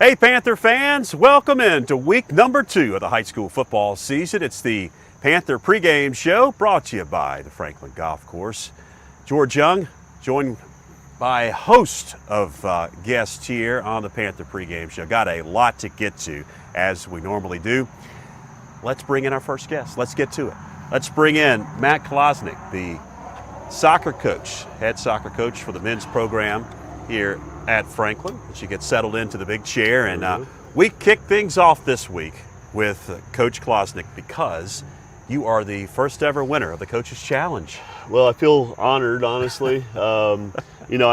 Hey Panther fans, welcome in to week number 2 of the high school football season. It's the Panther pregame show brought to you by the Franklin Golf Course. George Young, joined by a host of guests here on the Panther pregame show. Got a lot to get to, as we normally do. Let's bring in our first guest. Let's get to it. Let's bring in Matt Klosnick, the soccer coach, head soccer coach for the men's program here at Franklin. She gets settled into the big chair, and we kick things off this week with Coach Klosnick because you are the first ever winner of the Coach's Challenge. Well, I feel honored, honestly. It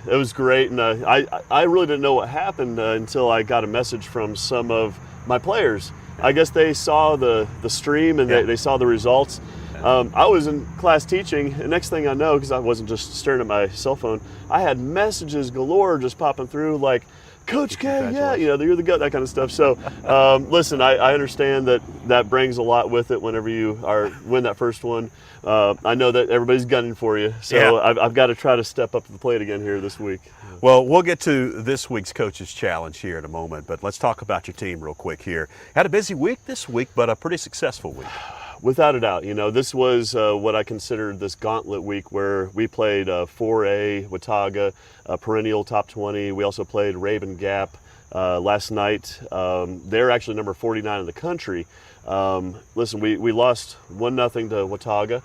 was great, and I really didn't know what happened until I got a message from some of my players. I guess they saw the stream and they saw the results. I was in class teaching, and next thing I know, because I wasn't just staring at my cell phone, I had messages galore just popping through like, Coach K, yeah, you're the GOAT, that kind of stuff. So, listen, I understand that brings a lot with it whenever you win that first one. I know that everybody's gunning for you, so I've got to try to step up to the plate again here this week. Well, we'll get to this week's Coach's Challenge here in a moment, but let's talk about your team real quick here. Had a busy week this week, but a pretty successful week. Without a doubt, this was what I considered this gauntlet week where we played 4A, Watauga, perennial top 20. We also played Raven Gap last night. They're actually number 49 in the country. Listen, we lost 1-0 to Watauga.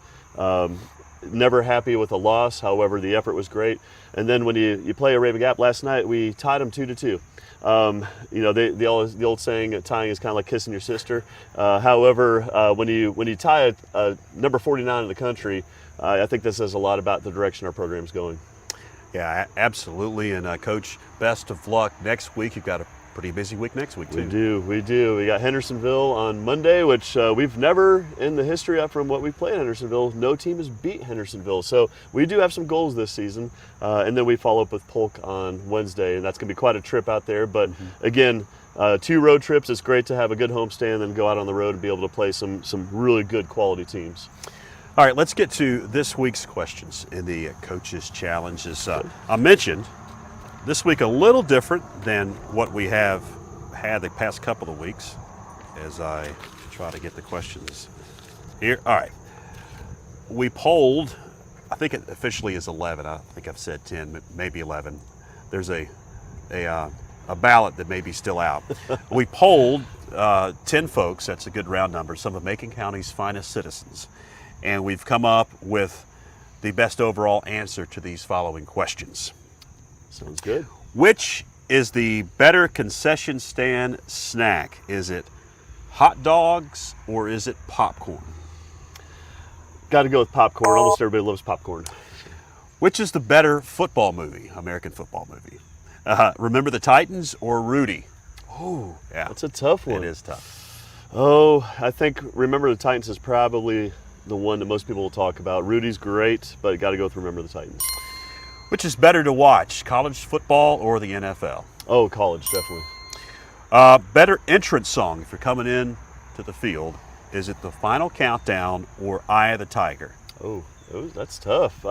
Never happy with a loss, however, the effort was great. And then when you play a Raven Gap last night, we tied them 2-2. The old saying, tying is kind of like kissing your sister. However, when you tie a number 49 in the country, I think this says a lot about the direction our program's going. Yeah, absolutely. And Coach, best of luck next week. You've got a pretty busy week next week, too. We do. We got Hendersonville on Monday, which we've never, in the history from what we've played in Hendersonville, no team has beat Hendersonville. So we do have some goals this season. And then we follow up with Polk on Wednesday, and that's going to be quite a trip out there. But again, 2 road trips. It's great to have a good homestand and then go out on the road and be able to play some really good quality teams. All right, let's get to this week's questions in the Coach's Challenge. As I mentioned, this week a little different than what we have had the past couple of weeks as I try to get the questions here. All right. We polled, I think it officially is 11. I think I've said 10, maybe 11. There's a ballot that may be still out. We polled 10 folks, that's a good round number, some of Macon County's finest citizens. And we've come up with the best overall answer to these following questions. Sounds good. Which is the better concession stand snack? Is it hot dogs or is it popcorn? Got to go with popcorn. Almost everybody loves popcorn. Which is the better football movie, American football movie? Remember the Titans or Rudy? Oh, yeah. That's a tough one. It is tough. Oh, I think Remember the Titans is probably the one that most people will talk about. Rudy's great, but got to go with Remember the Titans. Which is better to watch, college football or the NFL? Oh, college, definitely. Better entrance song if you're coming in to the field. Is it The Final Countdown or Eye of the Tiger? Oh, that's tough.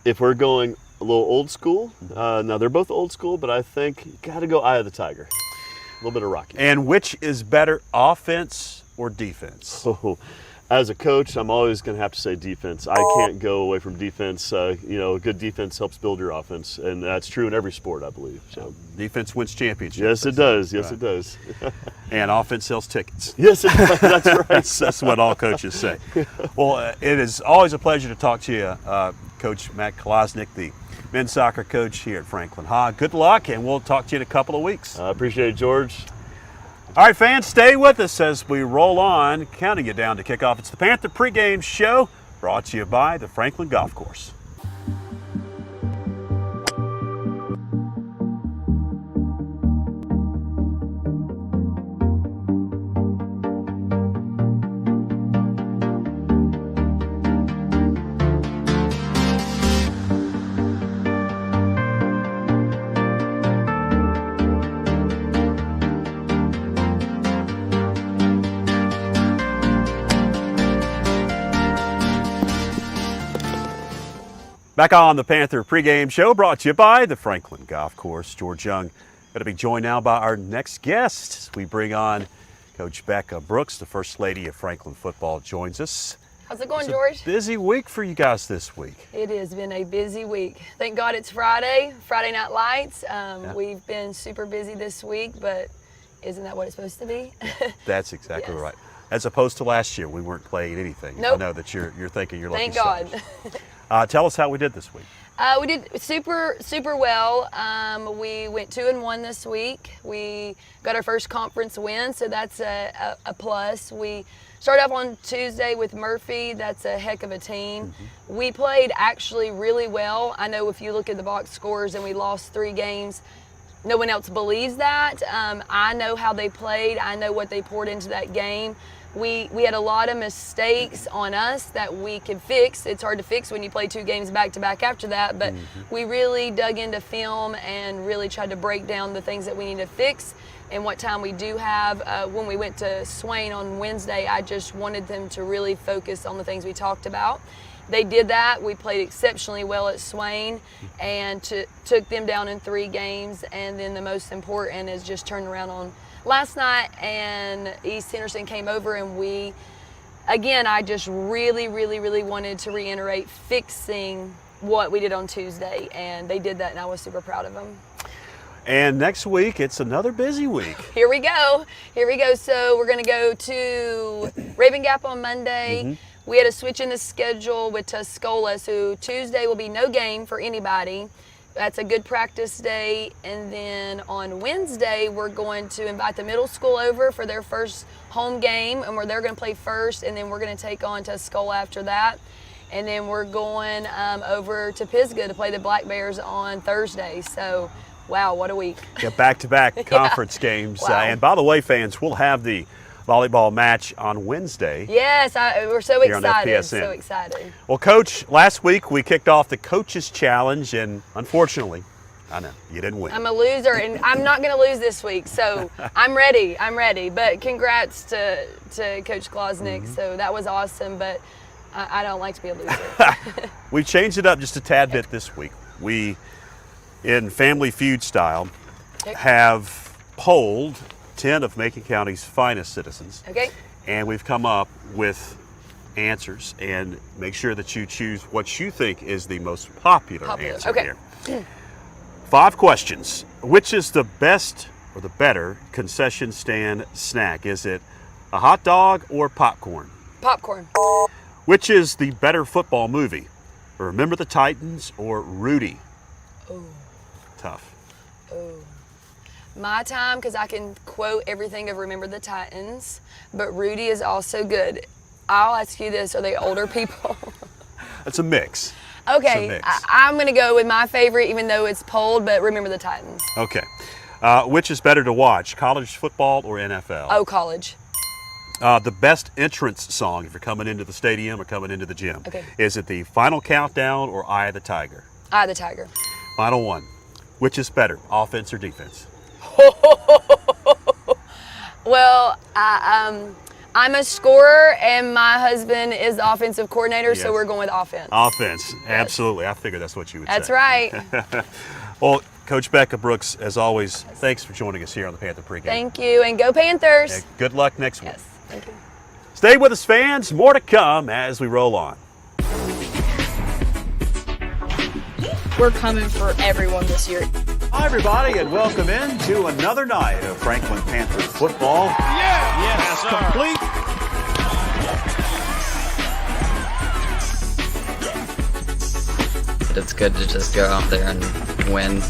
If we're going a little old school, now they're both old school, but I think you got to go Eye of the Tiger. A little bit of Rocky. And which is better, offense or defense? Oh, as a coach, I'm always going to have to say defense. I can't go away from defense. Good defense helps build your offense, and that's true in every sport, I believe. So defense wins championships. Yes, it does. Yes, it does. And offense sells tickets. Yes, it does. That's right. That's what all coaches say. Well, it is always a pleasure to talk to you, Coach Matt Klosnick, the men's soccer coach here at Franklin High. Good luck, and we'll talk to you in a couple of weeks. I appreciate it, George. All right, fans, stay with us as we roll on, counting you down to kickoff. It's the Panther pregame show brought to you by the Franklin Golf Course. Back on the Panther pregame show brought to you by the Franklin Golf Course. George Young Going to be joined now by our next guest. We bring on Coach Becca Brooks, the First Lady of Franklin football, joins us. How's it going, George? Busy week for you guys this week. It has been a busy week. Thank God it's Friday Night Lights. We've been super busy this week, but isn't that what it's supposed to be? That's exactly Yes. right. As opposed to last year, we weren't playing anything. Nope. I know that you're thinking you're lucky. Thank God. Tell us how we did this week. We did super well. We went 2-1 this week. We got our first conference win, so that's a plus. We started off on Tuesday with Murphy. That's a heck of a team. We played actually really well. I know if you look at the box scores and we lost 3 games, no one else believes that. I know how they played. I know what they poured into that game. We had a lot of mistakes on us that we could fix. It's hard to fix when you play 2 games back to back after that, but we really dug into film and really tried to break down the things that we need to fix and what time we do have. When we went to Swain on Wednesday, I just wanted them to really focus on the things we talked about. They did that. We played exceptionally well at Swain and took them down in 3 games, and then the most important is just turned around on last night, and East Henderson came over, and I just really wanted to reiterate fixing what we did on Tuesday, and they did that, and I was super proud of them. And next week, it's another busy week. Here we go. So we're going to go to Raven Gap on Monday. We had a switch in the schedule with Tuscola, so Tuesday will be no game for anybody. That's a good practice day. And then on Wednesday, we're going to invite the middle school over for their first home game, and they're going to play first, and then we're going to take on Tuscola after that. And then we're going over to Pisgah to play the Black Bears on Thursday. So, wow, what a week. Yeah, back-to-back conference games. Wow. And by the way, fans, we'll have the volleyball match on Wednesday. Yes, we're so Here on excited. FPSN. So excited. Well, Coach, last week we kicked off the Coaches Challenge, and unfortunately, I know, you didn't win. I'm a loser, and I'm not going to lose this week, so I'm ready. But congrats to Coach Klosnick. So that was awesome, but I don't like to be a loser. We changed it up just a tad bit this week. We, in Family Feud style, have polled 10 of Macon County's finest citizens. Okay. And we've come up with answers, and make sure that you choose what you think is the most popular answer okay. here. 5 questions. Which is the best or the better concession stand snack? Is it a hot dog or popcorn? Popcorn. Which is the better football movie? Remember the Titans or Rudy? Oh. Tough. Oh. My Time, because I can quote everything of Remember the Titans, but Rudy is also good. I'll ask you this, are they older people? It's a mix. Okay, I'm going to go with my favorite, even though it's polled, but Remember the Titans. Okay. Which is better to watch, college football or NFL? Oh, college. The best entrance song if you're coming into the stadium or coming into the gym. Okay. Is it the Final Countdown or Eye of the Tiger? Eye of the Tiger. Final one. Which is better, offense or defense? Well, I'm a scorer, and my husband is the offensive coordinator, so we're going with offense. Offense, absolutely. I figured that's what you would say. That's right. Well, Coach Becca Brooks, as always, thanks for joining us here on the Panther Pregame. Thank you, and go Panthers. And good luck next week. Yes, thank you. Stay with us, fans. More to come as we roll on. We're coming for everyone this year. Hi, everybody, and welcome in to another night of Franklin Panther football. Yes, complete. It's good to just go out there and win.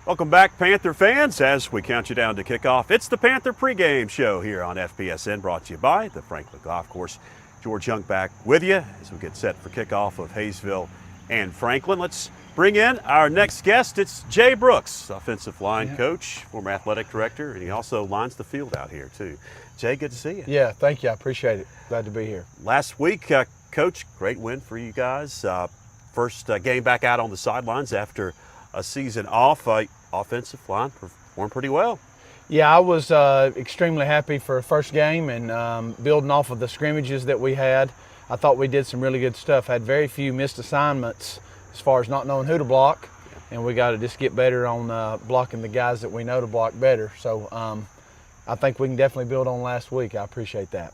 Welcome back, Panther fans, as we count you down to kickoff. It's the Panther Pregame Show here on FPSN, brought to you by the Franklin Golf Course. George Young back with you as we get set for kickoff of Hayesville and Franklin. Let's bring in our next guest. It's Jay Brooks, offensive line coach, former athletic director, and he also lines the field out here too. Jay, good to see you. Yeah, thank you. I appreciate it. Glad to be here. Last week, Coach, great win for you guys. First game back out on the sidelines after a season off. Offensive line performed pretty well. Yeah, I was extremely happy for a first game, and building off of the scrimmages that we had, I thought we did some really good stuff. Had very few missed assignments as far as not knowing who to block, and we got to just get better on blocking the guys that we know to block better. So I think we can definitely build on last week. I appreciate that.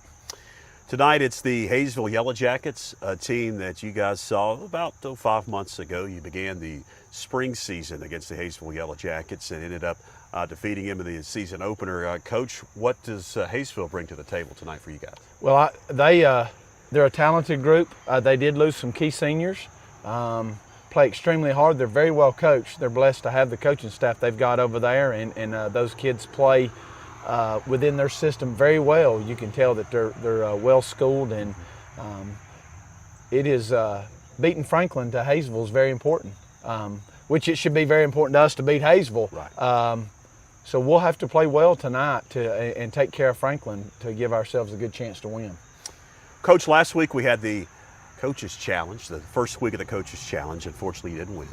Tonight it's the Hayesville Yellow Jackets, a team that you guys saw about 5 months ago. You began the spring season against the Hayesville Yellow Jackets and ended up defeating them in the season opener. Coach, what does Hayesville bring to the table tonight for you guys? Well, they're a talented group. They did lose some key seniors. Play extremely hard. They're very well coached. They're blessed to have the coaching staff they've got over there, and those kids play within their system very well. You can tell that they're well schooled, and it is beating Franklin to Hayesville is very important, which it should be very important to us to beat Hayesville. Right. So we'll have to play well tonight and take care of Franklin to give ourselves a good chance to win. Coach, last week we had the Coaches Challenge, the first week of the Coaches Challenge. Unfortunately, you didn't win.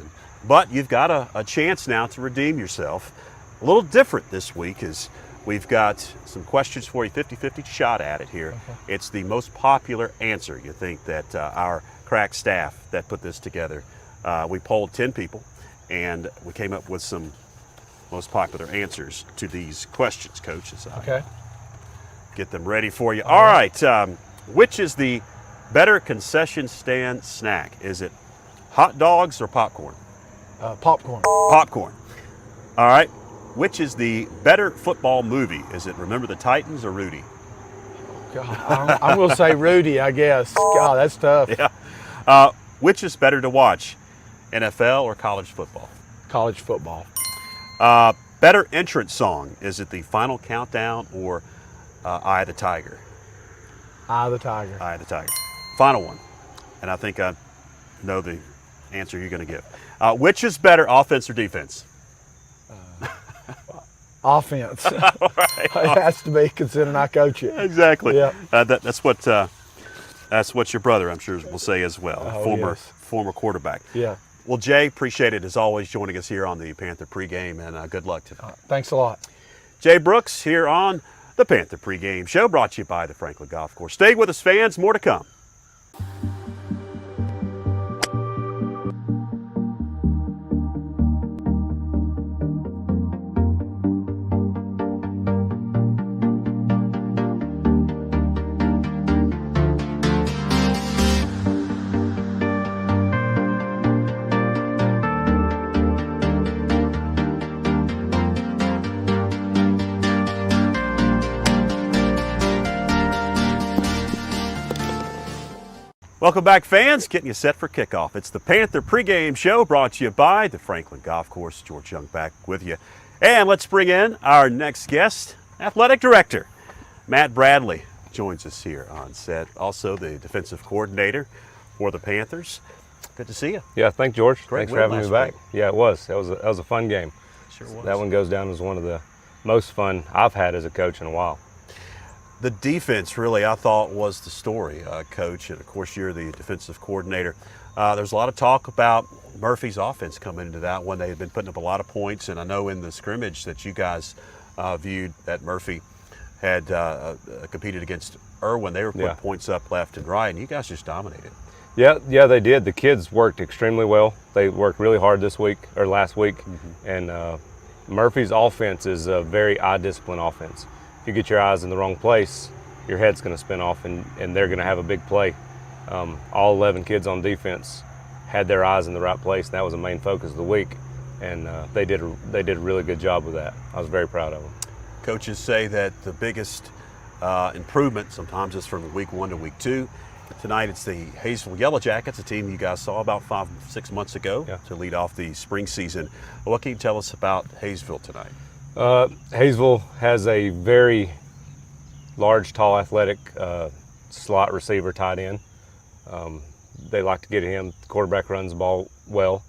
But you've got a chance now to redeem yourself. A little different this week is we've got some questions for you, 50-50 shot at it here. Okay. It's the most popular answer you think that our crack staff that put this together. We polled 10 people, and we came up with some most popular answers to these questions, Coach. Okay. Get them ready for you. All right. Which is the better concession stand snack? Is it hot dogs or popcorn? Popcorn. Popcorn. All right. Which is the better football movie? Is it Remember the Titans or Rudy? God, I'm going to say Rudy, I guess. God, that's tough. Yeah. Which is better to watch, NFL or college football? College football. Better entrance song? Is it the Final Countdown or Eye of the Tiger? Eye of the Tiger. Eye of the Tiger. Final one, and I think I know the answer you're going to give. Which is better, offense or defense? Offense. Right. It has to be, considering I coach it. Exactly. Yeah. That's what your brother, I'm sure, will say as well. Former quarterback. Yeah. Well, Jay, appreciate it as always joining us here on the Panther pregame, and good luck tonight. Thanks a lot. Jay Brooks here on the Panther pregame show, brought to you by the Franklin Golf Course. Stay with us, fans. More to come. Welcome back, fans. Getting you set for kickoff. It's the Panther pregame show brought to you by the Franklin Golf Course. George Young back with you. And let's bring in our next guest, Athletic Director Matt Bradley joins us here on set. Also the defensive coordinator for the Panthers. Good to see you. Yeah, thanks, George. Great Thanks for having me back. week. Yeah, it was. That was a fun game. Sure was. That one goes down as one of the most fun I've had as a coach in a while. The defense really, I thought, was the story, Coach. And, of course, you're the defensive coordinator. There's a lot of talk about Murphy's offense coming into that one. They had been putting up a lot of points, and I know in the scrimmage that you guys viewed that Murphy had competed against Irwin. They were putting points up left and right, and you guys just dominated. Yeah, they did. The kids worked extremely well. They worked really hard last week, and Murphy's offense is a very eye-discipline offense. If you get your eyes in the wrong place, your head's going to spin off, and they're going to have a big play. All 11 kids on defense had their eyes in the right place, and that was the main focus of the week. And they did a really good job with that. I was very proud of them. Coaches say that the biggest improvement sometimes is from week 1 to week 2. Tonight it's the Hayesville Yellow Jackets, a team you guys saw about 5-6 months ago to lead off the spring season. What can you tell us about Hayesville tonight? Hayesville has a very large, tall, athletic slot receiver tight end. They like to get him. The quarterback runs the ball well.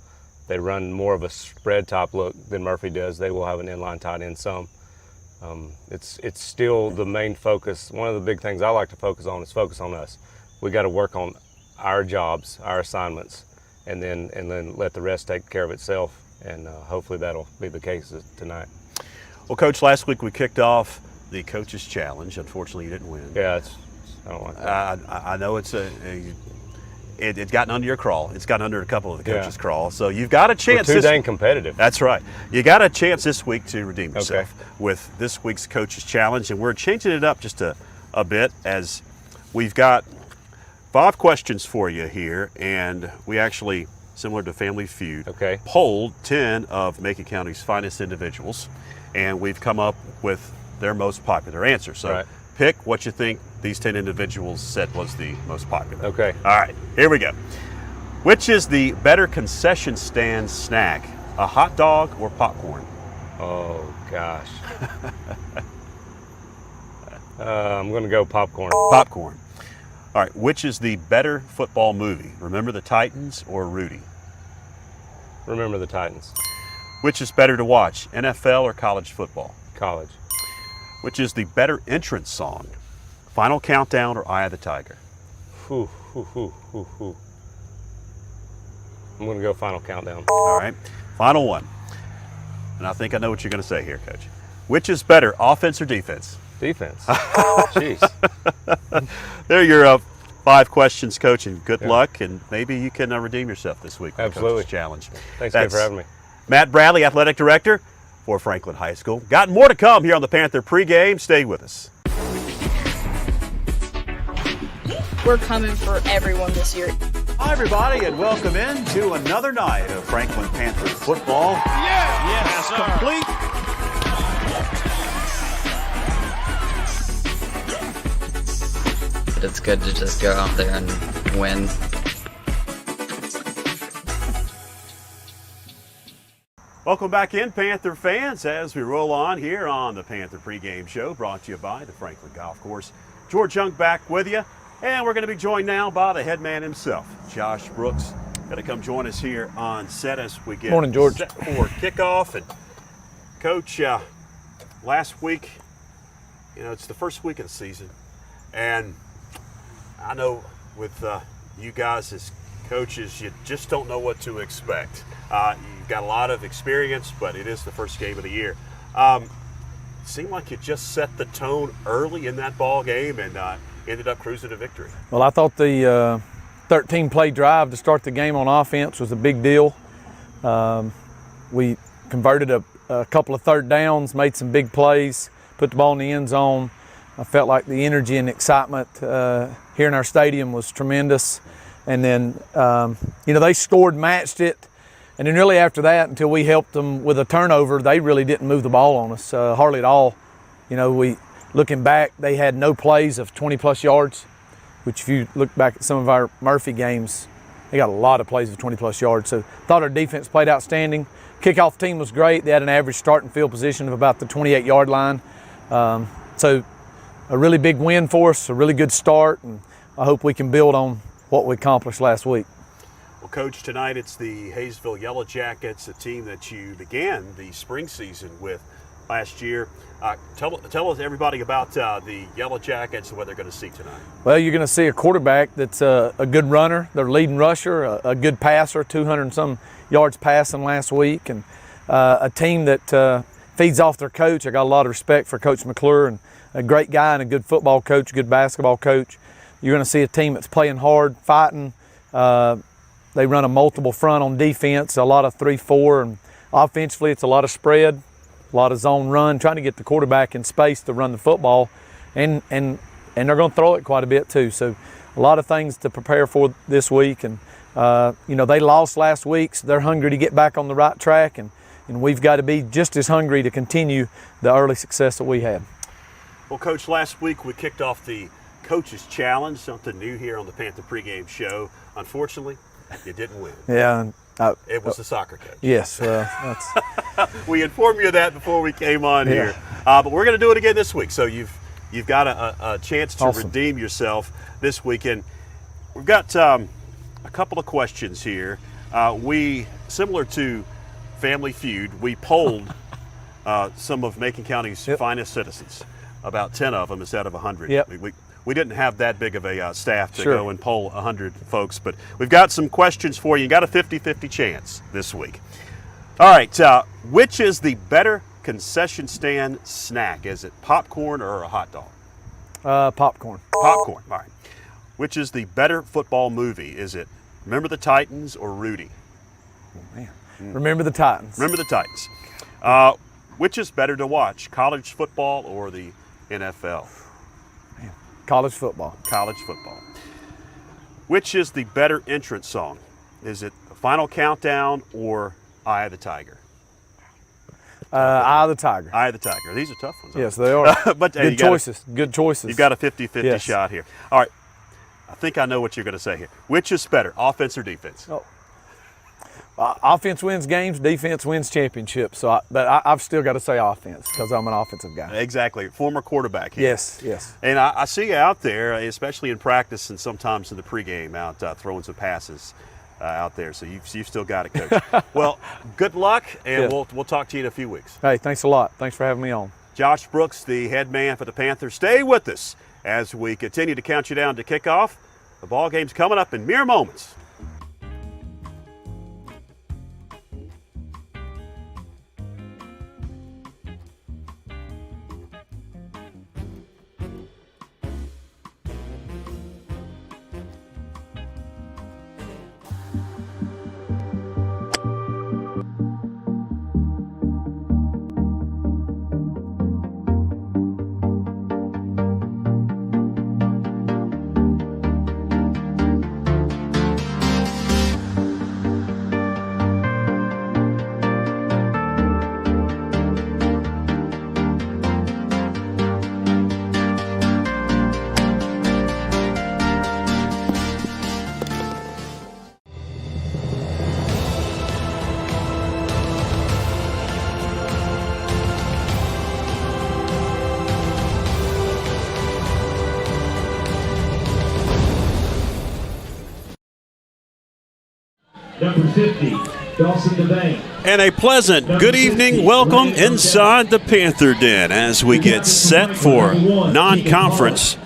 They run more of a spread type look than Murphy does. They will have an inline tight end some. It's still the main focus. One of the big things I like to focus on is focus on us. We got to work on our jobs, our assignments, and then let the rest take care of itself. And hopefully that'll be the case tonight. Well, Coach, last week we kicked off the Coaches Challenge. Unfortunately, you didn't win. Yeah, I don't like that. I know it's it's gotten under your crawl. It's gotten under a couple of the coaches' crawl. So you've got a chance. We're too dang competitive. That's right. You got a chance this week to redeem yourself with this week's Coach's Challenge. And we're changing it up just a bit, as we've got 5 questions for you here. And we actually, similar to Family Feud, polled 10 of Macon County's finest individuals. And we've come up with their most popular answer. So pick what you think these 10 individuals said was the most popular. Okay. All right, here we go. Which is the better concession stand snack, a hot dog or popcorn? Oh, gosh. I'm going to go popcorn. Popcorn. All right, which is the better football movie, Remember the Titans or Rudy? Remember the Titans. Which is better to watch, NFL or college football? College. Which is the better entrance song, Final Countdown or Eye of the Tiger? I'm going to go Final Countdown. All right, final one. And I think I know what you're going to say here, Coach. Which is better, offense or defense? Defense. Jeez. There are your 5 questions, Coach, and good luck. And maybe you can redeem yourself this week. Absolutely. Coach's Challenge. Thanks again for having me. Matt Bradley, Athletic Director for Franklin High School. Got more to come here on the Panther pregame. Stay with us. We're coming for everyone this year. Hi, everybody, and welcome in to another night of Franklin Panther football. Yes, complete. But it's good to just go out there and win. Welcome back in, Panther fans, as we roll on here on the Panther pregame show, brought to you by the Franklin Golf Course. George Young back with you, and we're going to be joined now by the head man himself, Josh Brooks. Going to come join us here on set as we get Morning, George. set for kickoff. And Coach, last week, it's the first week of the season, and I know with you guys as coaches, you just don't know what to expect. You've got a lot of experience, but it is the first game of the year. Seemed like you just set the tone early in that ball game and ended up cruising to victory. Well, I thought the 13-play drive to start the game on offense was a big deal. We converted a couple of third downs, made some big plays, put the ball in the end zone. I felt like the energy and excitement here in our stadium was tremendous. And then, they scored, matched it. And then really after that, until we helped them with a turnover, they really didn't move the ball on us, hardly at all. Looking back, they had no plays of 20-plus yards, which if you look back at some of our Murphy games, they got a lot of plays of 20-plus yards. So thought our defense played outstanding. Kickoff team was great. They had an average starting field position of about the 28-yard line. So a really big win for us, a really good start, and I hope we can build on what we accomplished last week. Well, Coach, tonight it's the Hayesville Yellow Jackets, a team that you began the spring season with last year. Tell us, everybody, about the Yellow Jackets and what they're going to see tonight. Well, you're going to see a quarterback that's a good runner, their leading rusher, a good passer, 200 and some yards passing last week, and a team that feeds off their coach. I got a lot of respect for Coach McClure, and a great guy and a good football coach, good basketball coach. You're going to see a team that's playing hard, fighting. They run a multiple front on defense, a lot of 3-4, and offensively it's a lot of spread, a lot of zone run, trying to get the quarterback in space to run the football, and they're going to throw it quite a bit too. So a lot of things to prepare for this week, and they lost last week, so they're hungry to get back on the right track, and we've got to be just as hungry to continue the early success that we had. Well, Coach, last week we kicked off the Coach's Challenge, something new here on the Panther pregame show. Unfortunately, you didn't win. Yeah. It was the soccer coach. Yes. That's we informed you of that before we came on here. But we're going to do it again this week. So you've got a chance to redeem yourself this weekend. We've got a couple of questions here. We, similar to Family Feud, we polled some of Macon County's finest citizens, about 10 of them instead of 100. Yep. We didn't have that big of a staff to go and poll 100 folks, but we've got some questions for you. You got a 50-50 chance this week. All right, which is the better concession stand snack? Is it popcorn or a hot dog? popcorn. Popcorn, all right. Which is the better football movie? Is it Remember the Titans or Rudy? Remember the Titans. Remember the Titans. Which is better to watch, college football or the NFL? College football. College football. Which is the better entrance song? Is it The Final Countdown or Eye of the Tiger? Eye of the Tiger. Eye of the Tiger. These are tough ones. Yes, they are. But hey, Good choices. Good choices. You've got a 50-50 Yes. shot here. All right. I think I know what you're going to say here. Which is better, offense or defense? Offense wins games, defense wins championships. But I've still got to say offense because I'm an offensive guy. Exactly. Former quarterback here. Yes. And I see you out there, especially in practice and sometimes in the pregame, out throwing some passes out there. So you've still got it, Coach. Well, good luck, and Yes. we'll talk to you in a few weeks. Hey, thanks a lot. Thanks for having me on. Josh Brooks, the head man for the Panthers. Stay with us as we continue to count you down to kickoff. The ball game's coming up in mere moments. Number 50, Dawson DeVane. And a pleasant good evening welcome inside the Panther Den as we get set for non-conference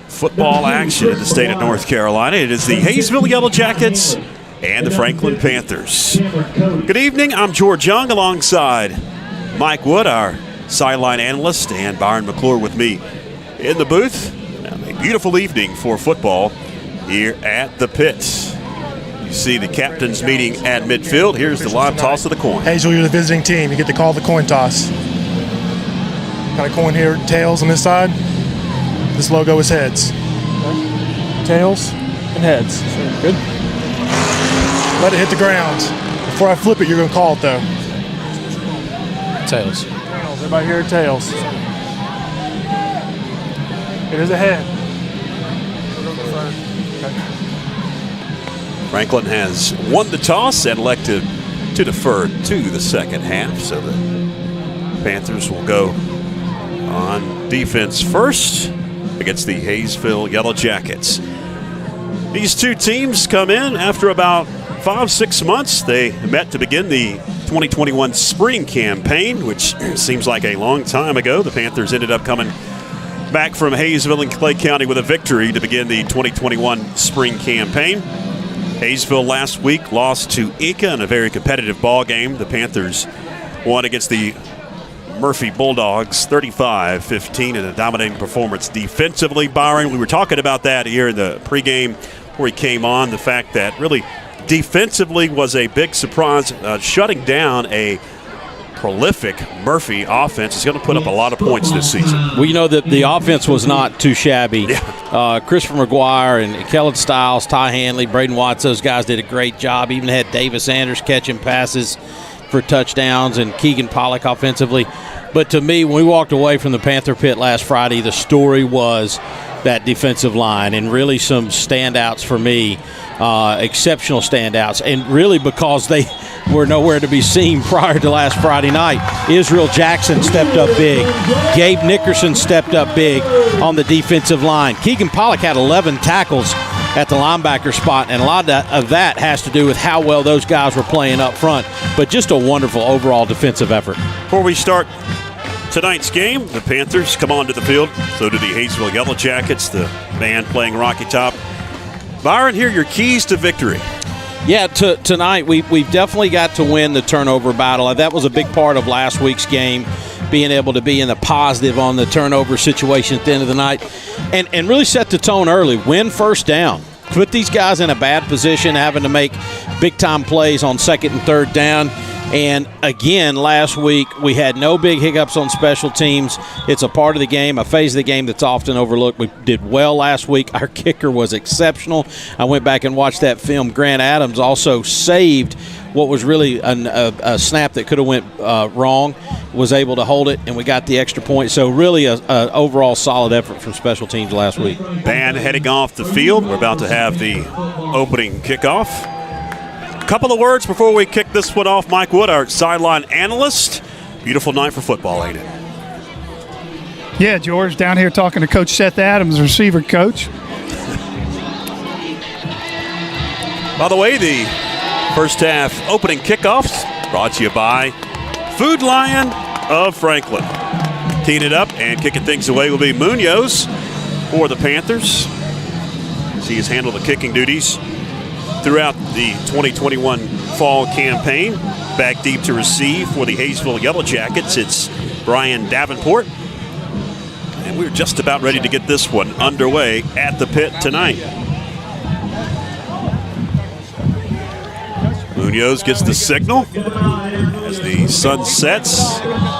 football action in the state of North Carolina. It is the Hayesville Yellow Jackets and the Franklin Panthers. Good evening, I'm George Young alongside Mike Wood, our sideline analyst, and Byron McClure with me in the booth. A beautiful evening for football here at the pits. You see the captains meeting at midfield. Here's the live toss of the coin. Hayesville, you're the visiting team. You get to call the coin toss. Got a coin here, tails on this side. This logo is heads. Tails and heads. Good. Let it hit the ground. Before I flip it, you're going to call it, though. Tails. Everybody here, tails. Here's a head. Franklin has won the toss and elected to defer to the second half, so the Panthers will go on defense first against the Hayesville Yellow Jackets. These two teams come in after about 5-6 months. They met to begin the 2021 spring campaign, which seems like a long time ago. The Panthers ended up coming back from Hayesville and Clay County with a victory to begin the 2021 spring campaign. Hayesville last week lost to Inca in a very competitive ball game. The Panthers won against the Murphy Bulldogs 35-15 in a dominating performance defensively. Byron, we were talking about that here in the pregame before he came on, the fact that really defensively was a big surprise, shutting down a prolific Murphy offense. Is going to put up a lot of points this season. Well, you know, the offense was not too shabby. Christopher McGuire and Kellen Stiles, Ty Hanley, Braden Watts, those guys did a great job. Even had Davis Anders catching passes for touchdowns and Keegan Pollock offensively. But to me, when we walked away from the Panther pit last Friday, the story was that defensive line, and really some standouts for me, exceptional standouts, and really because they were nowhere to be seen prior to last Friday night. Israel Jackson stepped up big. Gabe Nickerson stepped up big on the defensive line. Keegan Pollock had 11 tackles at the linebacker spot, and a lot of that has to do with how well those guys were playing up front, but just a wonderful overall defensive effort. Before we start tonight's game, the Panthers come onto the field. So do the Hayesville Yellow Jackets, the band playing Rocky Top. Byron, here are your keys to victory. Yeah, tonight we've definitely got to win the turnover battle. That was a big part of last week's game, being able to be in the positive on the turnover situation at the end of the night, and really set the tone early. Win first down. Put these guys in a bad position, having to make big-time plays on second and third down. And, again, last week we had no big hiccups on special teams. It's a part of the game, a phase of the game that's often overlooked. We did well last week. Our kicker was exceptional. I went back and watched that film. Grant Adams also saved what was really a snap that could have went wrong, was able to hold it, and we got the extra point. So really a overall solid effort from special teams last week. Band heading off the field. We're about to have the opening kickoff. Couple of words before we kick this one off. Mike Wood, our sideline analyst. Beautiful night for football, ain't it? Yeah, George, down here talking to Coach Seth Adams, receiver coach. By the way, the first half opening kickoffs brought to you by Food Lion of Franklin. Teeing it up and kicking things away will be Munoz for the Panthers, as he has handled the kicking duties throughout the 2021 fall campaign. Back deep to receive for the Hayesville Yellow Jackets, it's Brian Davenport. And we're just about ready to get this one underway at the pit tonight. Munoz gets the signal as the sun sets.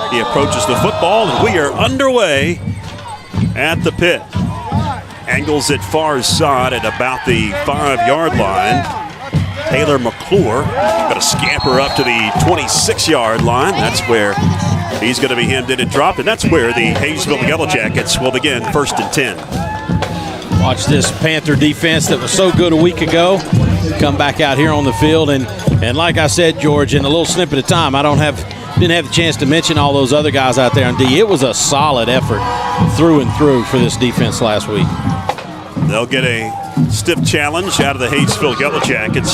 He approaches the football, and we are underway at the pit. Angles it far side at about the 5-yard line. Taylor McClure going to scamper up to the 26-yard line. That's where he's going to be hemmed in and dropped, and that's where the Hayesville Yellow Jackets will begin 1st and 10. Watch this Panther defense that was so good a week ago come back out here on the field, and like I said, George, in a little snippet of time, didn't have the chance to mention all those other guys out there on D. It was a solid effort through and through for this defense last week. They'll get a stiff challenge out of the Hayesville Yellow Jackets.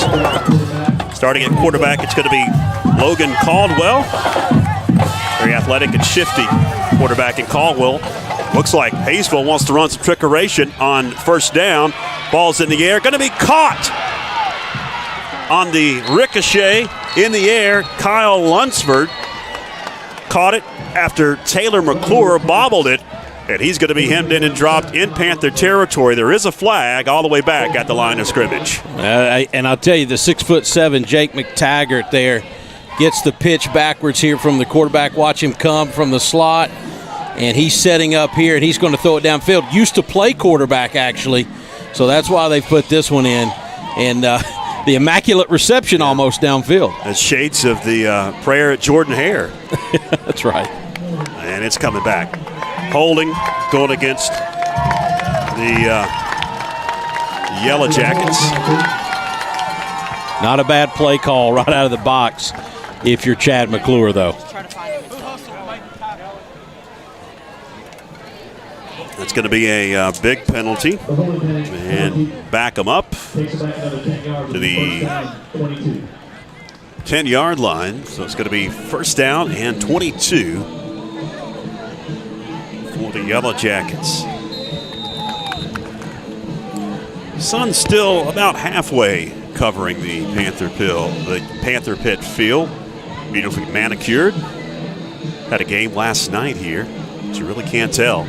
Starting at quarterback, it's going to be Logan Caldwell. Very athletic and shifty quarterback in Caldwell. Looks like Hayesville wants to run some trickeration on first down. Ball's in the air, going to be caught on the ricochet in the air. Kyle Lunsford caught it after Taylor McClure bobbled it, and he's going to be hemmed in and dropped in Panther territory. There is a flag all the way back at the line of scrimmage. And I'll tell you, the 6'7" Jake McTaggart there gets the pitch backwards here from the quarterback. Watch him come from the slot, and he's setting up here, and he's going to throw it downfield. Used to play quarterback, actually, so that's why they put this one in. And the immaculate reception almost downfield. That's shades of the prayer at Jordan Hare. That's right. And it's coming back. Holding, going against the Yellow Jackets. Not a bad play call right out of the box if you're Chad McClure, though. That's going to be a big penalty. And back them up to the 10-yard line. So it's going to be first down and 22 for the Yellow Jackets. Sun's still about halfway covering the Panther Pit field. Beautifully manicured. Had a game last night here, but you really can't tell.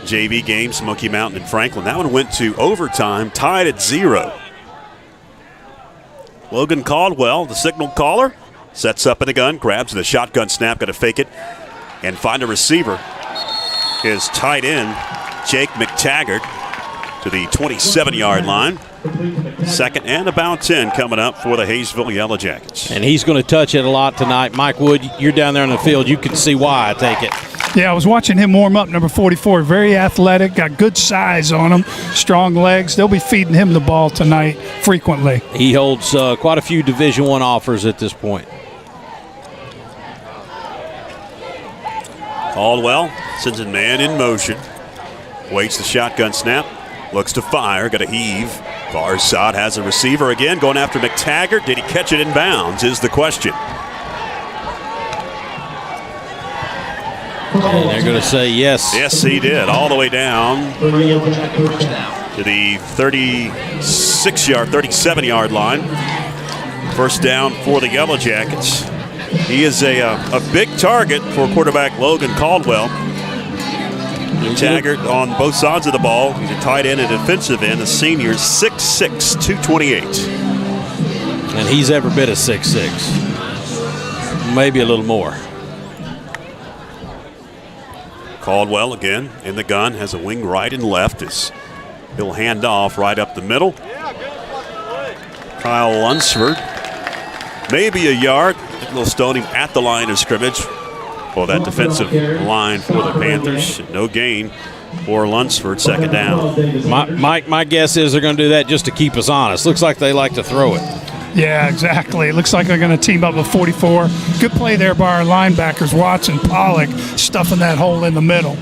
JV game, Smoky Mountain and Franklin. That one went to overtime, tied at 0. Logan Caldwell, the signal caller, sets up in the gun, grabs the shotgun snap, got to fake it, and find a receiver. His tight end, Jake McTaggart, to the 27-yard line. Second and about 10 coming up for the Hayesville Yellow Jackets. And he's going to touch it a lot tonight. Mike Wood, you're down there on the field. You can see why, I take it. Yeah, I was watching him warm up, number 44. Very athletic, got good size on him, strong legs. They'll be feeding him the ball tonight frequently. He holds quite a few Division I offers at this point. Caldwell sends a man in motion. Waits the shotgun snap. Looks to fire. Got a heave. Far side has a receiver again. Going after McTaggart. Did he catch it in bounds is the question. And they're going to say yes. Yes, he did. All the way down to the 37-yard line. First down for the Yellow Jackets. He is a big target for quarterback Logan Caldwell. Taggart on both sides of the ball. He's a tight end and defensive end. The senior, 6'6", 228. And he's every bit of 6'6". Maybe a little more. Caldwell again in the gun, has a wing right and left. He'll hand off right up the middle. Kyle Lunsford, maybe a yard. They'll stone him at the line of scrimmage. For that defensive line for the Panthers. No gain for Lunsford, second down. My guess is they're going to do that just to keep us honest. Looks like they like to throw it. Yeah, exactly. It looks like they're going to team up with 44. Good play there by our linebackers, Watts and Pollock, stuffing that hole in the middle.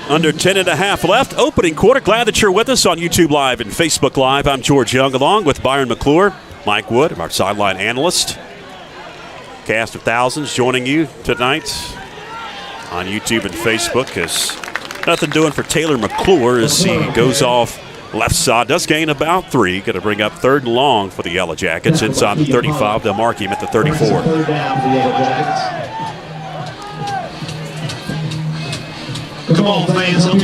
Under 10.5 left, opening quarter. Glad that you're with us on YouTube Live and Facebook Live. I'm George Young, along with Byron McClure, Mike Wood, our sideline analyst. Cast of thousands joining you tonight on YouTube and Facebook. As nothing doing for Taylor McClure as he goes off left side. Does gain about 3. Going to bring up 3rd and long for the Yellow Jackets. Inside the 35, they'll mark him at the 34.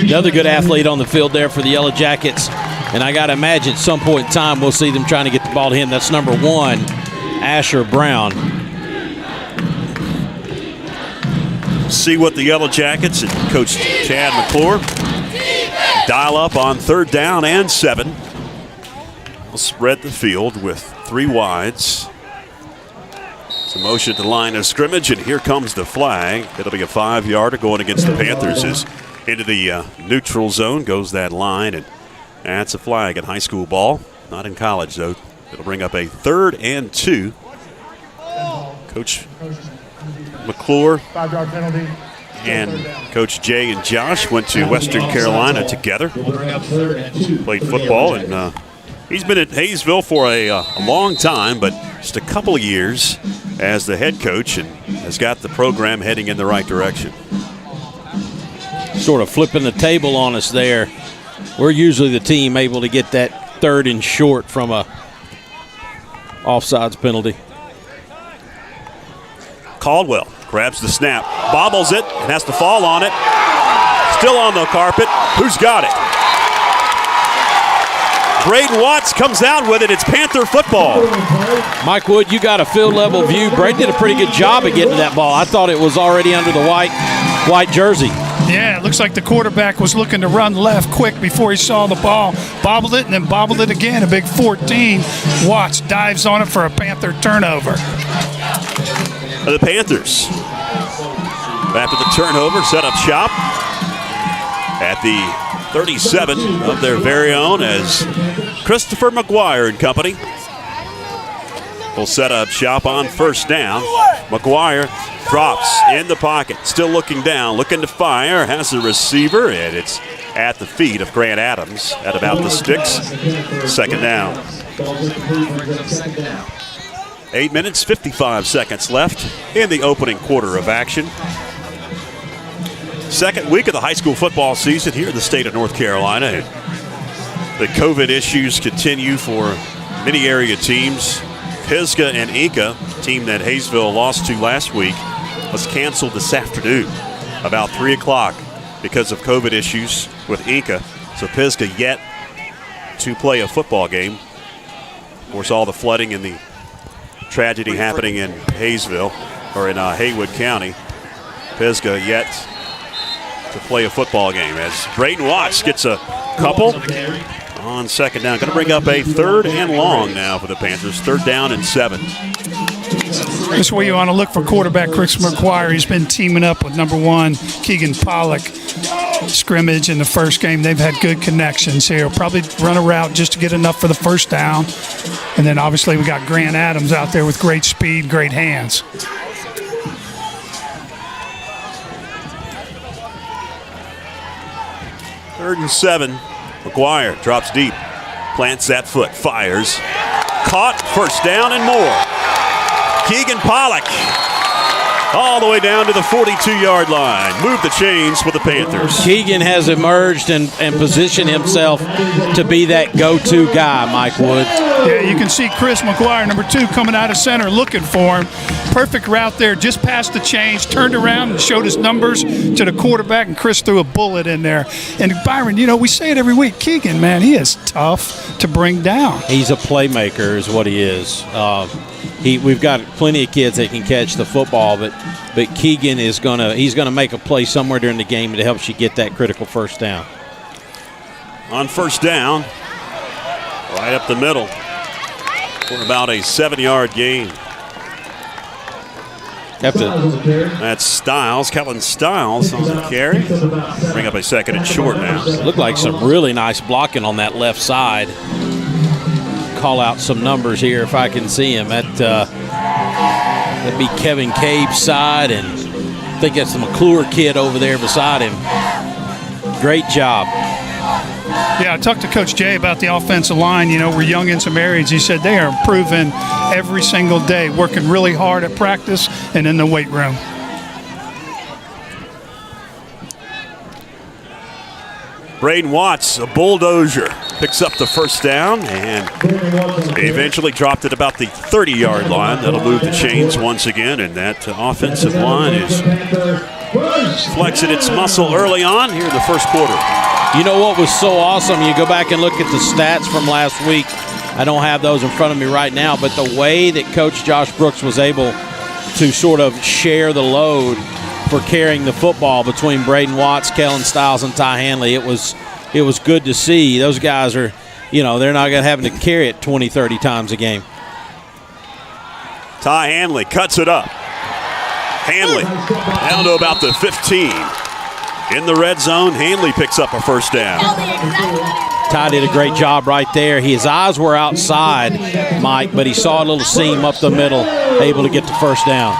Another good athlete on the field there for the Yellow Jackets. And I got to imagine at some point in time we'll see them trying to get the ball to him. That's number 1, Asher Brown. See what the Yellow Jackets and Coach Chad McClure dial up on 3rd down and 7. We'll spread the field with 3 wides. It's a motion to the line of scrimmage, and here comes the flag. It'll be a 5-yarder going against the Panthers. As into the neutral zone goes that line, and that's a flag in high school ball. Not in college, though. It'll bring up a 3rd and 2. Coach McClure 5-yard penalty. and Coach Jay and Josh went to Western Carolina together. Played football, and he's been at Hayesville for a long time, but just a couple of years as the head coach, and has got the program heading in the right direction. Sort of flipping the table on us there. We're usually the team able to get that 3rd and short from a offsides penalty. Caldwell grabs the snap, bobbles it, and has to fall on it. Still on the carpet. Who's got it? Braden Watts comes out with it. It's Panther football. Mike Wood, you got a field level view. Braden did a pretty good job of getting to that ball. I thought it was already under the white jersey. Yeah, it looks like the quarterback was looking to run left quick before he saw the ball. Bobbled it and then bobbled it again. A big 14. Watts dives on it for a Panther turnover. The Panthers, after the turnover, set up shop at the 37 of their very own as Christopher McGuire and company will set up shop on 1st down. McGuire drops in the pocket, still looking down, looking to fire, has the receiver, and it's at the feet of Grant Adams at about the sticks. 2nd down. 8 minutes, 55 seconds left in the opening quarter of action. 2nd week of the high school football season here in the state of North Carolina. And the COVID issues continue for many area teams. Pisgah and Inca, team that Hayesville lost to last week, was canceled this afternoon about 3 o'clock because of COVID issues with Inca. So Pisgah yet to play a football game. Of course, all the flooding and the tragedy happening in Hayesville, or in Haywood County. Pisgah yet to play a football game as Braden Watts gets a couple on 2nd down. Going to bring up a 3rd and long now for the Panthers. 3rd down and 7. This is where you want to look for quarterback Chris McGuire. He's been teaming up with number 1, Keegan Pollock. Scrimmage in the first game. They've had good connections here. Probably run a route just to get enough for the 1st down. And then obviously we got Grant Adams out there with great speed, great hands. Third and 7. McGuire drops deep, plants that foot, fires. Caught, 1st down and more. Keegan Pollock all the way down to the 42-yard line. Move the chains for the Panthers. Keegan has emerged and positioned himself to be that go-to guy, Mike Wood. Yeah, you can see Chris McGuire, number 2, coming out of center looking for him. Perfect route there, just past the change, turned around and showed his numbers to the quarterback, and Chris threw a bullet in there. And Byron, you know, we say it every week, Keegan, man, he is tough to bring down. He's a playmaker is what he is. We've got plenty of kids that can catch the football, but Keegan is he's gonna make a play somewhere during the game that helps you get that critical first down. On first down, right up the middle for about a 7-yard gain. That's Stiles, Kellen Stiles on the carry. Bring up a 2nd and short now. Looked like some really nice blocking on that left side. Call out some numbers here if I can see him. That'd be Kevin Cabe's side, and I think that's the McClure kid over there beside him. Great job. Yeah, I talked to Coach Jay about the offensive line. You know, we're young in some areas. He said they are improving every single day, working really hard at practice and in the weight room. Braden Watts, a bulldozer, picks up the first down and eventually dropped it about the 30-yard line. That'll move the chains once again, and that offensive line is flexing its muscle early on here in the first quarter. You know what was so awesome? You go back and look at the stats from last week. I don't have those in front of me right now, but the way that Coach Josh Brooks was able to sort of share the load for carrying the football between Braden Watts, Kellen Stiles, and Ty Hanley, it was good to see. Those guys are, you know, they're not going to having to carry it 20, 30 times a game. Ty Hanley cuts it up. Hanley down to about the 15. In the red zone, Hanley picks up a first down. Ty did a great job right there. His eyes were outside, Mike, but he saw a little seam up the middle, able to get the first down.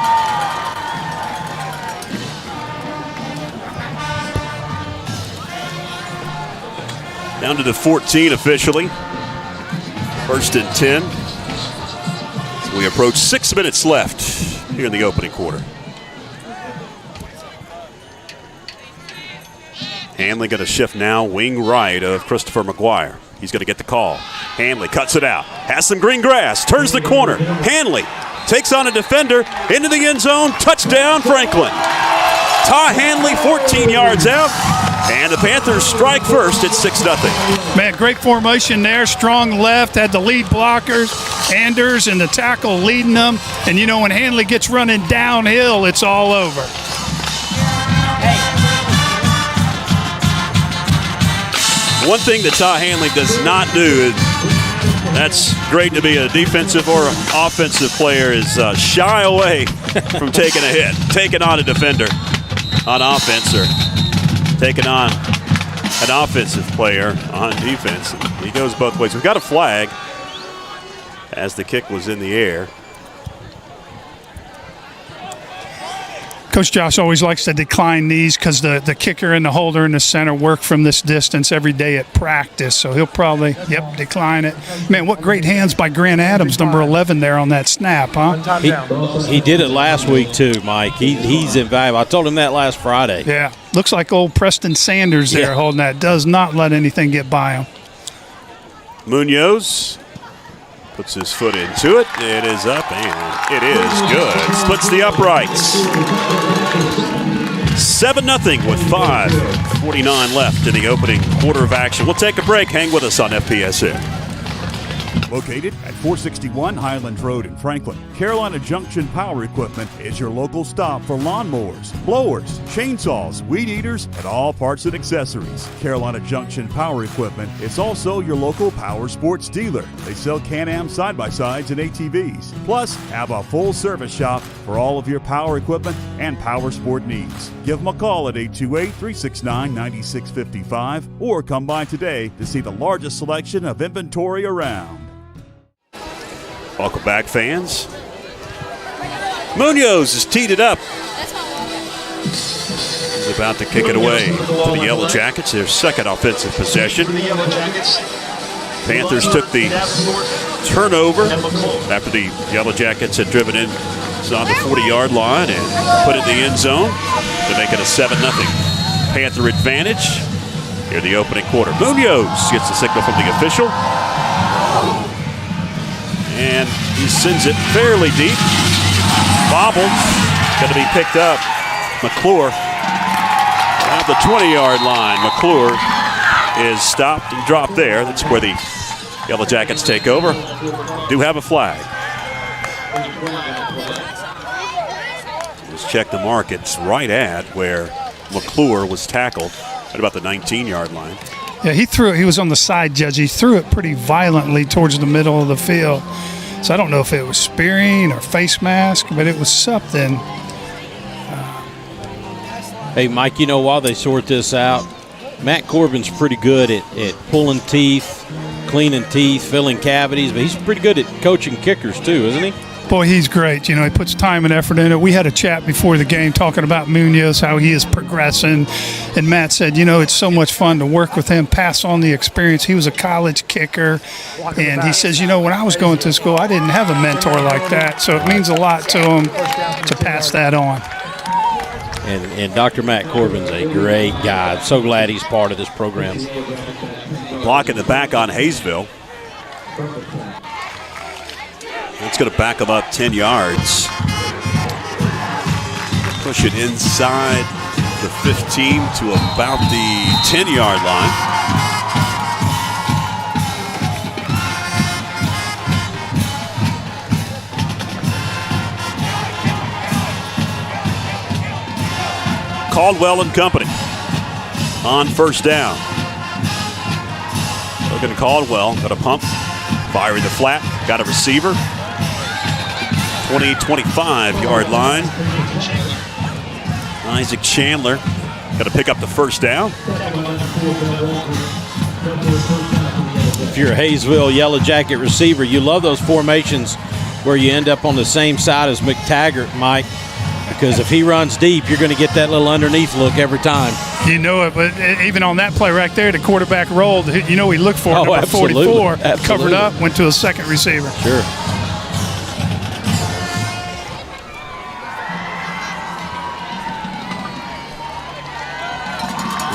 Down to the 14 officially. 1st and 10. So we approach 6 minutes left here in the opening quarter. Hanley going to shift now, wing right of Christopher McGuire. He's going to get the call. Hanley cuts it out, has some green grass, turns the corner. Hanley takes on a defender, into the end zone, touchdown Franklin. Ty Hanley 14 yards out, and the Panthers strike first at 6-0. Man, great formation there, strong left, had the lead blockers, Anders and the tackle leading them. And you know, when Hanley gets running downhill, it's all over. One thing that Ty Hanley does not do, is that's great to be a defensive or offensive player, is shy away from taking a hit, taking on a defender on offense or taking on an offensive player on defense. He goes both ways. We've got a flag as the kick was in the air. Coach Josh always likes to decline these because the kicker and the holder in the center work from this distance every day at practice. So he'll probably, decline it. Man, what great hands by Grant Adams, number 11 there on that snap, huh? He did it last week too, Mike. He's invaluable. I told him that last Friday. Yeah, looks like old Preston Sanders there holding that. Does not let anything get by him. Munoz puts his foot into it. It is up, and it is good. Splits the uprights. 7-0 with 5:49 left in the opening quarter of action. We'll take a break. Hang with us on FPSN. Located at 461 Highlands Road in Franklin, Carolina Junction Power Equipment is your local stop for lawnmowers, blowers, chainsaws, weed eaters, and all parts and accessories. Carolina Junction Power Equipment is also your local power sports dealer. They sell Can-Am side-by-sides and ATVs, plus have a full service shop for all of your power equipment and power sport needs. Give them a call at 828-369-9655 or come by today to see the largest selection of inventory around. Welcome back, fans. Munoz has teed it up. He's about to kick it away to the Yellow Jackets, their second offensive possession. Panthers took the turnover after the Yellow Jackets had driven in on the 40-yard line and put it in the end zone to make it a 7-0 Panther advantage here in the opening quarter. Munoz gets the signal from the official. and he sends it fairly deep. Bobbled, going to be picked up. McClure at the 20-yard line. McClure is stopped and dropped there. That's where the Yellow Jackets take over. Do have a flag. Let's check the mark. It's right at where McClure was tackled at about the 19-yard line. Yeah, he threw it. He was on the side, Judge. He threw it pretty violently towards the middle of the field. So I don't know if it was spearing or face mask, but it was something. Hey, Mike, you know, while they sort this out, Matt Corbin's pretty good at pulling teeth, cleaning teeth, filling cavities, but he's pretty good at coaching kickers too, isn't he? Boy, he's great. You know, he puts time and effort in it. We had a chat before the game talking about Munoz, how he is progressing. And Matt said, you know, it's so much fun to work with him, pass on the experience. He was a college kicker. And he says, you know, when I was going to school, I didn't have a mentor like that. So it means a lot to him to pass that on. And Dr. Matt Corbin's a great guy. I'm so glad he's part of this program. Block in the back on Hayesville. It's going to back him up 10 yards. Push it inside the 15 to about the 10-yard line. Caldwell and company on first down. Looking at Caldwell, got a pump, firing the flat, got a receiver. 25-yard line. Isaac Chandler got to pick up the first down. If you're a Hayesville Yellow Jacket receiver, you love those formations where you end up on the same side as McTaggart, Mike, because if he runs deep, you're going to get that little underneath look every time. You know it, but even on that play right there, the quarterback rolled. You know he looked for it, number absolutely. 44, Absolutely. covered up, went to a second receiver. Sure.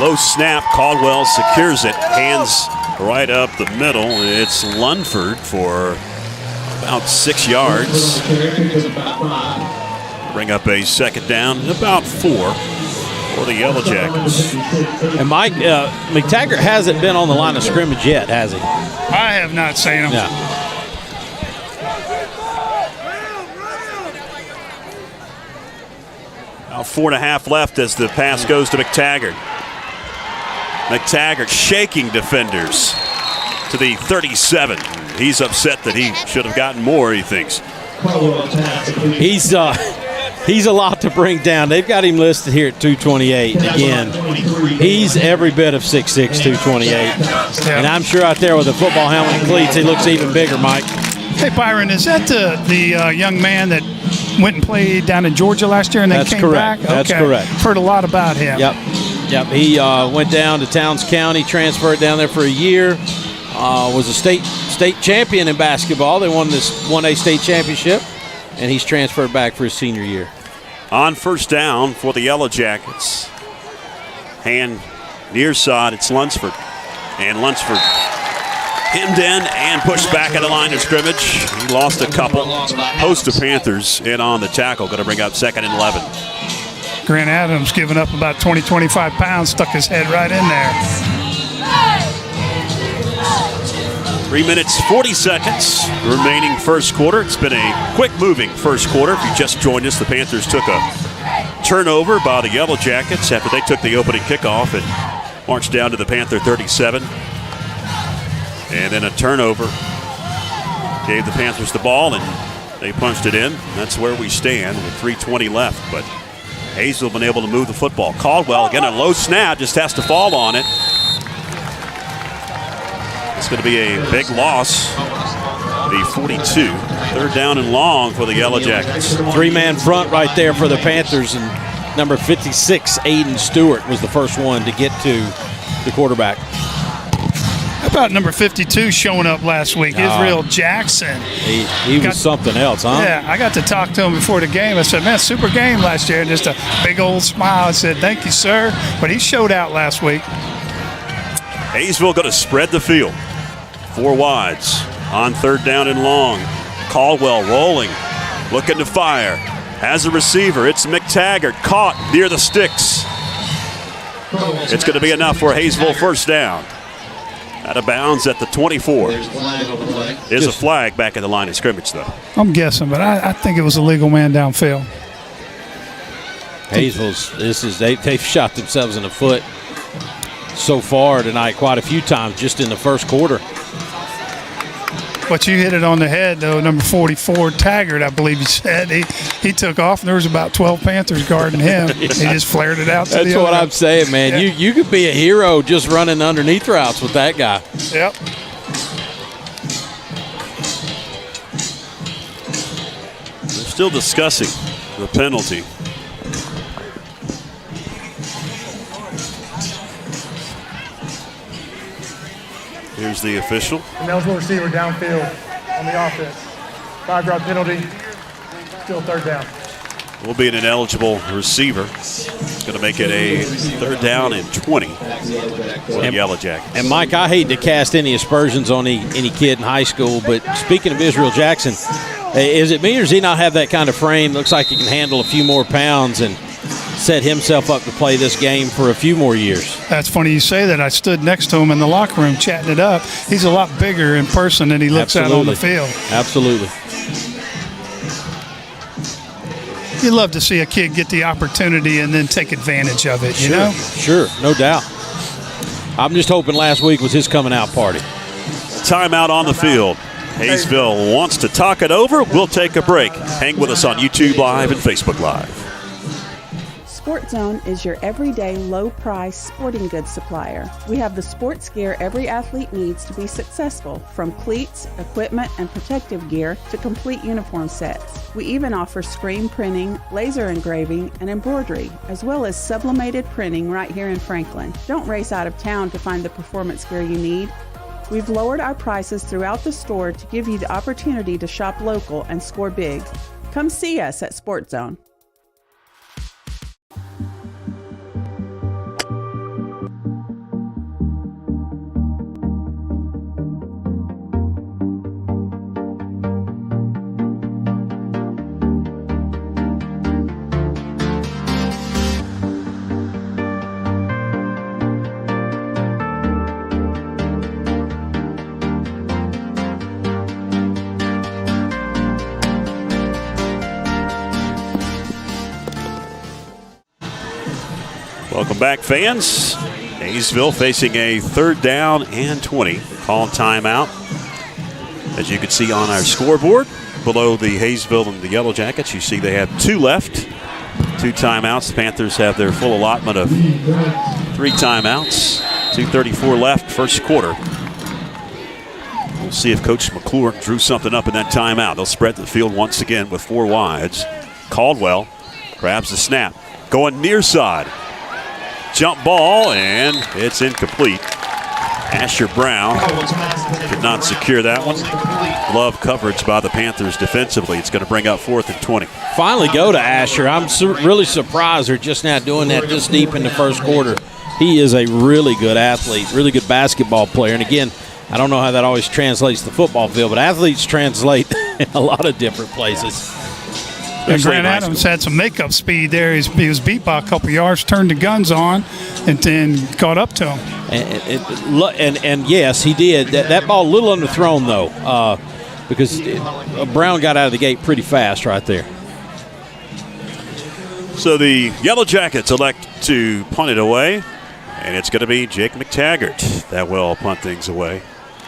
Low snap, Caldwell secures it, hands right up the middle. It's Lunford for about 6 yards. Bring up a second down, about 4 for the Yellow Jackets. And Mike, McTaggart hasn't been on the line of scrimmage yet, has he? I have not seen him. Yeah. About 4.5 left as the pass goes to McTaggart. McTaggart shaking defenders to the 37. He's upset that he should have gotten more, he thinks. He's a lot to bring down. They've got him listed here at 228. Again, he's every bit of 6'6", 228. And I'm sure out there with the football helmet and cleats, he looks even bigger, Mike. Hey, Byron, is that the young man that went and played down in Georgia last year and then came correct. back? That's correct. Heard a lot about him. Yep. He went down to Towns County, transferred down there for a year, was a state champion in basketball. They won this 1A state championship, and he's transferred back for his senior year. On first down for the Yellow Jackets. Hand near side, it's Lunsford. And Lunsford hemmed in and pushed back at the line of scrimmage. He lost a couple. Host of Panthers in on the tackle. Going to bring up 2nd and 11. Grant Adams giving up about 20, 25 pounds, stuck his head right in there. 3 minutes, 40 seconds remaining first quarter. It's been a quick-moving first quarter. If you just joined us, the Panthers took a turnover by the Yellow Jackets after they took the opening kickoff and marched down to the Panther 37. And then a turnover gave the Panthers the ball, and they punched it in. That's where we stand with 3:20 left. But Hayesville been able to move the football. Caldwell, again, a low snap, just has to fall on it. It's going to be a big loss. The 42. 3rd down and long for the Yellow Jackets. 3-man front right there for the Panthers, and number 56, Aiden Stewart, was the first one to get to the quarterback. How about number 52 showing up last week? Israel Jackson. He was something else, huh? Yeah, I got to talk to him before the game. I said, man, super game last year. And just a big old smile. I said, thank you, sir. But he showed out last week. Hayesville going to spread the field. 4 wides on 3rd down and long. Caldwell rolling, looking to fire. Has a receiver. It's McTaggart, caught near the sticks. It's going to be enough for Hayesville first down. Out of bounds at the 24. There's a flag back at the line of scrimmage, though. I'm guessing, but I think it was a legal man downfield. Hayesville's, they've shot themselves in the foot so far tonight quite a few times just in the first quarter. But you hit it on the head, though. Number 44, Taggart, I believe you said. He took off, and there was about 12 Panthers guarding him. Yeah. He just flared it out to That's the what other. I'm saying, man. Yeah. You could be a hero just running underneath routes with that guy. Yep. They're still discussing the penalty. Here's the official. Ineligible receiver downfield on the offense. 5-yard penalty. Still third down. Will be an ineligible receiver. It's going to make it a third down and 20 for the Yellow Jackets. And, Mike, I hate to cast any aspersions on any kid in high school, but speaking of Israel Jackson, is it me or does he not have that kind of frame? Looks like he can handle a few more pounds and set himself up to play this game for a few more years. That's funny you say that. I stood next to him in the locker room chatting it up. He's a lot bigger in person than he looks out on the field. Absolutely. You love to see a kid get the opportunity and then take advantage of it, you know? Sure, no doubt. I'm just hoping last week was his coming out party. Timeout on the field. Hayesville wants to talk it over. We'll take a break. Hang with us on YouTube Live and Facebook Live. Sport Zone is your everyday low-price sporting goods supplier. We have the sports gear every athlete needs to be successful, from cleats, equipment, and protective gear to complete uniform sets. We even offer screen printing, laser engraving, and embroidery, as well as sublimated printing right here in Franklin. Don't race out of town to find the performance gear you need. We've lowered our prices throughout the store to give you the opportunity to shop local and score big. Come see us at Sport Zone. Welcome back, fans. Hayesville facing a third down and 20. Call timeout. As you can see on our scoreboard, below the Hayesville and the Yellow Jackets, you see they have 2 left. 2 timeouts. The Panthers have their full allotment of 3 timeouts. 2:34 left, first quarter. We'll see if Coach McClure drew something up in that timeout. They'll spread the field once again with 4 wides. Caldwell grabs the snap. Going near side. Jump ball, and it's incomplete. Asher Brown could not secure that one. Glove coverage by the Panthers defensively. It's going to bring up 4th and 20. Finally go to Asher. I'm really surprised they're just now doing that this deep in the first quarter. He is a really good athlete, really good basketball player. And again, I don't know how that always translates to the football field, but athletes translate in a lot of different places. And Grant Adams had some makeup speed there. He was beat by a couple yards, turned the guns on, and then caught up to him. And yes, he did. That ball a little underthrown, though, because Brown got out of the gate pretty fast right there. So the Yellow Jackets elect to punt it away, and it's going to be Jake McTaggart that will punt things away.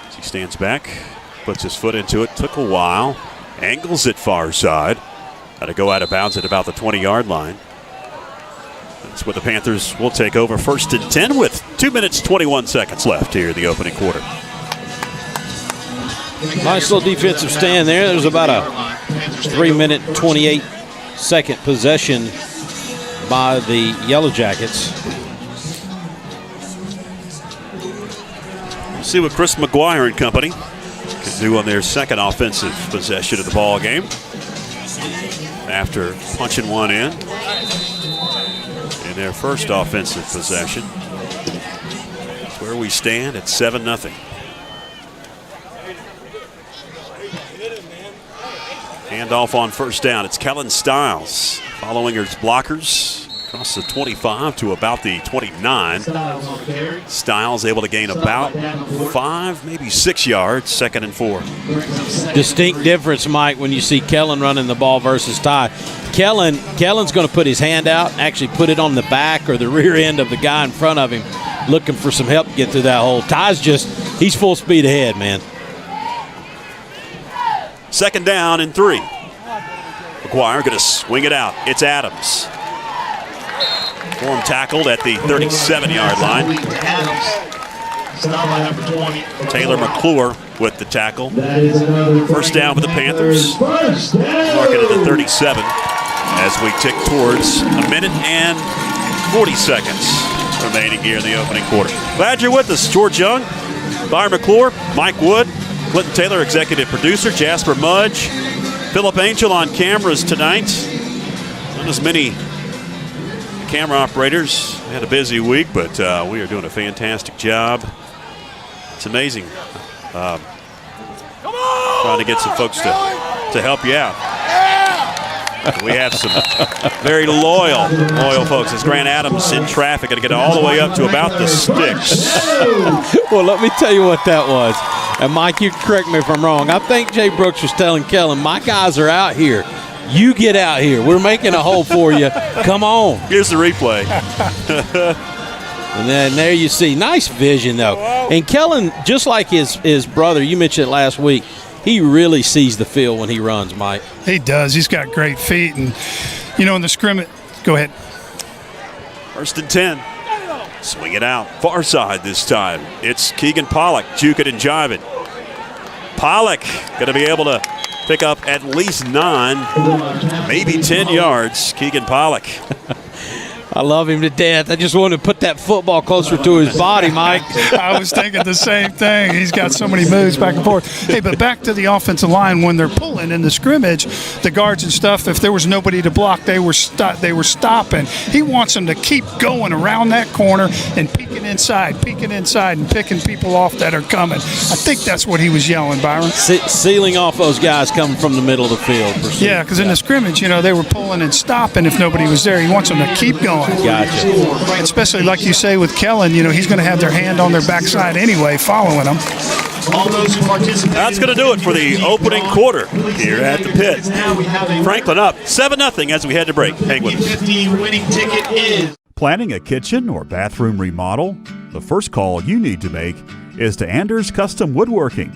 As he stands back, puts his foot into it. Took a while. Angles it far side. Got to go out of bounds at about the 20-yard line. That's what the Panthers will take over, 1st and 10 with 2 minutes, 21 seconds left here in the opening quarter. Nice little defensive stand there. There's about a 3-minute, 28-second possession by the Yellow Jackets. We'll see what Chris McGuire and company can do on their second offensive possession of the ball game. After punching one in their first offensive possession. That's where we stand at 7-0. Handoff on first down. It's Kellen Stiles following his blockers across the 25 to about the 29. Stiles able to gain about 5, maybe 6 yards, 2nd and 4. Distinct difference, Mike, when you see Kellen running the ball versus Ty. Kellen's going to put his hand out, actually put it on the back or the rear end of the guy in front of him, looking for some help to get through that hole. Ty's he's full speed ahead, man. 2nd down and 3. McGuire going to swing it out. It's Adams. Form tackled at the 37-yard line. Taylor McClure with the tackle. First down for the Panthers. Marking at the 37 as we tick towards 1 minute and 40 seconds remaining here in the opening quarter. Glad you're with us. George Young, Byron McClure, Mike Wood, Clinton Taylor, executive producer, Jasper Mudge, Philip Angel on cameras tonight. Not as many camera operators. We had a busy week, but we are doing a fantastic job. It's amazing. Trying to get some folks to help you out. We have some very loyal folks. As Grant Adams in traffic, going to get all the way up to about the sticks. Well, let me tell you what that was. And Mike, you correct me if I'm wrong. I think Jay Brooks was telling Kellen, my guys are out here. You get out here. We're making a hole for you. Come on. Here's the replay. And then there you see. Nice vision, though. And Kellen, just like his brother, you mentioned it last week, he really sees the field when he runs, Mike. He does. He's got great feet. And, in the scrimmage, go ahead. 1st and 10. Swing it out. Far side this time. It's Keegan Pollock, juking and jiving. Pollock going to be able to pick up at least 9, maybe 10 yards. Keegan Pollock. I love him to death. I just wanted to put that football closer to his body, Mike. I was thinking the same thing. He's got so many moves back and forth. Hey, but back to the offensive line, when they're pulling in the scrimmage, the guards and stuff, if there was nobody to block, they were stopping. He wants them to keep going around that corner and peeking inside, and picking people off that are coming. I think that's what he was yelling, Byron. Sealing off those guys coming from the middle of the field. Yeah, because in the scrimmage, they were pulling and stopping if nobody was there. He wants them to keep going. Gotcha. Especially like you say with Kellen, he's going to have their hand on their backside anyway, following them. All those who participate. That's going to do it for the opening quarter here at the pit. Franklin up 7-0 as we head to break. Hang with us. $50 winning ticket is. Planning a kitchen or bathroom remodel? The first call you need to make is to Anders Custom Woodworking.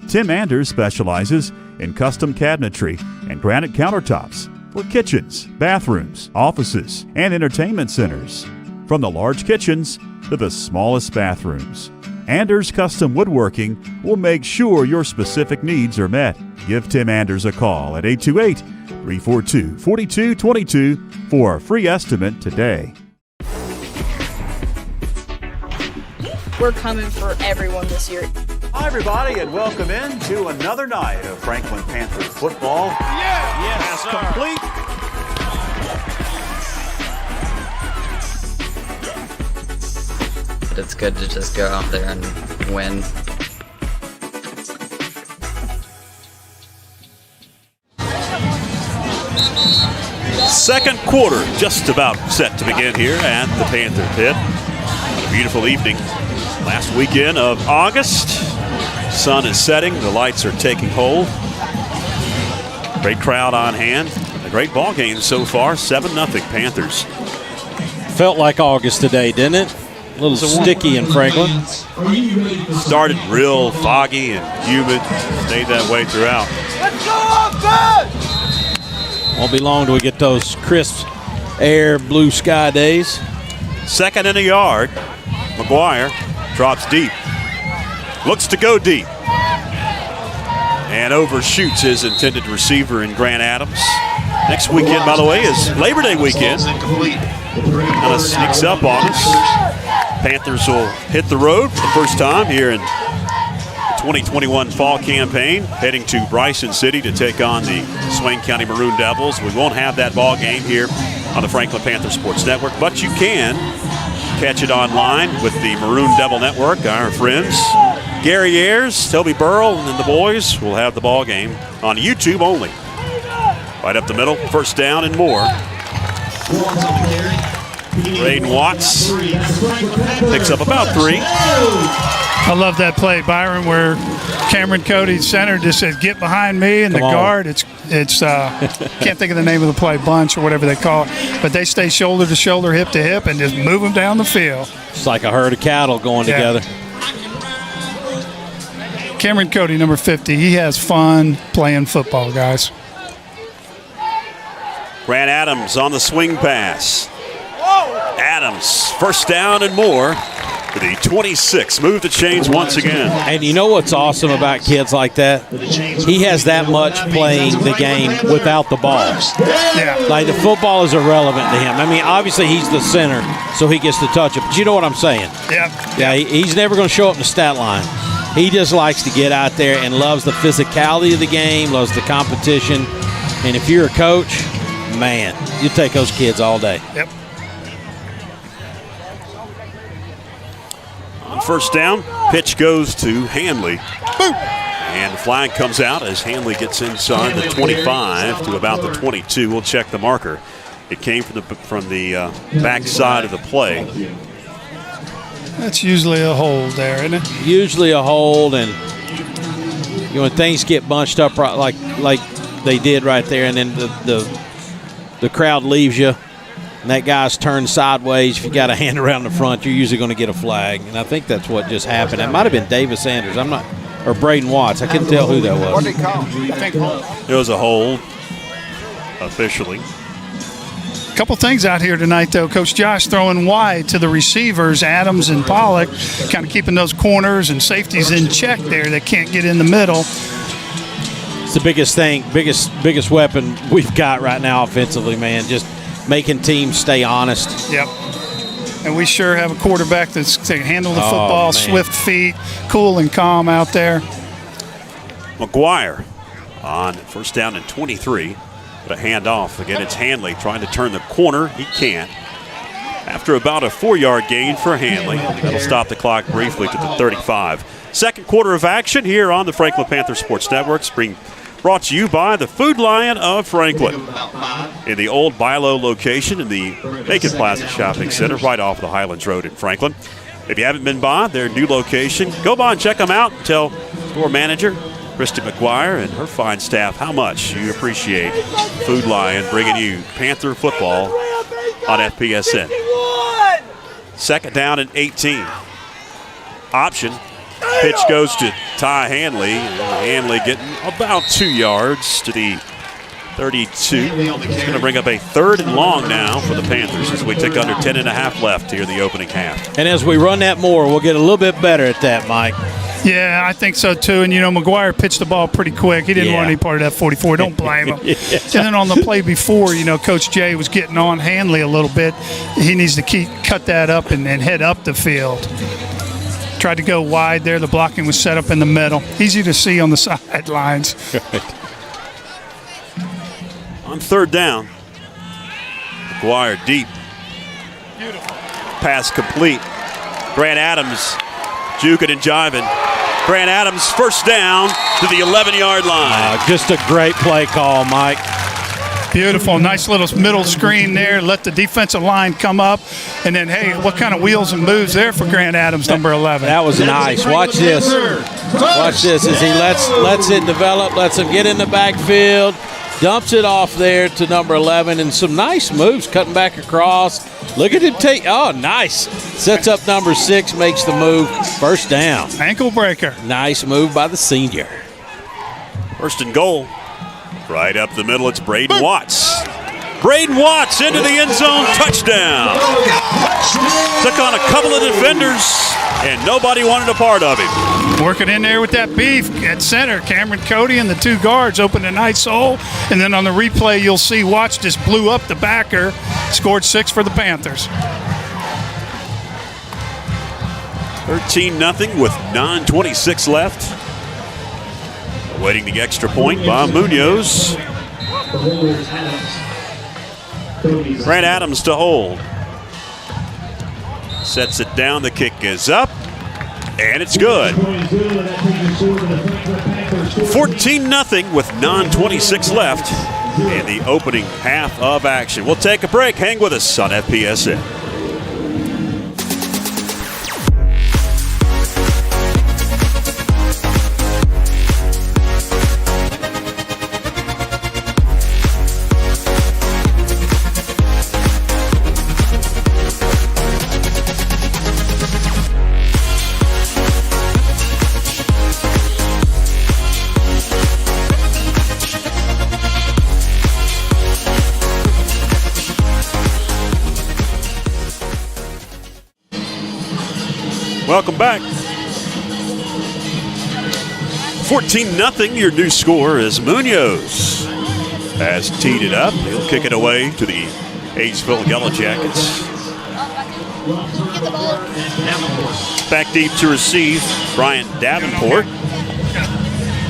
Tim Anders specializes in custom cabinetry and granite countertops for kitchens, bathrooms, offices, and entertainment centers. From the large kitchens to the smallest bathrooms, Anders Custom Woodworking will make sure your specific needs are met. Give Tim Anders a call at 828-342-4222 for a free estimate today. We're coming for everyone this year. Hi, everybody, and welcome in to another night of Franklin Panther football. Pass complete. But it's good to just go out there and win. Second quarter just about set to begin here at the Panther Pit. A beautiful evening. Last weekend of August. Sun is setting. The lights are taking hold. Great crowd on hand. A great ball game so far. 7-0 Panthers. Felt like August today, didn't it? A little sticky in Franklin. Started real foggy and humid. Stayed that way throughout. Let's go offense! Won't be long till we get those crisp air, blue sky days. 2nd and a yard. McGuire drops deep. Looks to go deep. And overshoots his intended receiver in Grant Adams. Next weekend, by the way, is Labor Day weekend. Kind of sneaks up on us. Panthers will hit the road for the first time here in the 2021 fall campaign, heading to Bryson City to take on the Swain County Maroon Devils. We won't have that ball game here on the Franklin Panther Sports Network, but you can catch it online with the Maroon Devil Network. Our friends Gary Ayers, Toby Burrell, and the boys will have the ball game on YouTube only. Right up the middle, first down and more. Braden Watts picks up about 3. I love that play, Byron, where Cameron Cody, center, just said, "Get behind me," and the guard, it's can't think of the name of the play, bunch or whatever they call it, but they stay shoulder to shoulder, hip to hip, and just move them down the field. It's like a herd of cattle going together. Cameron Cody, number 50, he has fun playing football, guys. Grant Adams on the swing pass. Adams, first down and more. For the 26, move the chains once again. And you know what's awesome about kids like that? He has that much playing the game without the ball. Yeah. Like, the football is irrelevant to him. I mean, obviously he's the center, so he gets to touch it. But you know what I'm saying? Yeah. Yeah, he's never going to show up in the stat line. He just likes to get out there and loves the physicality of the game, loves the competition. And if you're a coach, man, you take those kids all day. Yep. On first down, pitch goes to Hanley. And the flag comes out as Hanley gets inside the 25 to about the 22. We'll check the marker. It came from the back side of the play. That's usually a hold there, isn't it? Usually a hold, and when things get bunched up like they did right there, and then the crowd leaves you, and that guy's turned sideways, if you got a hand around the front, you're usually going to get a flag. And I think that's what just happened. It might have been Davis Sanders. Or Braden Watts. I couldn't tell who that was. What did he call? I think it was a hold, officially. A couple things out here tonight, though. Coach Josh throwing wide to the receivers, Adams and Pollock, kind of keeping those corners and safeties in check there that can't get in the middle. It's the biggest thing, biggest weapon we've got right now offensively, man. Just making teams stay honest. Yep. And we sure have a quarterback that's can handle the football, swift feet, cool and calm out there. McGuire on first down and 23. But a handoff. Again, it's Hanley trying to turn the corner. He can't. After about a 4-yard gain for Hanley, that'll stop the clock briefly to the 35. Second quarter of action here on the Franklin Panther Sports Network. Being brought to you by the Food Lion of Franklin. In the old Bilo location in the Macon Plaza Shopping Center, right off the Highlands Road in Franklin. If you haven't been by their new location, go by and check them out and tell store manager Christy McGuire and her fine staff how much you appreciate Food Lion bringing you Panther football on FPSN. Second down and 18. Option. Pitch goes to Ty Hanley. Hanley getting about 2 yards to the 32. It's going to bring up a third and long now for the Panthers as we take under 10.5 left here in the opening half. And as we run that more, we'll get a little bit better at that, Mike. Yeah, I think so too. And, McGuire pitched the ball pretty quick. He didn't want any part of that 44. Don't blame him. And then on the play before, Coach Jay was getting on Hanley a little bit. He needs to cut that up and head up the field. Tried to go wide there. The blocking was set up in the middle. Easy to see on the sidelines. On third down, McGuire deep. Beautiful. Pass complete. Grant Adams juking and jiving. Grant Adams first down to the 11-yard line. Just a great play call, Mike. Beautiful. Nice little middle screen there. Let the defensive line come up. And then, hey, what kind of wheels and moves there for Grant Adams, number 11. That was nice. Watch this. Watch this as he lets it develop, lets him get in the backfield, dumps it off there to number 11, and some nice moves, cutting back across. Look at him take. Oh, nice. Sets up number 6, makes the move. First down. Ankle breaker. Nice move by the senior. First and goal. Right up the middle, it's Braden Watts. Braden Watts into the end zone, touchdown. Took on a couple of defenders, and nobody wanted a part of him. Working in there with that beef at center. Cameron Cody and the 2 guards opened a nice hole. And then on the replay, you'll see Watts just blew up the backer, scored 6 for the Panthers. 13-0 with 9:26 left. Awaiting the extra point by Munoz. Grant Adams to hold. Sets it down, the kick is up, and it's good. 14-0 with 9:26 left. in the opening half of action. We'll take a break. Hang with us on FPSN. Welcome back. 14-0, your new score as Munoz has teed it up. He'll kick it away to the Hayesville Yellow Jackets. Back deep to receive Brian Davenport.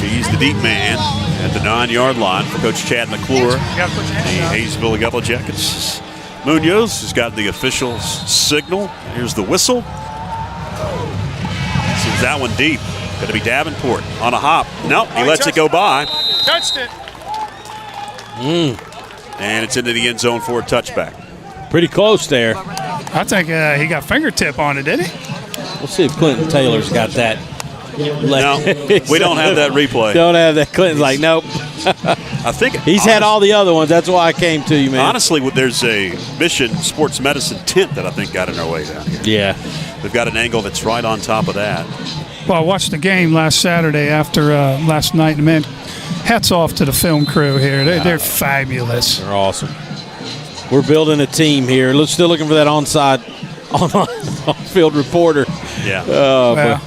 He's the deep man at the 9-yard line for Coach Chad McClure. The Hayesville Yellow Jackets. Munoz has got the official's signal. Here's the whistle. Sends that one deep. Going to be Davenport on a hop. Nope, he lets it go by. Touched it. And it's into the end zone for a touchback. Pretty close there. I think he got fingertip on it, did he? We'll see if Clinton Taylor's got that. No, we don't have that replay. Don't have that. Clinton's like, nope. I think he's had all the other ones. That's why I came to you, man. Honestly, there's a Mission Sports Medicine tent that I think got in our way down here. Yeah. They've got an angle that's right on top of that. Well, I watched the game last Saturday after last night, and man, hats off to the film crew here. They're fabulous. They're awesome. We're building a team here. Still looking for that on-field reporter. Yeah. Well.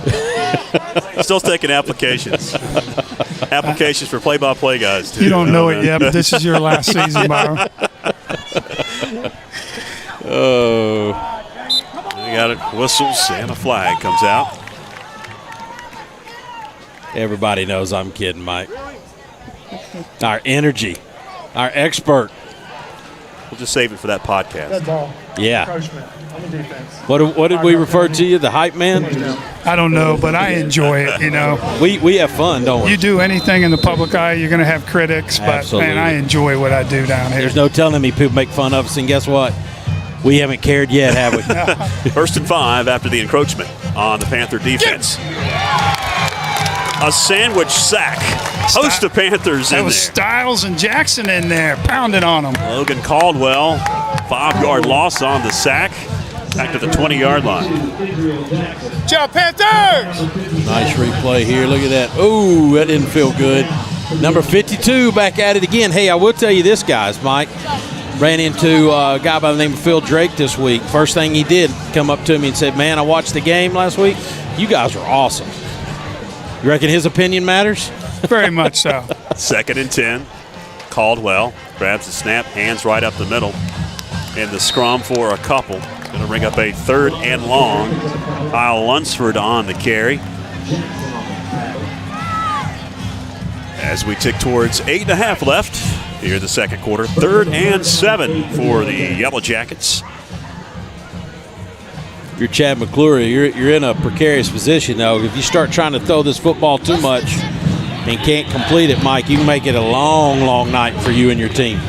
Still taking applications. Applications for play-by-play guys, too. You don't know it yet, but this is your last season, Byron. Oh. We got it. Whistles and a flag comes out. Everybody knows I'm kidding, Mike. Our energy, our expert. We'll just save it for that podcast. That's all. Yeah. Encroachment on the defense. What did we refer to you? The hype man? I don't know, but I enjoy it, you know. We have fun, don't we? You do anything in the public eye, you're going to have critics, but, Absolutely. man, I enjoy what I do down here. There's no telling me people make fun of us, and guess what? We haven't cared yet, have we? 1st and 5 after the encroachment on the Panther defense. A sandwich sack. Host of Panthers in there. That was Stiles and Jackson in there, pounding on them. Logan Caldwell, 5-yard loss on the sack. Back to the 20-yard line. Ciao, Panthers! Nice replay here. Look at that. Oh, that didn't feel good. Number 52 back at it again. Hey, I will tell you this, guys, Mike. Ran into a guy by the name of Phil Drake this week. First thing he did, come up to me and said, man, I watched the game last week. You guys were awesome. You reckon his opinion matters? Very much so. 2nd and 10. Caldwell grabs the snap, hands right up the middle. And the scrum for a couple. Going to bring up a 3rd and long. Kyle Lunsford on the carry. As we tick towards 8.5 left here in the second quarter. 3rd and 7 for the Yellow Jackets. You're Chad McClure. You're in a precarious position, though. If you start trying to throw this football too much and can't complete it, Mike, you can make it a long, long night for you and your team.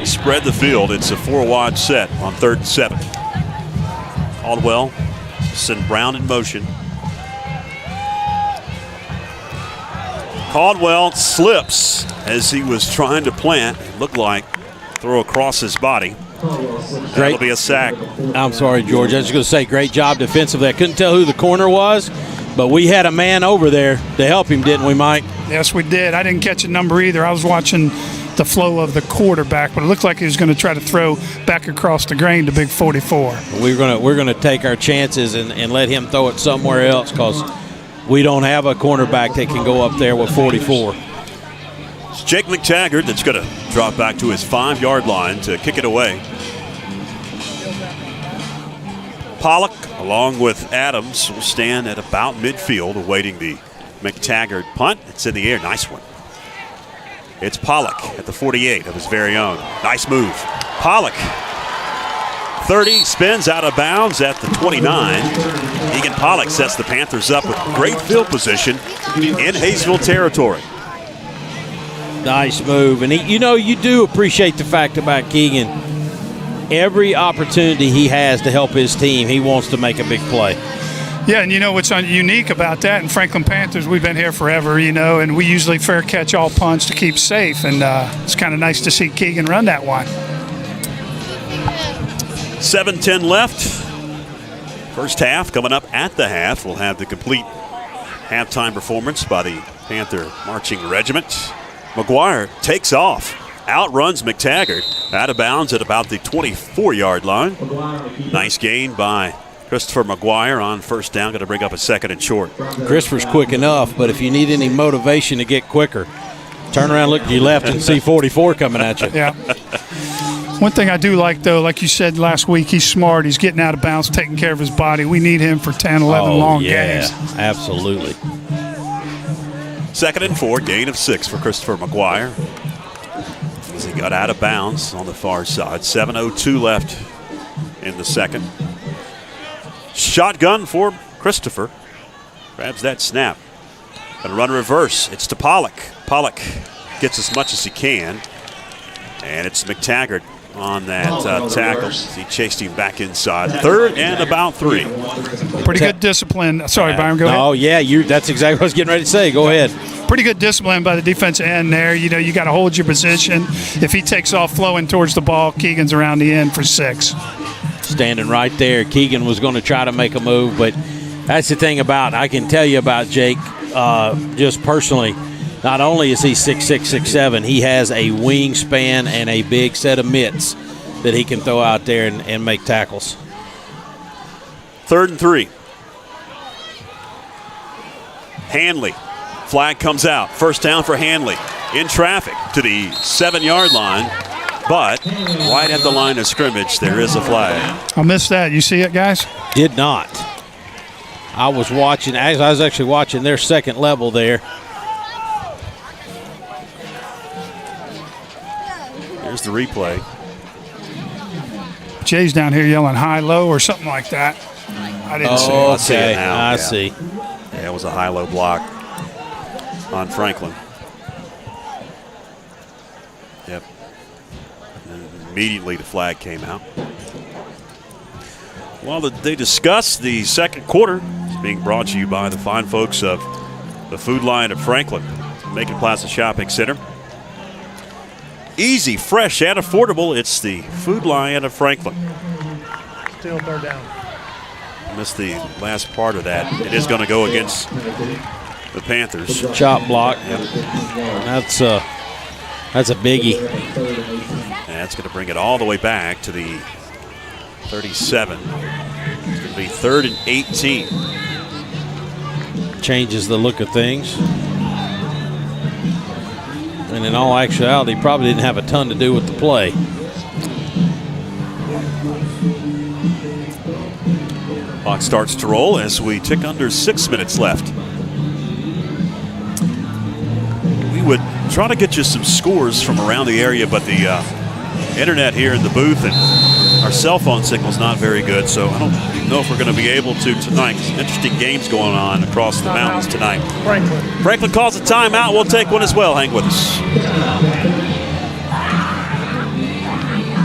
Spread the field. It's a 4-wide set on 3rd and 7. Caldwell send Brown in motion. Caldwell slips as he was trying to plant. It looked like throw across his body. That'll be a sack. I'm sorry, George. I was just going to say, great job defensively. I couldn't tell who the corner was, but we had a man over there to help him, didn't we, Mike? Yes, we did. I didn't catch a number either. I was watching the flow of the quarterback, but it looked like he was going to try to throw back across the grain to big 44. We're gonna take our chances and let him throw it somewhere else because we don't have a cornerback that can go up there with 44. It's Jake McTaggart that's going to drop back to his 5-yard line to kick it away. Pollock, along with Adams, will stand at about midfield awaiting the McTaggart punt. It's in the air. Nice one. It's Pollock at the 48 of his very own. Nice move. Pollock, 30, spins out of bounds at the 29. Egan Pollock sets the Panthers up with great field position in Hayesville territory. Nice move. And, you do appreciate the fact about Keegan. Every opportunity he has to help his team, he wants to make a big play. Yeah, and you know what's unique about that? In Franklin Panthers, we've been here forever, and we usually fair catch all punts to keep safe. And it's kind of nice to see Keegan run that one. 7:10 left. First half coming up at the half. We'll have the complete halftime performance by the Panther Marching Regiment. McGuire takes off, outruns McTaggart, out of bounds at about the 24-yard line. Nice gain by Christopher McGuire on first down. Going to bring up a 2nd and short. Christopher's quick enough, but if you need any motivation to get quicker, turn around, look to your left, and see 44 coming at you. Yeah. One thing I do like, though, like you said last week, he's smart. He's getting out of bounds, taking care of his body. We need him for 10, 11 long games. Absolutely. 2nd and 4, gain of 6 for Christopher McGuire as he got out of bounds on the far side. 7:02 left in the second. Shotgun for Christopher. Grabs that snap. Gonna run reverse. It's to Pollock. Pollock gets as much as he can. And it's McTaggart on that tackle. He chased him back inside. 3rd and about 3. Pretty good discipline. Sorry, Byron, go ahead. Oh, yeah, that's exactly what I was getting ready to say. Go ahead. Pretty good discipline by the defensive end there. You got to hold your position. If he takes off flowing towards the ball, Keegan's around the end for 6. Standing right there. Keegan was going to try to make a move, but that's the thing I can tell you about Jake, just personally. Not only is he 6'6", 6'7", he has a wingspan and a big set of mitts that he can throw out there and make tackles. 3rd and 3. Hanley. Flag comes out. First down for Hanley. In traffic to the 7-yard line. But right at the line of scrimmage, there is a flag. I missed that. You see it, guys? Did not. I was actually watching their second level there. There's the replay. Jay's down here yelling high-low or something like that. I didn't see it. I see it now. I see. Yeah, it was a high-low block on Franklin. Yep. And immediately the flag came out. While they discuss the second quarter, it's being brought to you by the fine folks of the Food Lion of Franklin, Macon Plaza Shopping Center. Easy, fresh, and affordable. It's the Food Lion of Franklin. Still 3rd down. Missed the last part of that. It is going to go against the Panthers. Chop block. Yep. That's a biggie. And that's going to bring it all the way back to the 37. It's going to be 3rd and 18. Changes the look of things. And in all actuality, probably didn't have a ton to do with the play. Clock starts to roll as we tick under 6 minutes left. We would try to get you some scores from around the area, but the internet here in the booth and our cell phone signal's not very good, so I don't know if we're going to be able to tonight. Some interesting games going on across the mountains tonight. Franklin calls a timeout. We'll take one as well. Hang with us.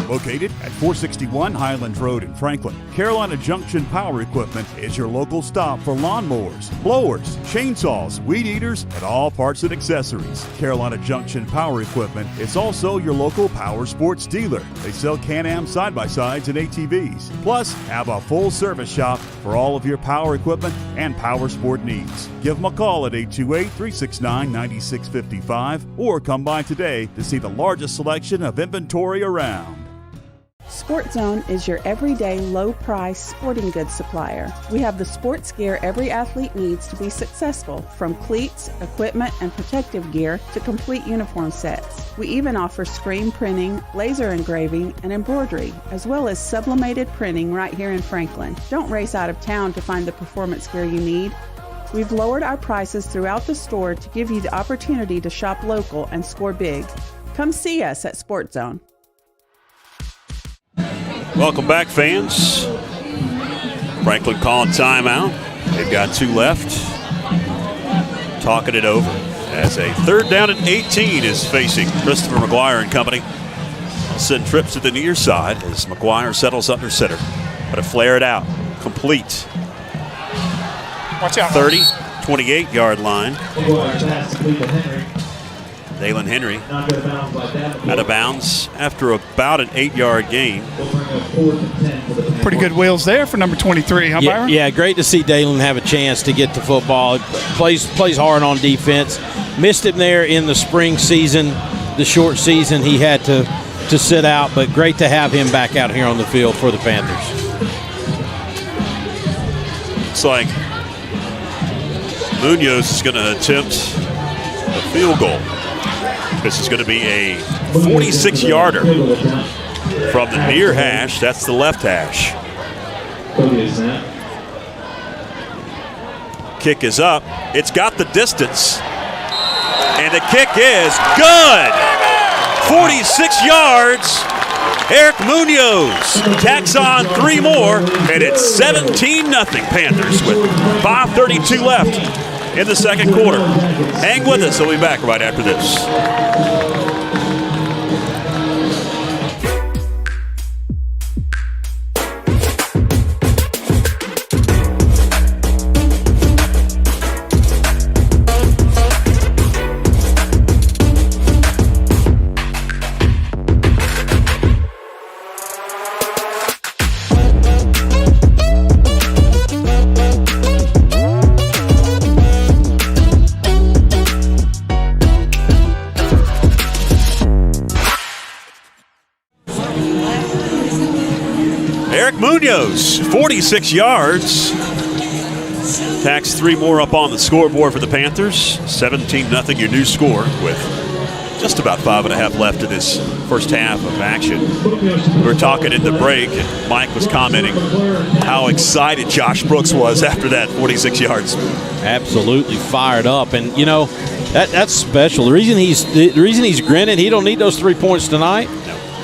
Located at 461 Highland Road in Franklin, Carolina Junction Power Equipment is your local stop for lawnmowers, blowers, chainsaws, weed eaters, and all parts and accessories. Carolina Junction Power Equipment is also your local power sports dealer. They sell Can-Am side-by-sides and ATVs, plus have a full service shop for all of your power equipment and power sport needs. Give them a call at 828-369-9655 or come by today to see the largest selection of inventory around. Sport Zone is your everyday low-price sporting goods supplier. We have the sports gear every athlete needs to be successful, from cleats, equipment, and protective gear to complete uniform sets. We even offer screen printing, laser engraving, and embroidery, as well as sublimated printing right here in Franklin. Don't race out of town to find the performance gear you need. We've lowered our prices throughout the store to give you the opportunity to shop local and score big. Come see us at Sport Zone. Welcome back, fans. Franklin calling timeout. They've got 2 left. Talking it over as a 3rd down and 18 is facing Christopher McGuire and company. They'll send trips to the near side as McGuire settles under center. But to flare it out, complete. Watch out. 30, 28-yard line. Dalen Henry out of bounds after about an 8-yard gain. Pretty good wheels there for number 23, huh, Byron? Yeah, great to see Dalen have a chance to get to football. Plays hard on defense. Missed him there in the spring season, the short season. He had to sit out, but great to have him back out here on the field for the Panthers. Looks like Munoz is going to attempt a field goal. This is going to be a 46-yarder from the near hash. That's the left hash. Kick is up. It's got the distance. And the kick is good. 46 yards. Eric Munoz tacks on 3 more, and it's 17-0 Panthers with 5:32 left in the second quarter. Hang with us. We'll be back right after this. Munoz, 46 yards. Tacks 3 more up on the scoreboard for the Panthers. 17-0, your new score with just about 5.5 left in this first half of action. We were talking in the break, and Mike was commenting how excited Josh Brooks was after that 46 yards. Absolutely fired up, and you know that's special. The reason he's grinning, he don't need those 3 points tonight.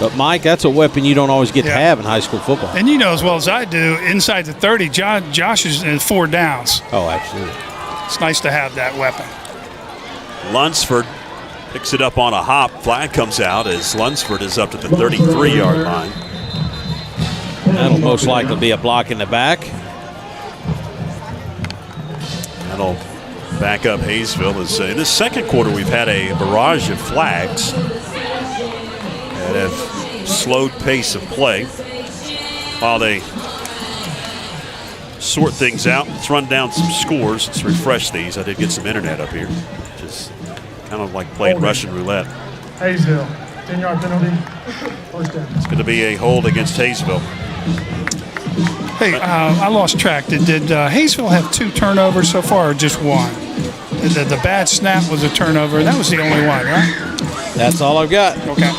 But, Mike, that's a weapon you don't always get to have in high school football. And you know as well as I do, inside the 30, Josh is in 4 downs. Oh, absolutely. It's nice to have that weapon. Lunsford picks it up on a hop. Flag comes out as Lunsford is up to the 33-yard line. That'll most likely be a block in the back. That'll back up Hayesville. As in the second quarter, we've had a barrage of flags that have slowed pace of play while they sort things out. Let's run down some scores. Let's refresh these. I did get some internet up here. Just kind of like playing Russian roulette. Hayesville, 10-yard penalty. First down. It's going to be a hold against Hayesville. Hey, I lost track. Did Hayesville have 2 turnovers so far or just 1? The bad snap was a turnover. That was the only one, right? That's all I've got. Okay.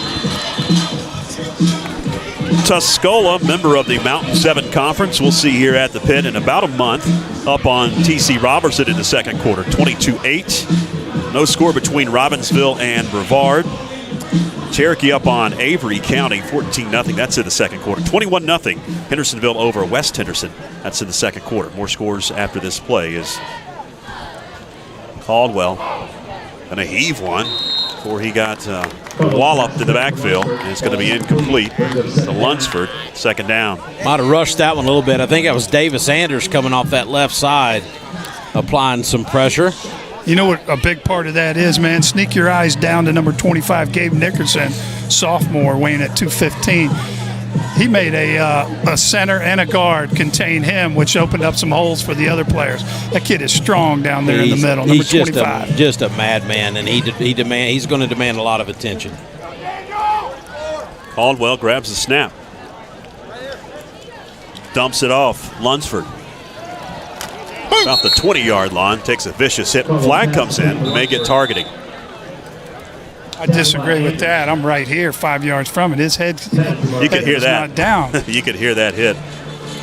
Tuscola, member of the Mountain 7 Conference, we'll see here at the pit in about a month. Up on TC Robertson in the second quarter, 22-8. No score between Robbinsville and Brevard. Cherokee up on Avery County, 14-0. That's in the second quarter. 21-0. Hendersonville over West Henderson. That's in the second quarter. More scores after this play is Caldwell going to heave one before he got walloped in the backfield. And it's going to be incomplete to Lunsford. Second down. Might have rushed that one a little bit. I think that was Davis Anders coming off that left side, applying some pressure. You know what a big part of that is, man? Sneak your eyes down to number 25, Gabe Nickerson, sophomore, weighing at 215. He made a center and a guard contain him, which opened up some holes for the other players. That kid is strong down there in the middle, number 25. He's just a madman, and he's going to demand a lot of attention. Caldwell grabs the snap. Dumps it off. Lunsford. About the 20-yard line, takes a vicious hit. Flag comes in, may get targeting. I disagree with that. I'm right here, 5 yards from it. His head, you can hear that. Not down. You can hear that hit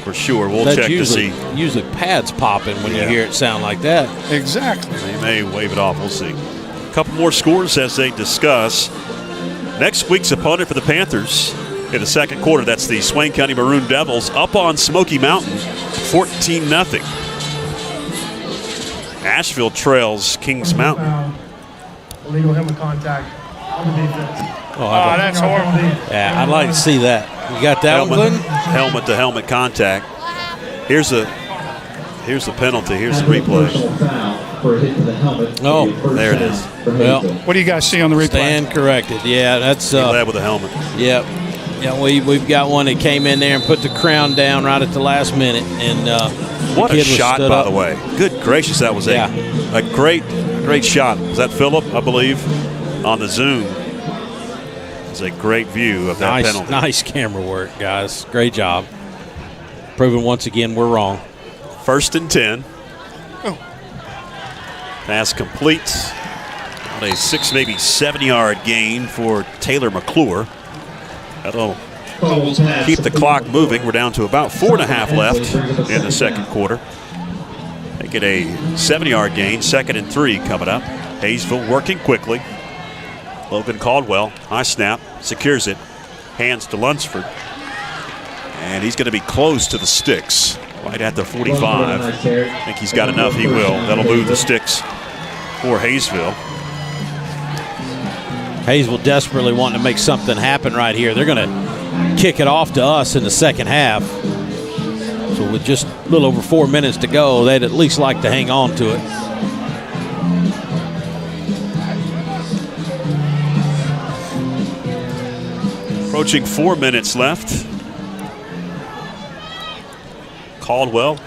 for sure. We'll check to see. Usually pads popping when you hear it sound like that. Exactly. They may wave it off. We'll see. A couple more scores as they discuss. Next week's opponent for the Panthers in the second quarter, that's the Swain County Maroon Devils up on Smoky Mountain, 14-0. Asheville trails Kings Mountain illegal helmet contact on the defense. Oh, that's horrible. Yeah, I'd like to see that. You got that one, Glenn? Helmet to helmet contact. Here's the penalty. Here's the replay. Oh, there it is. Well, what do you guys see on the replay? Stand corrected. Yeah, that's He led with a helmet. Yep. Yeah, we've got one that came in there and put the crown down right at the last minute. And what a kid was shot, stood by up. the way. Good gracious, that was a great shot. Was that Phillip, I believe, on the Zoom? It's a great view of that penalty. Nice camera work, guys. Great job. Proving once again we're wrong. 1st and 10. Pass complete. On a 6, maybe 7-yard gain for Taylor McClure. That'll keep the clock moving. We're down to about 4.5 left in the second quarter. Make it a 7-yard gain. 2nd and 3 coming up. Hayesville working quickly. Logan Caldwell, high snap, secures it. Hands to Lunsford. And he's going to be close to the sticks. Right at the 45. I think he's got enough. He will. That'll move the sticks for Hayesville. Hayesville desperately wanting to make something happen right here. They're going to kick it off to us in the second half. So with just a little over 4 minutes to go, they'd at least like to hang on to it. Approaching 4 minutes left. Caldwell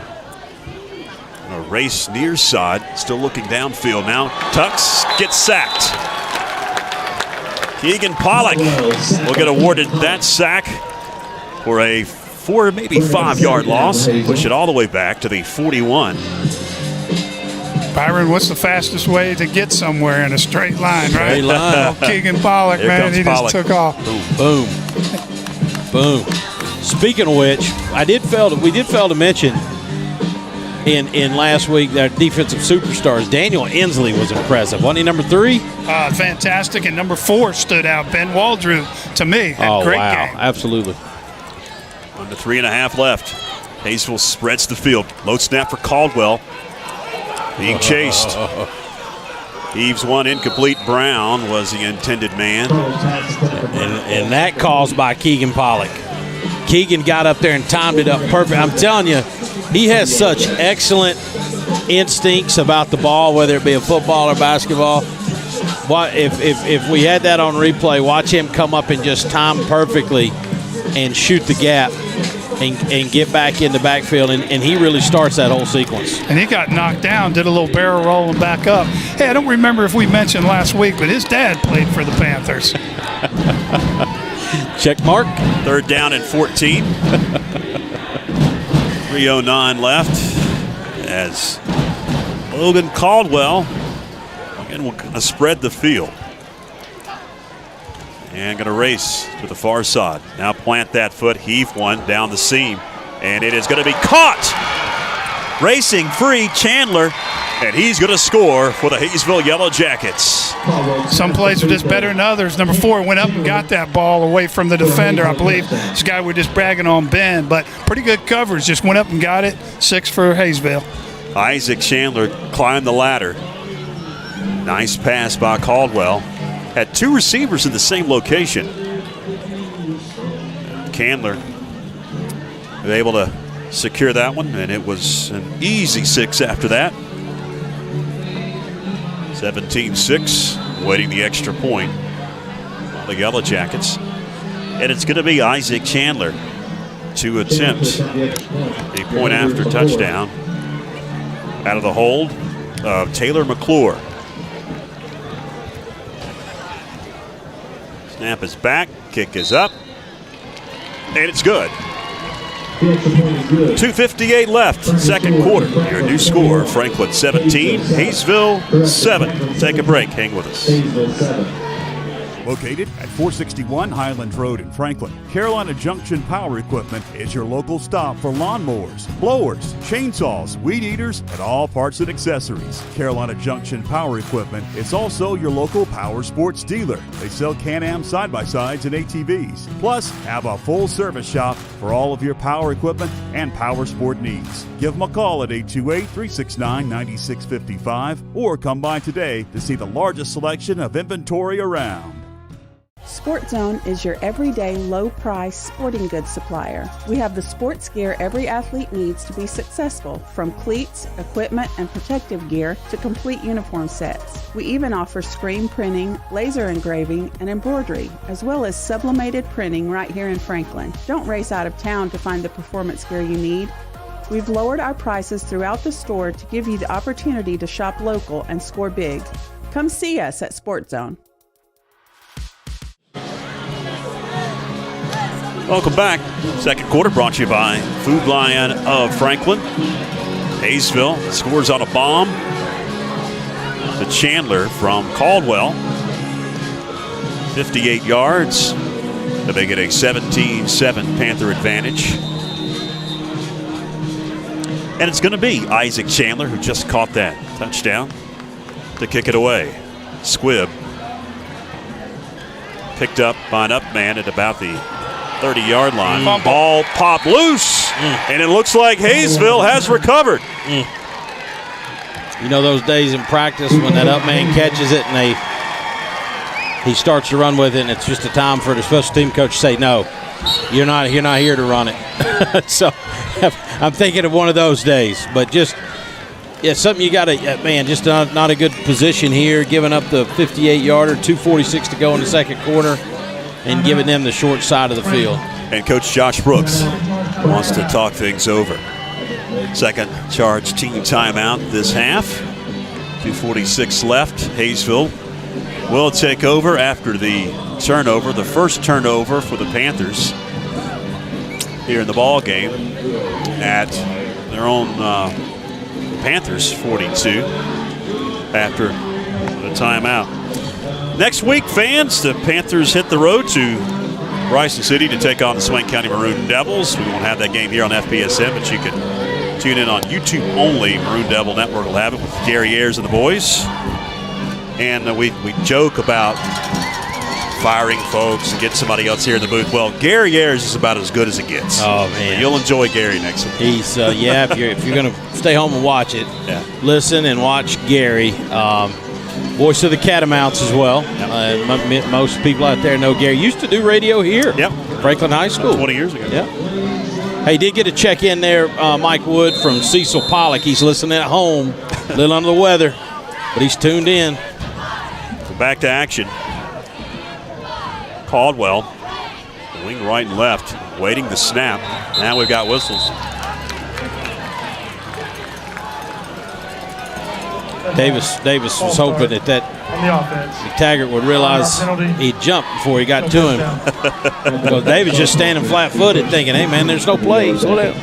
a race near side, still looking downfield now. Tucks gets sacked. Keegan Pollock will get awarded that sack for a 4, maybe 5-yard loss. Push it all the way back to the 41. Byron, what's the fastest way to get somewhere in a straight line, right? Straight line. Oh, Keegan Pollock, Here man, comes he Pollock. just took off. Boom. Boom. Speaking of which, we did fail to mention in last week their defensive superstars. Daniel Inslee was impressive. Wasn't he number 3? Fantastic. And number 4 stood out. Ben Waldrew, to me, had great game. Absolutely. Under 3.5 left. Hayesville spreads the field. Low snap for Caldwell. Being chased. Heaves one incomplete. Brown was the intended man. And that caused by Keegan Pollock. Keegan got up there and timed it up perfect. I'm telling you, he has such excellent instincts about the ball, whether it be a football or basketball. If we had that on replay, watch him come up and just time perfectly and shoot the gap and get back in the backfield, and he really starts that whole sequence. And he got knocked down, did a little barrel roll and back up. Hey, I don't remember if we mentioned last week, but his dad played for the Panthers. Check mark. 3rd down and 14. 3:09 left as Logan Caldwell again will kind of spread the field. And going to race to the far side. Now plant that foot, heave one down the seam. And it is going to be caught. Racing free, Chandler. And he's going to score for the Hayesville Yellow Jackets. Some plays were just better than others. Number 4 went up and got that ball away from the defender. I believe this guy we're just bragging on, Ben, but pretty good coverage. Just went up and got it. 6 for Hayesville. Isaac Chandler climbed the ladder. Nice pass by Caldwell. Had 2 receivers in the same location. Candler was able to secure that one, and it was an easy 6 after that. 17-6, waiting the extra point on the Yellow Jackets. And it's going to be Isaac Chandler to attempt the point after touchdown out of the hold of Taylor McClure. Snap is back, kick is up, and it's good. 2:58 left, second quarter. Your new score, Franklin 17, Hayesville 7. Take a break, hang with us. Located at 461 Highland Road in Franklin, Carolina Junction Power Equipment is your local stop for lawnmowers, blowers, chainsaws, weed eaters, and all parts and accessories. Carolina Junction Power Equipment is also your local power sports dealer. They sell Can-Am side-by-sides and ATVs, plus have a full service shop for all of your power equipment and power sport needs. Give them a call at 828-369-9655 or come by today to see the largest selection of inventory around. Sport Zone is your everyday low-price sporting goods supplier. We have the sports gear every athlete needs to be successful, from cleats, equipment, and protective gear to complete uniform sets. We even offer screen printing, laser engraving, and embroidery, as well as sublimated printing right here in Franklin. Don't race out of town to find the performance gear you need. We've lowered our prices throughout the store to give you the opportunity to shop local and score big. Come see us at Sport Zone. Welcome back. Second quarter brought to you by Food Lion of Franklin. Hayesville scores on a bomb to Chandler from Caldwell. 58 yards to make it a 17-7 Panther advantage. And it's going to be Isaac Chandler, who just caught that touchdown, to kick it away. Squibb picked up by an up man at about the 30-yard line. Ball popped loose, and it looks like Hayesville has recovered. You know those days in practice when that up man catches it and he starts to run with it, and it's just a time for the special team coach to say, no, you're not here to run it. So I'm thinking of one of those days. But just, yeah, something you got to, man, just not a good position here, giving up the 58-yarder, 2:46 to go in the second quarter, and giving them the short side of the field. And Coach Josh Brooks wants to talk things over. Second charge team timeout this half. 2:46 left. Hayesville will take over after the turnover, the first turnover for the Panthers here in the ball game at their own Panthers 42 after the timeout. Next week, fans, the Panthers hit the road to Bryson City to take on the Swain County Maroon Devils. We won't have that game here on FPSN, but you can tune in on YouTube only. Maroon Devil Network will have it with Gary Ayers and the boys. And we joke about firing folks and getting somebody else here in the booth. Well, Gary Ayers is about as good as it gets. Oh, man. So you'll enjoy Gary next week. He's, yeah, if you're going to stay home and watch it, listen and watch Gary. Voice of the Catamounts as well. Most people out there know Gary. Used to do radio here. Franklin High School. 20 years ago. Hey, did get a check in there, Mike Wood from Cecil Pollock. He's listening at home, a little under the weather, but he's tuned in. So back to action. Caldwell, wing right and left, waiting the snap. Now we've got whistles. Davis was hoping that McTaggart would realize he'd jump before he got to him. Because Davis just standing flat-footed thinking, hey, man, there's no play. Slow down.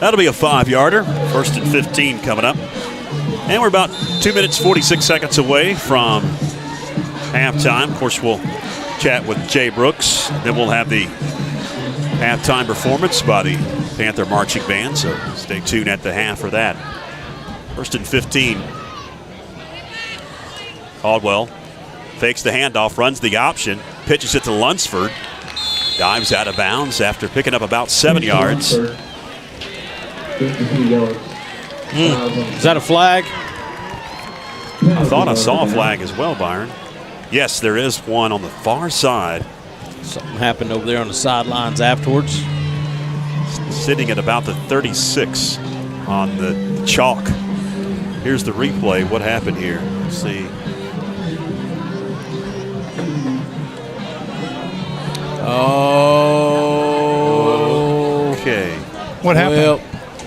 That'll be a 5-yarder. First and 15 coming up. And we're about 2 minutes, 46 seconds away from halftime. Of course, we'll chat with Jay Brooks. Then we'll have the halftime performance by the Panther Marching Band. So stay tuned at the half for that. First and 15. Caldwell fakes the handoff, runs the option, pitches it to Lunsford. Dives out of bounds after picking up about 7 yards. Is that a flag? I thought I saw a flag as well, Byron. Yes, there is one on the far side. Something happened over there on the sidelines afterwards. Sitting at about the 36 on the chalk. Here's the replay. What happened here? Let's see. Oh. Okay. What happened?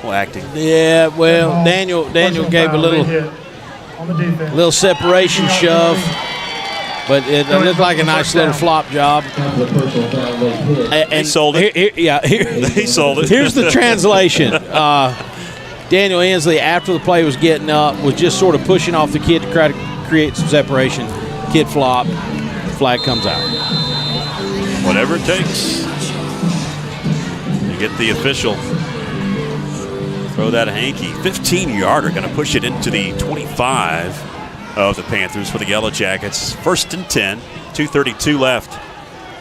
Well, acting. Yeah, well, Daniel gave a little separation shove, but it looked like a nice little flop job. And he sold it. He sold it. Here's the translation. Daniel Ensley, after the play was getting up, was just sort of pushing off the kid to try to create some separation. Kid flopped. Flag comes out. Whatever it takes. You get the official. Throw that hanky. 15-yarder, going to push it into the 25 of the Panthers for the Yellow Jackets. First and 10, 2:32 left.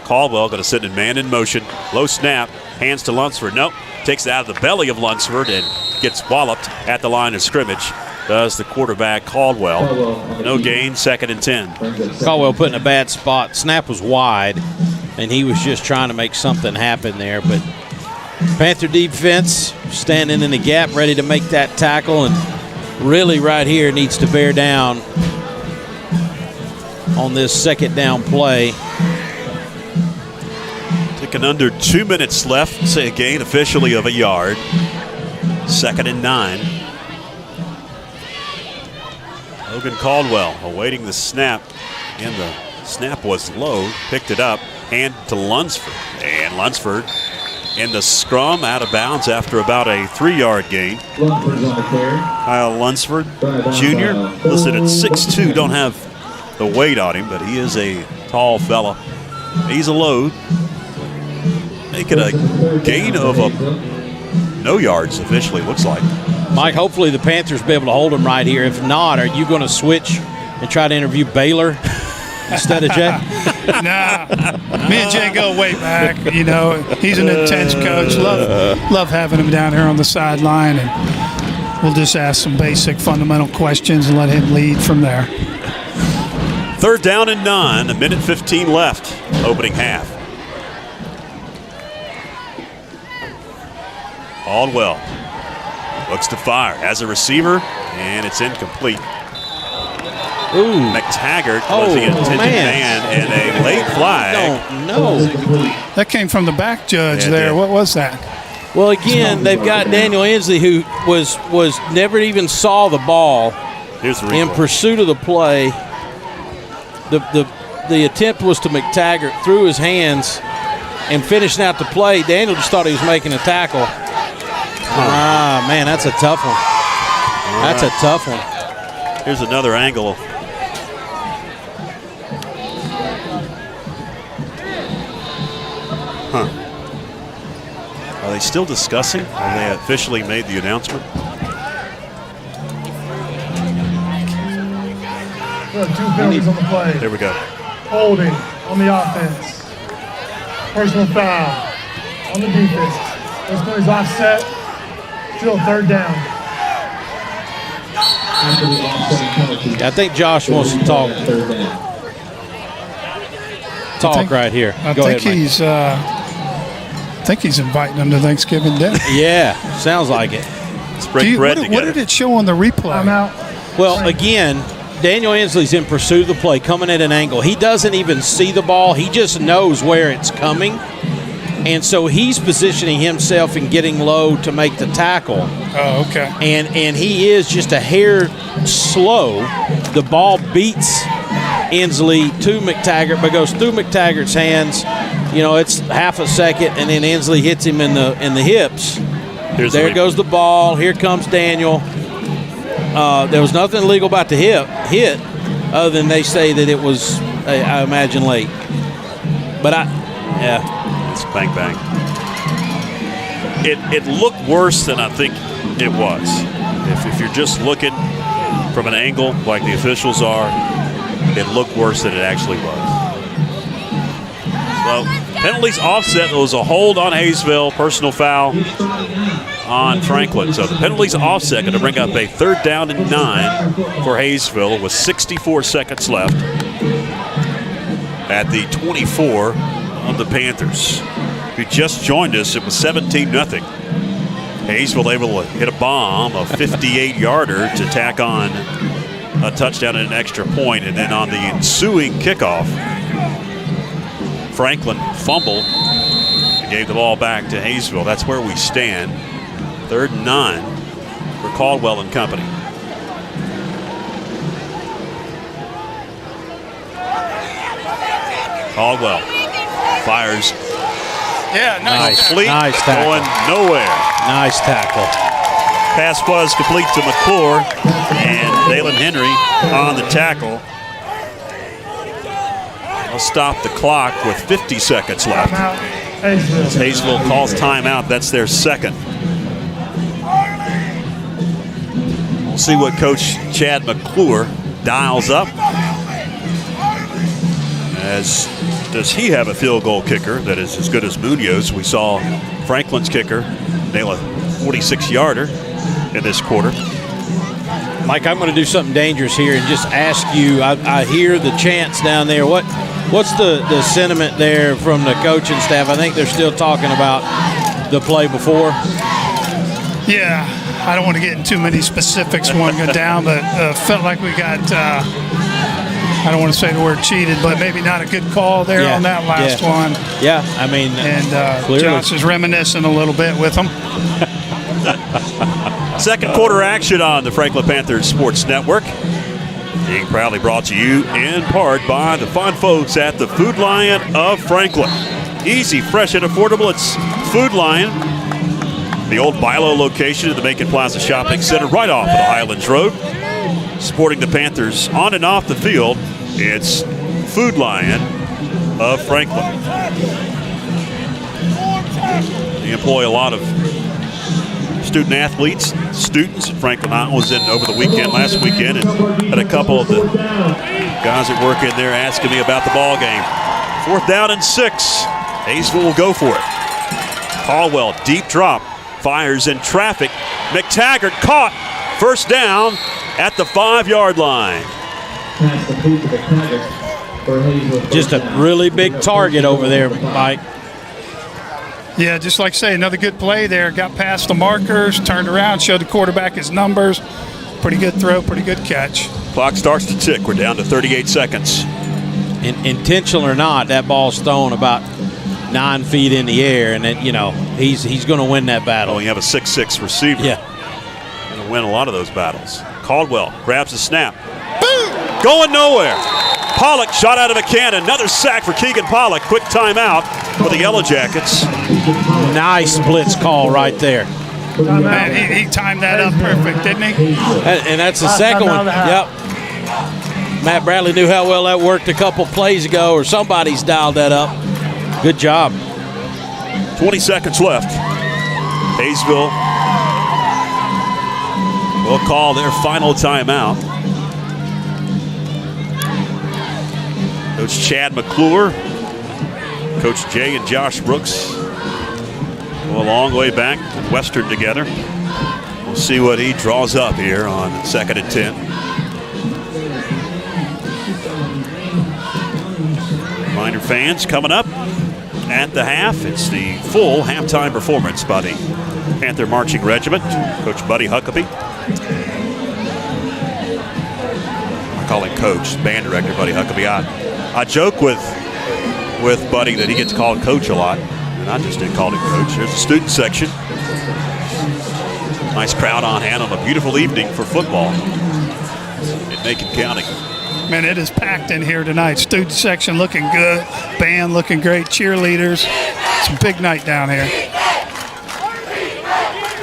Caldwell going to send a man in motion. Low snap, hands to Lunsford. Nope, takes it out of the belly of Lunsford and gets walloped at the line of scrimmage. Does the quarterback Caldwell. No gain, 2nd and 10. Caldwell put in a bad spot. Snap was wide, and he was just trying to make something happen there. But Panther defense standing in the gap, ready to make that tackle, and really right here needs to bear down on this 2nd down play. Taking under 2 minutes left. Say a gain officially of a yard. 2nd and 9. Logan Caldwell awaiting the snap, and the snap was low. Picked it up, hand to Lunsford, and Lunsford in the scrum, out of bounds after about a 3-yard gain. Kyle Lunsford, Jr., listed at 6'2", don't have the weight on him, but he is a tall fella. He's a load. Making a gain of no yards officially, looks like. Mike, hopefully the Panthers will be able to hold him right here. If not, are you going to switch and try to interview Baylor instead of Jay? Nah, me and Jay go way back. You know, he's an intense coach. Love having him down here on the sideline, and we'll just ask some basic fundamental questions and let him lead from there. 3rd down and 9, 1:15 left, opening half. Caldwell looks to fire, has a receiver, and it's incomplete. Ooh. McTaggart was the intended man, and a late flag. No. That came from the back judge there. What was that? Well, again, they've got Daniel Inslee, who was never even saw the ball. Here's the in pursuit of the play. The attempt was to McTaggart through his hands and finishing out the play. Daniel just thought he was making a tackle. Man, that's a tough one. That's a tough one. Here's another angle. Are they still discussing? Have they officially made the announcement? There are 2 penalties on the play. There we go. Holding on the offense. Personal foul on the defense. Those penalties offset. Still 3rd down. I think Josh wants to talk. Right here. I think he's inviting them to Thanksgiving dinner. Yeah, sounds like it. Let's break bread together. What did it show on the replay? I'm out. Well, again, Daniel Inslee's in pursuit of the play, coming at an angle. He doesn't even see the ball. He just knows where it's coming. And so he's positioning himself and getting low to make the tackle. Oh, okay. And he is just a hair slow. The ball beats Inslee to McTaggart, but goes through McTaggart's hands. You know, it's half a second, and then Inslee hits him in the hips. There goes the ball. Here comes Daniel. There was nothing illegal about the hit, other than they say that it was, I imagine, late. But It's bang, bang. It looked worse than I think it was. If you're just looking from an angle like the officials are, it looked worse than it actually was. So, penalties offset. There was a hold on Hayesville, personal foul on Franklin. So the penalties offset, going to bring up a 3rd down and 9 for Hayesville with 64 seconds left at the 24 of the Panthers. If you just joined us, it was 17-0. Hayesville able to hit a bomb, a 58-yarder to tack on a touchdown and an extra point. And then on the ensuing kickoff, Franklin fumbled and gave the ball back to Hayesville. That's where we stand. 3rd and 9 for Caldwell and company. Caldwell fires. Yeah, nice. Complete, nice tackle. Going nowhere. Nice tackle. Pass was complete to McClure, and Dalen Henry on the tackle. I'll stop the clock with 50 seconds left. As Hayesville calls timeout, that's their second. We'll see what Coach Chad McClure dials up as does he have a field goal kicker that is as good as Munoz? We saw Franklin's kicker nail a 46-yarder in this quarter. Mike, I'm going to do something dangerous here and just ask you, I hear the chants down there. What's the sentiment there from the coaching staff? I think they're still talking about the play before. Yeah, I don't want to get into too many specifics one go down, but felt like we got, I don't want to say the word cheated, but maybe not a good call there on that last one. Yeah, I mean, and Josh is reminiscing a little bit with them. Second quarter action on the Franklin Panthers Sports Network. Being proudly brought to you in part by the fine folks at the Food Lion of Franklin. Easy, fresh, and affordable. It's Food Lion, the old Bilo location at the Macon Plaza Shopping Center right off of the Highlands Road. Supporting the Panthers on and off the field, it's Food Lion of Franklin. They employ a lot of student athletes, students. Franklin I was in over the weekend, last weekend, and had a couple of the guys that work in there asking me about the ball game. 4th down and 6. Hayesville will go for it. Caldwell, deep drop, fires in traffic. McTaggart caught. First down at the 5-yard line. Just a really big target over there, Mike. Yeah, just like I say, another good play there. Got past the markers, turned around, showed the quarterback his numbers. Pretty good throw, pretty good catch. Clock starts to tick. We're down to 38 seconds. Intentional or not, that ball's thrown about 9 feet in the air, and then, he's going to win that battle. Oh, you have a 6'6" receiver. Yeah. Going to win a lot of those battles. Caldwell grabs the snap. Boom! Going nowhere. Pollock shot out of a cannon. Another sack for Keegan Pollock. Quick timeout for the Yellow Jackets. Nice blitz call right there. Man, he timed that up perfect, didn't he? And that's the second one. Yep. Matt Bradley knew how well that worked a couple plays ago, or somebody's dialed that up. Good job. 20 seconds left. Hayesville will call their final timeout. Coach Chad McClure, Coach Jay and Josh Brooks go a long way back at Western together. We'll see what he draws up here on 2nd and 10. Reminder fans, coming up at the half, it's the full halftime performance by the Panther Marching Regiment. Coach Buddy Huckabee. I call him Coach, band director Buddy Huckabee. I joke with Buddy that he gets called Coach a lot, and I just didn't call him Coach. There's the student section. Nice crowd on hand on a beautiful evening for football in Macon County. Man, it is packed in here tonight. Student section looking good. Band looking great. Cheerleaders. It's a big night down here.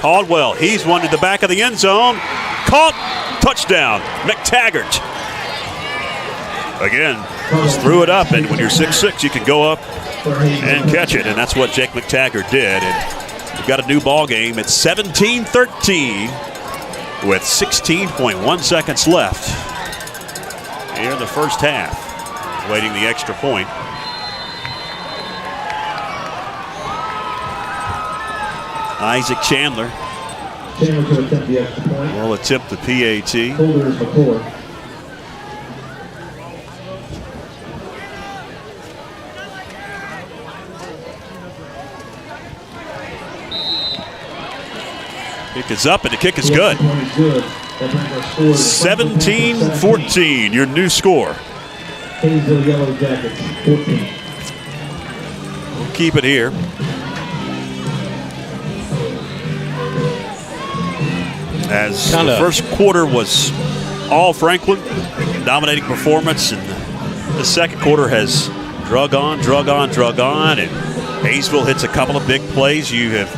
Caldwell, he's one to the back of the end zone. Caught. Touchdown. McTaggart. Again, just threw it up, and when you're 6'6", you can go up and catch it, and that's what Jake McTaggart did. And we've got a new ball game. It's 17-13 with 16.1 seconds left here in the first half, waiting the extra point. Isaac Chandler will attempt the PAT. Kick is up, and the kick is good. 17-14, your new score. Yellow Jackets, 14. We'll keep it here. As the first quarter was all Franklin, dominating performance, and the second quarter has drug on, and Hayesville hits a couple of big plays. You have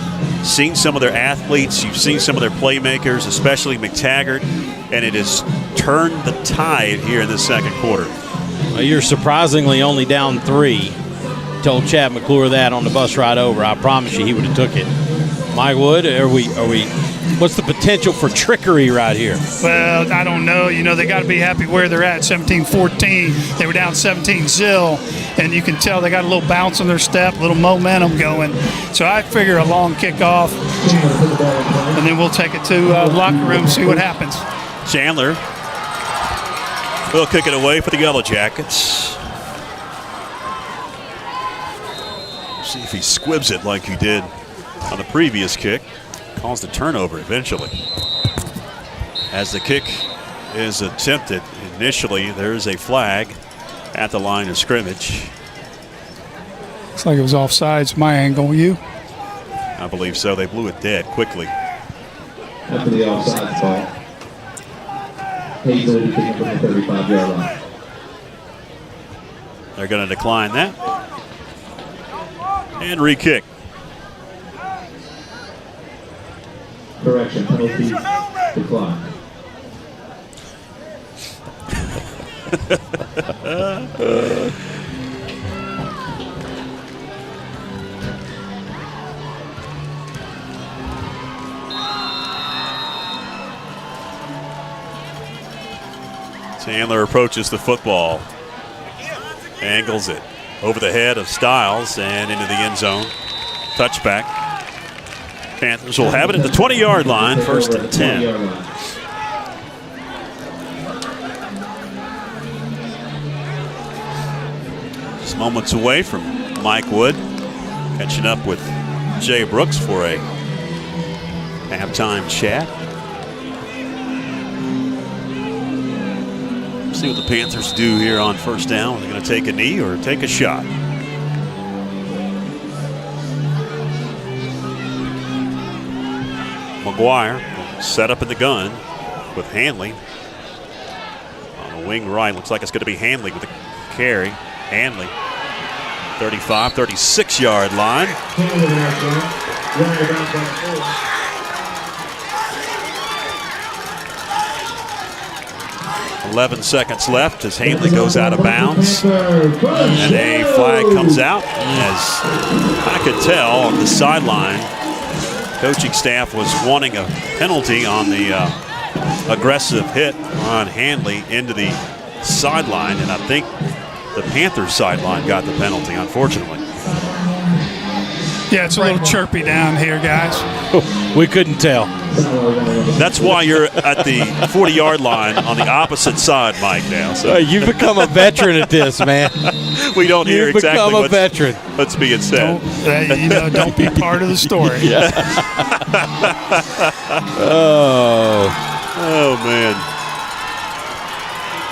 seen some of their athletes, you've seen some of their playmakers, especially McTaggart, and it has turned the tide here in the second quarter. You're surprisingly only down 3. Told Chad McClure that on the bus ride over. I promise you he would have took it. Mike Wood, are we What's the potential for trickery right here? Well, I don't know. You know, they got to be happy where they're at, 17-14. They were down 17-0, and you can tell they got a little bounce in their step, a little momentum going. So I figure a long kickoff, and then we'll take it to the locker room, see what happens. Chandler will kick it away for the Yellow Jackets. See if he squibs it like he did on the previous kick. Calls the turnover eventually. As the kick is attempted initially, there's a flag at the line of scrimmage. Looks like it was offsides, my angle. You? I believe so. They blew it dead quickly. After the offside ball, Hayesville will be picking from the 35-yard line. They're going to decline that. And re-kick. Correction, penalty decline. Chandler approaches the football. Angles it over the head of Stiles and into the end zone. Touchback. Panthers will have it at the 20-yard line, 1st and 10. Just moments away from Mike Wood catching up with Jay Brooks for a halftime chat. See what the Panthers do here on 1st down. Are they going to take a knee or take a shot? McGuire set up in the gun with Hanley on the wing right. Looks like it's going to be Hanley with the carry. Hanley, 35, 36-yard line. 11 seconds left as Hanley goes out of bounds. And a flag comes out. As I could tell on the sideline, coaching staff was wanting a penalty on the aggressive hit on Hanley into the sideline, and I think the Panthers sideline got the penalty, unfortunately. Yeah, it's a little chirpy down here, guys. We couldn't tell. That's why you're at the 40-yard line on the opposite side, Mike, now. So. You've become a veteran at this, man. We don't hear You've exactly become a veteran. what's being said. Don't be part of the story. Yeah. Oh, man.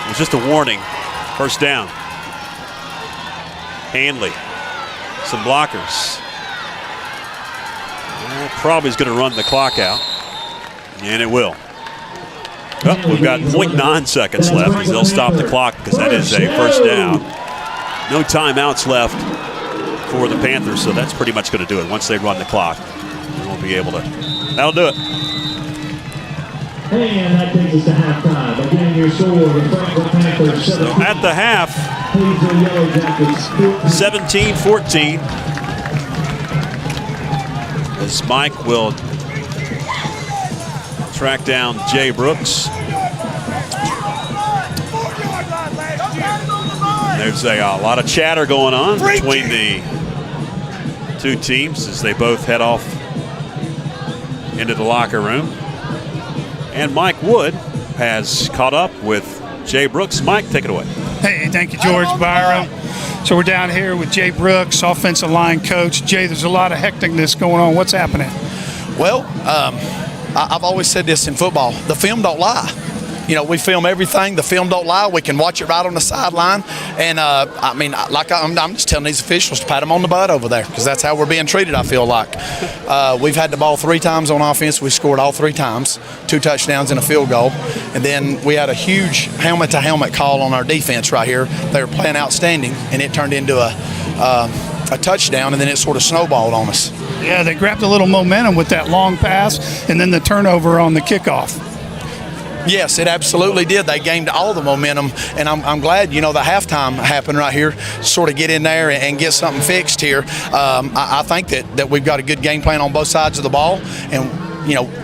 It was just a warning. 1st down. Hanley. Some blockers. Probably is going to run the clock out. And it will. Oh, we've got 0.9 seconds left as they'll stop the clock because that is a 1st down. No timeouts left for the Panthers, so that's pretty much going to do it. Once they run the clock, they won't be able to. That'll do it. And that takes us to halftime. Again, your score, the Franklin Panthers. So at the half, 17-14. As Mike will track down Jay Brooks. There's a lot of chatter going on between the two teams as they both head off into the locker room. And Mike Wood has caught up with Jay Brooks. Mike, take it away. Hey, thank you, George Byron. So we're down here with Jay Brooks, offensive line coach. Jay, there's a lot of hecticness going on. What's happening? Well, I've always said this in football. The film don't lie. You know, we film everything. The film don't lie. We can watch it right on the sideline. And, I mean, like I'm just telling these officials to pat them on the butt over there because that's how we're being treated, I feel like. We've had the ball 3 times on offense. We scored all 3 times, 2 touchdowns and a field goal. And then we had a huge helmet-to-helmet call on our defense right here. They were playing outstanding, and it turned into a touchdown, and then it sort of snowballed on us. Yeah, they grabbed a little momentum with that long pass and then the turnover on the kickoff. Yes, it absolutely did. They gained all the momentum, and I'm glad, you know, the halftime happened right here, sort of get in there and get something fixed here. I think that we've got a good game plan on both sides of the ball, and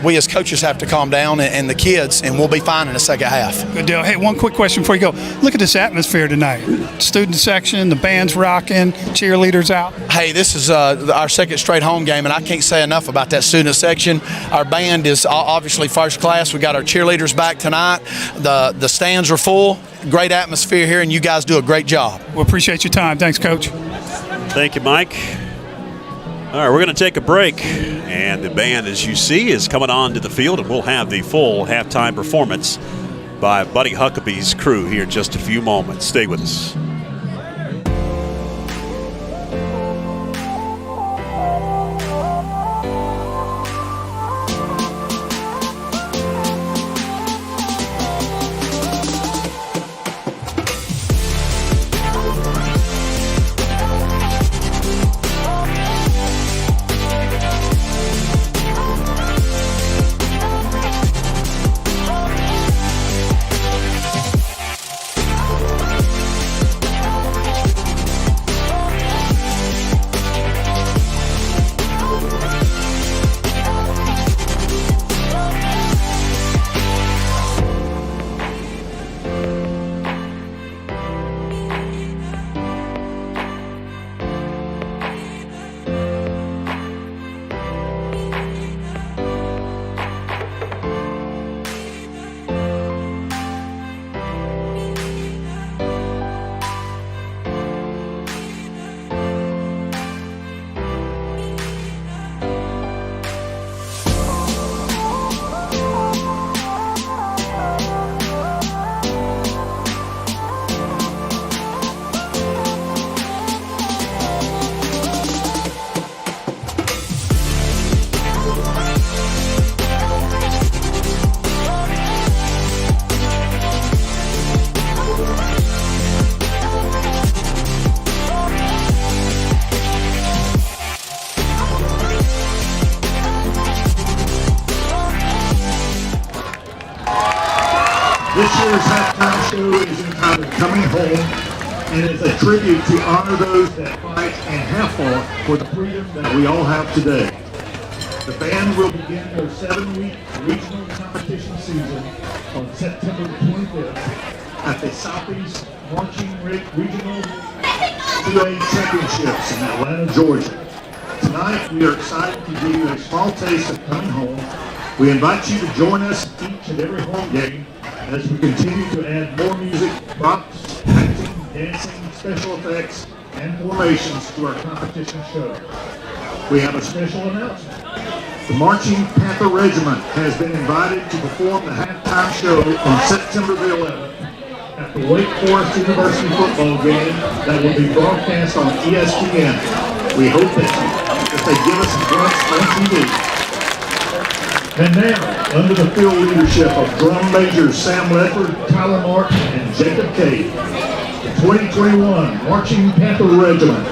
we as coaches have to calm down and the kids, and we'll be fine in the second half. Good deal. Hey, one quick question before you go. Look at this atmosphere tonight. Student section, the band's rocking, cheerleaders out. Hey, this is our second straight home game, and I can't say enough about that student section. Our band is obviously first class. We got our cheerleaders back tonight. The stands are full. Great atmosphere here, and you guys do a great job. We appreciate your time. Thanks, Coach. Thank you, Mike. All right, we're going to take a break, and the band, as you see, is coming on to the field, and we'll have the full halftime performance by Buddy Huckabee's crew here in just a few moments. Stay with us. This year's halftime show is entitled Coming Home, and it's a tribute to honor those that fight and have fought for the freedom that we all have today. The band will begin their 7-week regional competition season on September 25th at the Southeast Marching Regional 2A Championships in Atlanta, Georgia. Tonight, we are excited to give you a small taste of Coming Home. We invite you to join us each and every home game as we continue to add more music, props, acting, dancing, special effects, and formations to our competition show. We have a special announcement. The Marching Panther Regiment has been invited to perform the halftime show on September the 11th at the Wake Forest University football game that will be broadcast on ESPN. We hope that they give us a glimpse on TV. And now, under the field leadership of drum majors Sam Ledford, Tyler Martin, and Jacob Cade, the 2021 Marching Panther Regiment.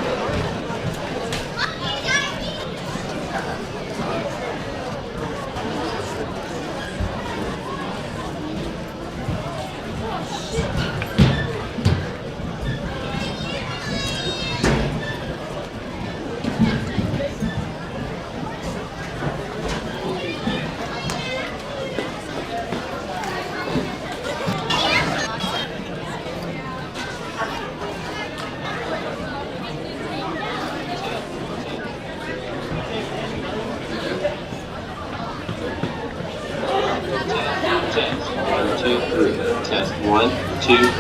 Test 1, 2.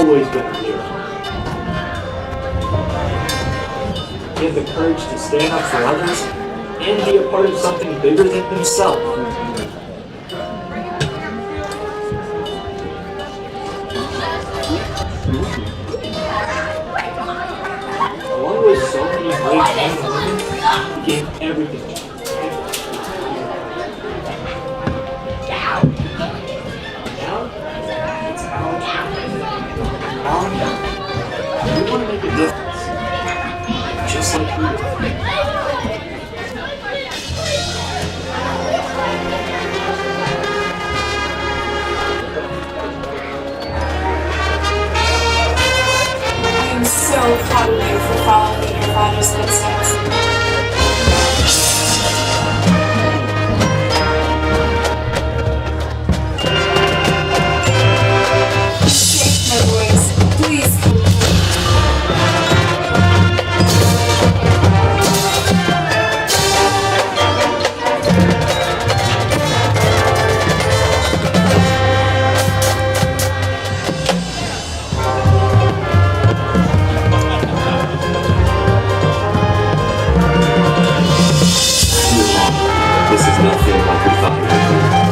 always been a hero. He had the courage to stand up for others and be a part of something bigger than himself. Along with so many great men and women, he gave everything. We want to make a difference, just like you do. I am so proud of you for following in your father's footsteps. Take my voice. Please come home. This is nothing like we thought it would be.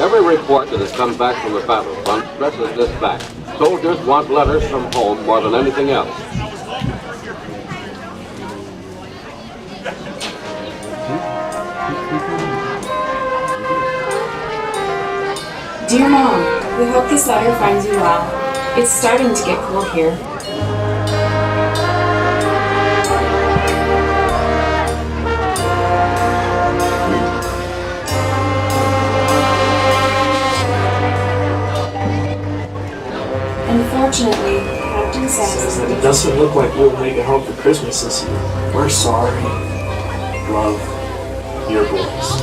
Every report that has come back from the battlefront stresses this fact. Soldiers want letters from home more than anything else. Dear Mom, we hope this letter finds you well. It's starting to get cold here. Unfortunately, Captain says That it doesn't look like we'll make it home for Christmas this year. We're sorry. Love, your boys.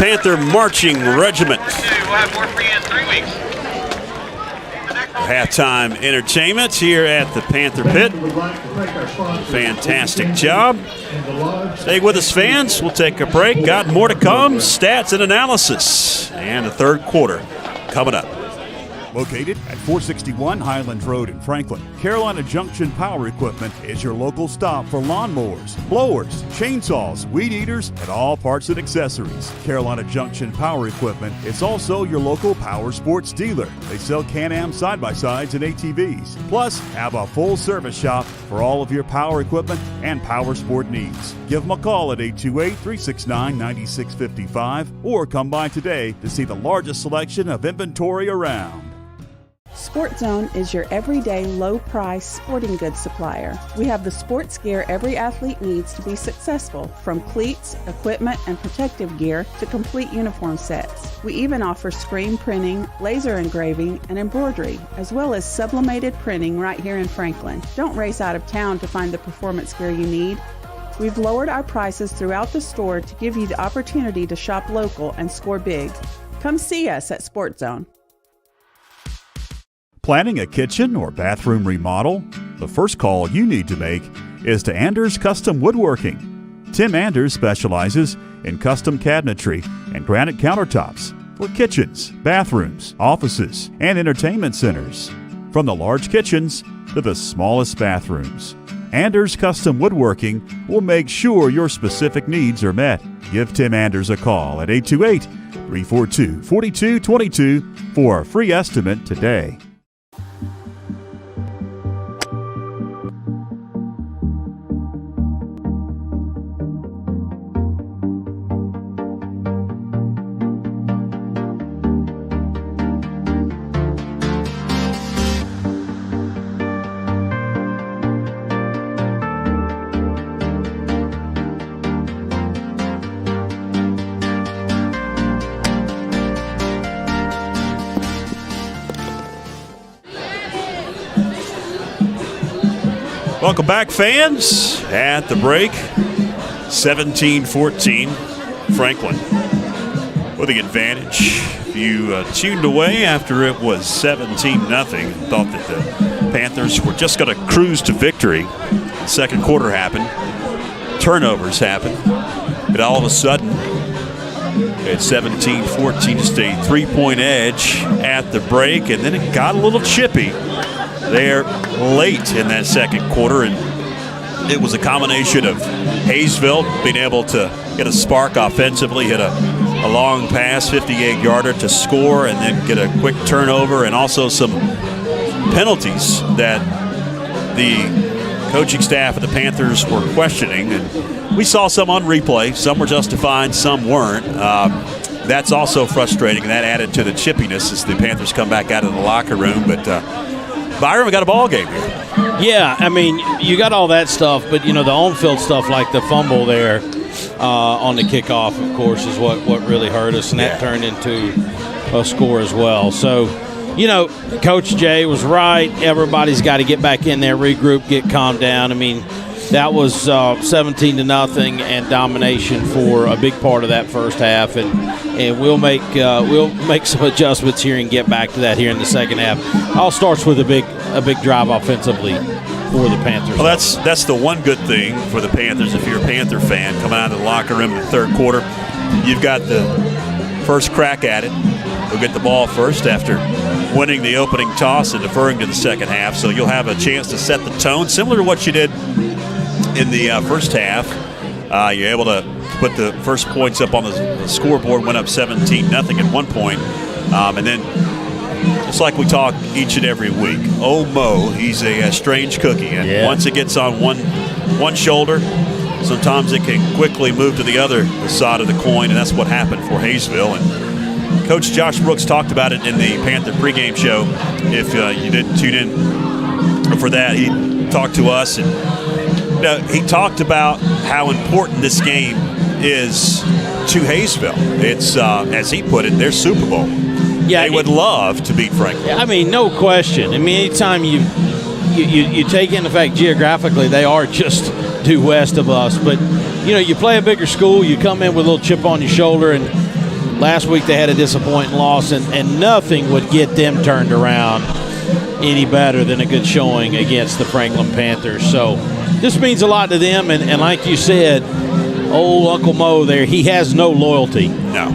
Panther Marching Regiment. We'll have more for you in 3 weeks. Halftime entertainment here at the Panther Pit. Fantastic job. Stay with us, fans. We'll take a break. Got more to come. Stats and analysis. And the third quarter coming up. Located at 461 Highlands Road in Franklin, Carolina Junction Power Equipment is your local stop for lawnmowers, blowers, chainsaws, weed eaters, and all parts and accessories. Carolina Junction Power Equipment is also your local power sports dealer. They sell Can-Am side-by-sides and ATVs, plus have a full service shop for all of your power equipment and power sport needs. Give them a call at 828-369-9655 or come by today to see the largest selection of inventory around. Sport Zone is your everyday low-price sporting goods supplier. We have the sports gear every athlete needs to be successful, from cleats, equipment, and protective gear to complete uniform sets. We even offer screen printing, laser engraving, and embroidery, as well as sublimated printing right here in Franklin. Don't race out of town to find the performance gear you need. We've lowered our prices throughout the store to give you the opportunity to shop local and score big. Come see us at Sport Zone. Planning a kitchen or bathroom remodel? The first call you need to make is to Anders Custom Woodworking. Tim Anders specializes in custom cabinetry and granite countertops for kitchens, bathrooms, offices, and entertainment centers. From the large kitchens to the smallest bathrooms, Anders Custom Woodworking will make sure your specific needs are met. Give Tim Anders a call at 828-342-4222 for a free estimate today. Welcome back, fans. At the break, 17-14, Franklin with the advantage. If you tuned away after it was 17-0, thought that the Panthers were just going to cruise to victory. The second quarter happened. Turnovers happened. And all of a sudden, at 17-14, just a three-point edge at the break, and then it got a little chippy there late in that second quarter, and it was a combination of Hayesville being able to get a spark offensively, hit a long pass, 58-yarder to score, and then get a quick turnover, and also some penalties that the coaching staff of the Panthers were questioning. And we saw some on replay. Some were justified, some weren't. That's also frustrating, and that added to the chippiness as the Panthers come back out of the locker room. But Byron, we got a ball game here. Yeah, I mean, you got all that stuff, but, you know, the on-field stuff like the fumble there on the kickoff, of course, is what really hurt us, and that turned into a score as well. So, you know, Coach Jay was right. Everybody's got to get back in there, regroup, get calmed down. I mean, that was 17-0 and domination for a big part of that first half, and we'll make some adjustments here and get back to that here in the second half. All starts with a big drive offensively for the Panthers. Well, that's the one good thing for the Panthers. If you're a Panther fan coming out of the locker room in the third quarter, you've got the first crack at it. You'll get the ball first after winning the opening toss and deferring to the second half, so you'll have a chance to set the tone, similar to what you did in the first half. You're able to put the first points up on the scoreboard, went up 17-0 at one point. And then, just like we talk each and every week, Mo, he's a strange cookie. And once it gets on one shoulder, sometimes it can quickly move to the other side of the coin, and that's what happened for Hayesville. And Coach Josh Brooks talked about it in the Panther pregame show. If you didn't tune in for that, he talked to us, and he talked about how important this game is to Hayesville. It's, as he put it, their Super Bowl. Yeah, they would love to beat Franklin. I mean, no question. I mean, anytime you take in the fact geographically they are just due west of us, but, you know, you play a bigger school, you come in with a little chip on your shoulder, and Last week they had a disappointing loss, and nothing would get them turned around any better than a good showing against the Franklin Panthers. So this means a lot to them, and like you said, old Uncle Mo there, he has no loyalty. No.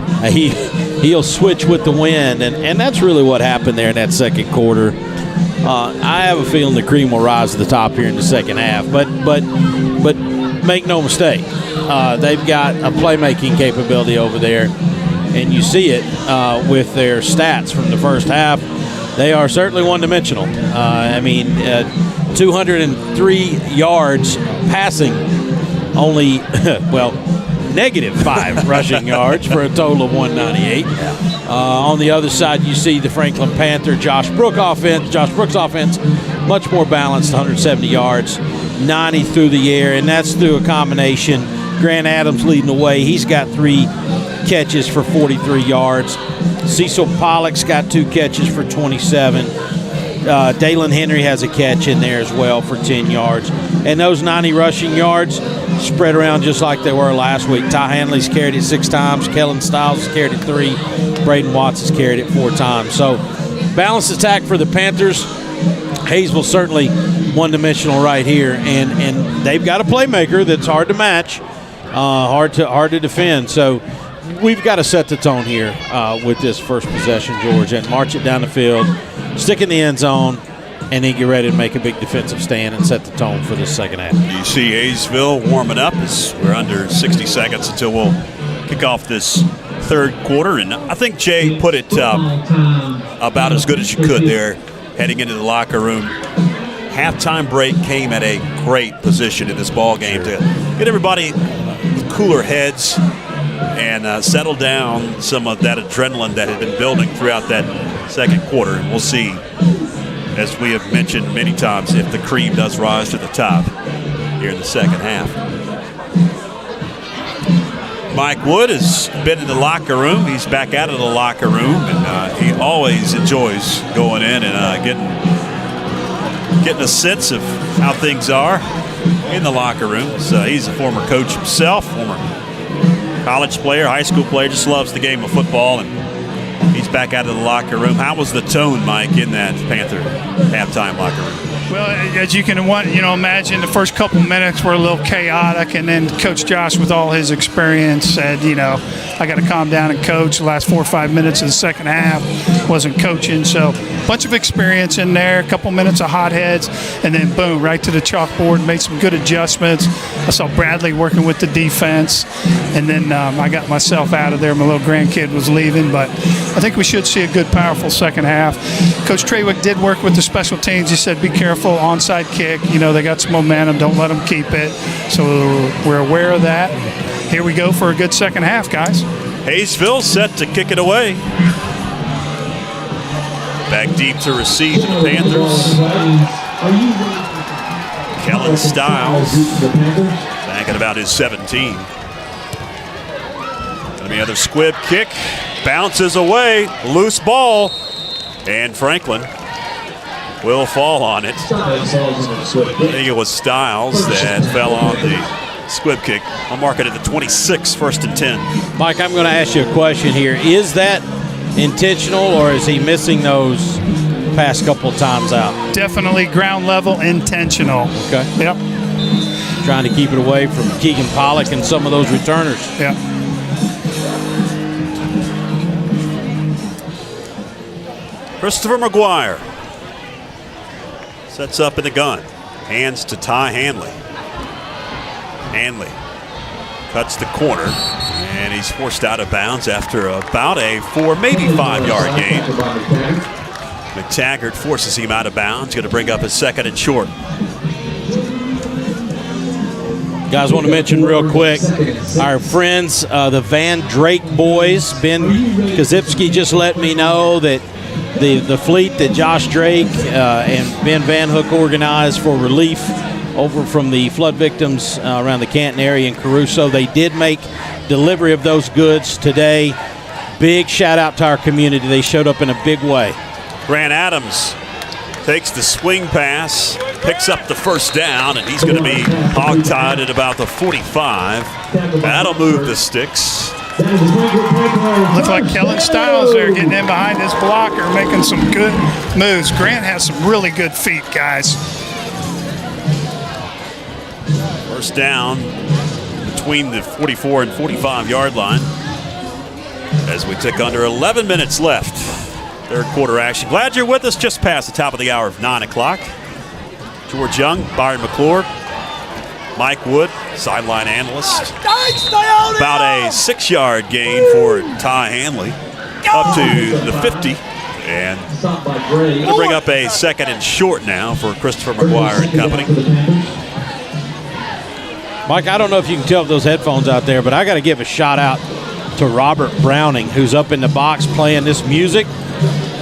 He'll switch with the wind, and that's really what happened there in that second quarter. I have a feeling the cream will rise to the top here in the second half, but make no mistake, they've got a playmaking capability over there, and you see it with their stats from the first half. They are certainly one-dimensional. 203 yards passing, only, -5 rushing yards for a total of 198. On the other side, you see the Franklin Panther, Josh Brooks offense, much more balanced, 170 yards, 90 through the air, and that's through a combination. Grant Adams leading the way. He's got 3 catches for 43 yards. Cecil Pollock's got 2 catches for 27. Dalen Henry has a catch in there as well for 10 yards. And those 90 rushing yards spread around just like they were last week. Ty Hanley's carried it 6 times. Kellen Stiles has carried it 3. Braden Watts has carried it 4 times. So balanced attack for the Panthers. Hayesville certainly one-dimensional right here. And they've got a playmaker that's hard to match, hard to defend. So we've got to set the tone here with this first possession, George, and march it down the field, stick in the end zone, and then get ready to make a big defensive stand and set the tone for the second half. You see Hayesville warming up as we're under 60 seconds until we'll kick off this third quarter. And I think Jay put it about as good as you could there heading into the locker room. Halftime break came at a great position in this ball game to get everybody with cooler heads and settle down some of that adrenaline that had been building throughout that second quarter. And we'll see, as we have mentioned many times, if the cream does rise to the top here in the second half. Mike Wood has been in the locker room. He's back out of the locker room, and he always enjoys going in and getting a sense of how things are in the locker room. So he's a former coach himself, former college player, high school player, just loves the game of football, and he's back out of the locker room. How was the tone, Mike, in that Panther halftime locker room? Well, as you can imagine, the first couple minutes were a little chaotic, and then Coach Josh, with all his experience, said, I got to calm down and coach. The last 4 or 5 minutes of the second half wasn't coaching, so a bunch of experience in there, a couple minutes of hot heads, and then boom, right to the chalkboard, made some good adjustments. I saw Bradley working with the defense, and then I got myself out of there. My little grandkid was leaving, but I think we should see a good, powerful second half. Coach Trawick did work with the special teams. He said, be careful, onside kick. They got some momentum. Don't let them keep it. So we're aware of that. Here we go for a good second half, guys. Hayesville set to kick it away. Back deep to receive the Panthers. Kellen Stiles back at about his 17. Gonna be another squib kick. Bounces away. Loose ball. And Franklin will fall on it. I think it was Stiles that fell on the squib kick. I'll mark it at the 26, 1st and 10. Mike, I'm going to ask you a question here. Is that intentional, or is he missing those past couple of times out? Definitely ground level intentional. Okay. Yep. Trying to keep it away from Keegan Pollock and some of those returners. Yeah. Christopher McGuire sets up in the gun. Hands to Ty Hanley. Hanley cuts the corner, and he's forced out of bounds after about a 4, maybe 5-yard gain. McTaggart forces him out of bounds. Going to bring up his 2nd and short. Guys, want to mention real quick, our friends, the Van Drake boys. Ben Kazipski just let me know that the fleet that Josh Drake and Ben Van Hook organized for relief over from the flood victims around the Canton area in Caruso, they did make delivery of those goods today. Big shout out to our community. They showed up in a big way. Grant Adams takes the swing pass, picks up the first down, and he's going to be hog-tied at about the 45. That'll move the sticks. Look like Kellen Stiles there getting in behind this blocker, making some good moves. Grant has some really good feet, guys. First down between the 44 and 45-yard line as we tick under 11 minutes left. Third quarter action. Glad you're with us just past the top of the hour of 9 o'clock. George Young, Byron McClure, Mike Wood, sideline analyst. About a 6-yard gain for Ty Hanley up to the 50. And going to bring up a second and short now for Christopher McGuire and company. Mike, I don't know if you can tell with those headphones out there, but I got to give a shout out to Robert Browning, who's up in the box playing this music.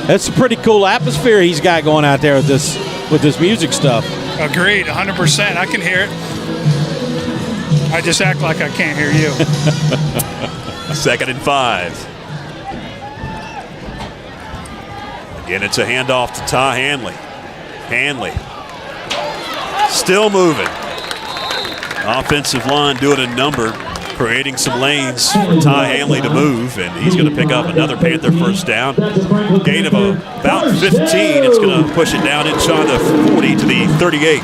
That's a pretty cool atmosphere he's got going out there with this music stuff. Agreed, 100%. I can hear it. I just act like I can't hear you. Second and 5. Again, it's a handoff to Ty Hanley. Hanley still moving. Offensive line doing a number, creating some lanes for Ty Hanley to move, and he's going to pick up another Panther first down. Gain of about 15. It's going to push it down inside the 40 to the 38.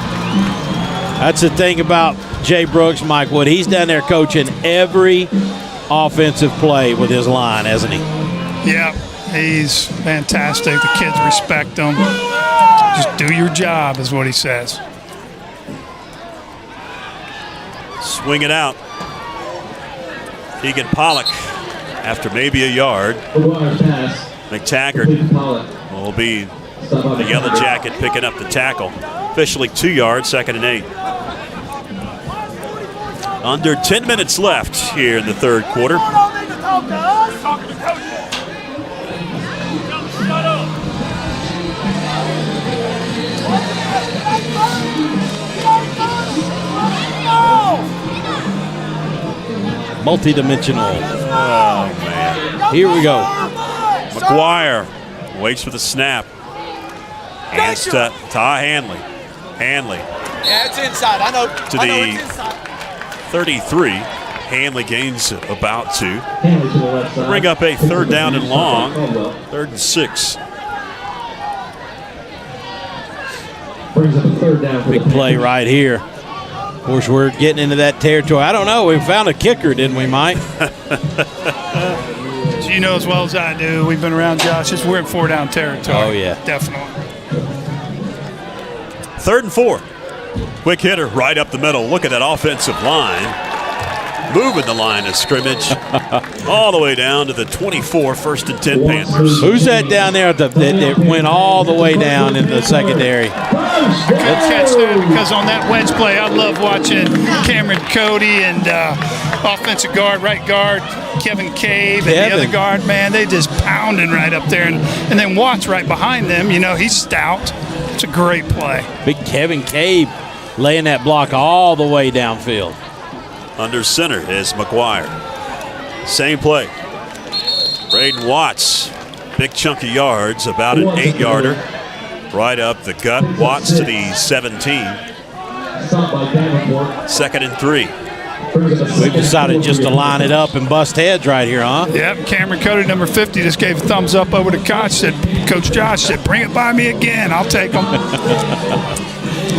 That's the thing about Jay Brooks, Mike Wood. He's down there coaching every offensive play with his line, hasn't he? Yeah, he's fantastic. The kids respect him. Just do your job is what he says. Swing it out. Keegan Pollock after maybe a yard. McTaggart will be the Yellow Jacket picking up the tackle. Officially 2 yards, second and 8. Under 10 minutes left here in the third quarter. Multi-dimensional. Oh, man. Here we go. McGuire waits for the snap. Hands to Ty Hanley. Hanley. Yeah, it's inside. I know. To the 33. Hanley gains about 2. Bring up a third down and long. 3rd and 6. Big play right here. Of course, we're getting into that territory. I don't know. We found a kicker, didn't we, Mike? As you know as well as I do, we've been around Josh's. We're in 4-down territory. Oh, yeah. Definitely. 3rd and 4. Quick hitter right up the middle. Look at that offensive line. Moving the line of scrimmage all the way down to the 24, 1st and 10 Panthers. Who's that down there that went all the way down into the secondary? I couldn't catch that because on that wedge play, I love watching Cameron Cody and offensive guard, right guard, Kevin Cave, and the other guard, man, they just pounding right up there. And then Watts right behind them, you know, he's stout. It's a great play. Big Kevin Cave laying that block all the way downfield. Under center is McGuire. Same play. Braden Watts, big chunk of yards, about an 8-yarder. Right up the gut. Watts to the 17. 2nd and 3. We've decided just to line it up and bust heads right here, huh? Yep, Cameron Cody, number 50, just gave a thumbs up over to Coach Josh said, bring it by me again. I'll take them.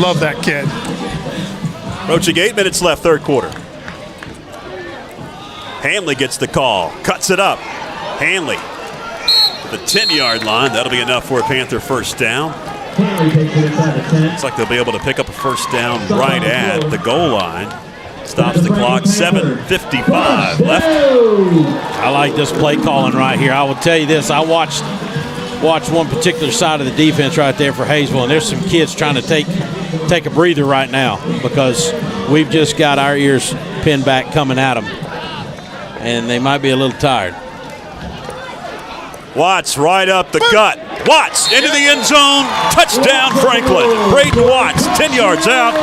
Love that kid. Approaching 8 minutes left, third quarter. Hanley gets the call, cuts it up. Hanley, the 10-yard line. That'll be enough for a Panther first down. Looks like they'll be able to pick up a first down right at the goal line. Stops the clock, 7:55 left. I like this play calling right here. I will tell you this, I watched one particular side of the defense right there for Hayesville, and there's some kids trying to take a breather right now because we've just got our ears pinned back coming at them, and they might be a little tired. Watts right up the gut. Watts into the end zone. Touchdown, Franklin. Braden Watts, 10 yards out.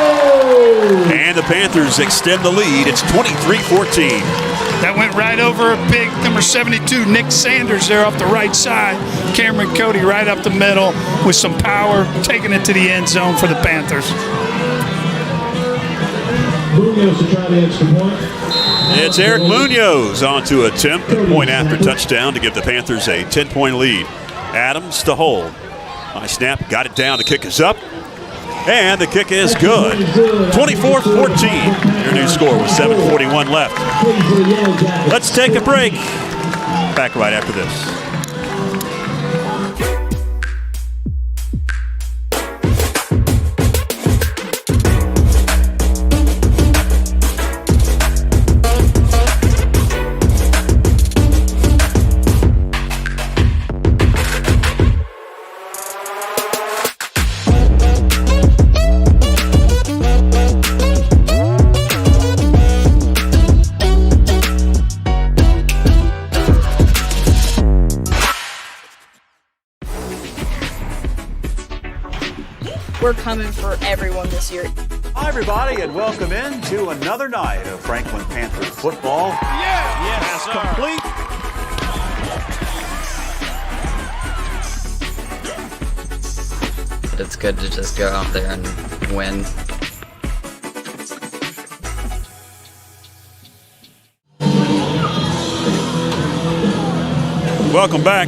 And the Panthers extend the lead. It's 23-14. That went right over big number 72, Nick Sanders there off the right side. Cameron Cody right up the middle with some power, taking it to the end zone for the Panthers. Munoz to try the extra point. It's Eric Munoz on to attempt the point after touchdown to give the Panthers a 10-point lead. Adams to hold. High snap, got it down, the kick is up. And the kick is good. 24-14. Your new score with 7:41 left. Let's take a break. Back right after this. We're coming for everyone this year. Hi, everybody, and welcome in to another night of Franklin Panther football. Yes, complete. It's good to just go out there and win. Welcome back.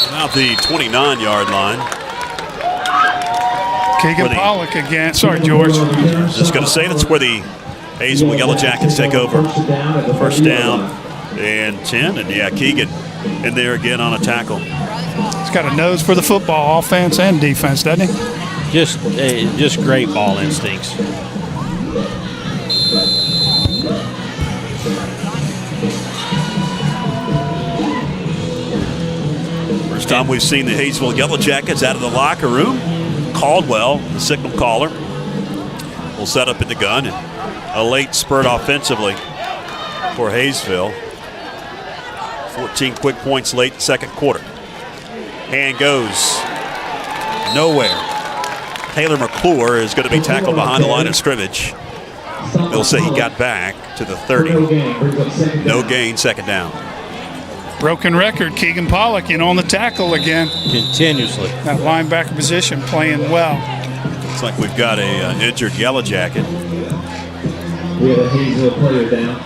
About the 29-yard line. Keegan Pollock again. Sorry, George. Just going to say that's where the Hayesville Yellow Jackets take over. First down and 10. And yeah, Keegan in there again on a tackle. He's got a nose for the football, offense and defense, doesn't he? Just great ball instincts. First time we've seen the Hayesville Yellow Jackets out of the locker room. Caldwell, the signal caller, will set up in the gun. And a late spurt offensively for Hayesville. 14 quick points late second quarter. Hand goes nowhere. Taylor McClure is going to be tackled behind the line of scrimmage. They'll say he got back to the 30. No gain, second down. Broken record, Keegan Pollock in on the tackle again. Continuously. That linebacker position playing well. Looks like we've got a injured Yellow Jacket. We have a Hayesville player down.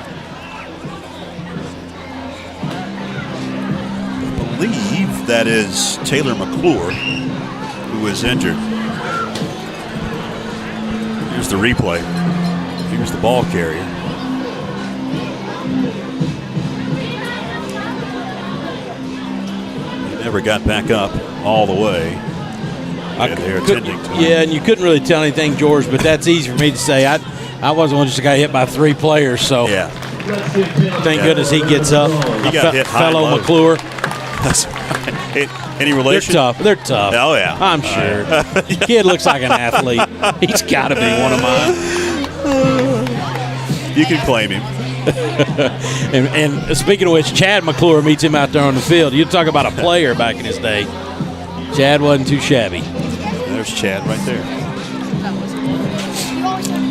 I believe that is Taylor McClure who is injured. Here's the replay. Here's the ball carrier. He never got back up all the way. They're attending to him. Yeah, and you couldn't really tell anything, George, but that's easy for me to say. I wasn't one just got hit by 3 players, so yeah. Thank goodness he gets up. He got hit high fellow and low. McClure. That's any relation? They're tough. Oh, yeah. I'm sure. Kid looks like an athlete. He's got to be one of mine. You can claim him. and speaking of which, Chad McClure meets him out there on the field. You talk about a player back in his day. Chad wasn't too shabby. There's Chad right there.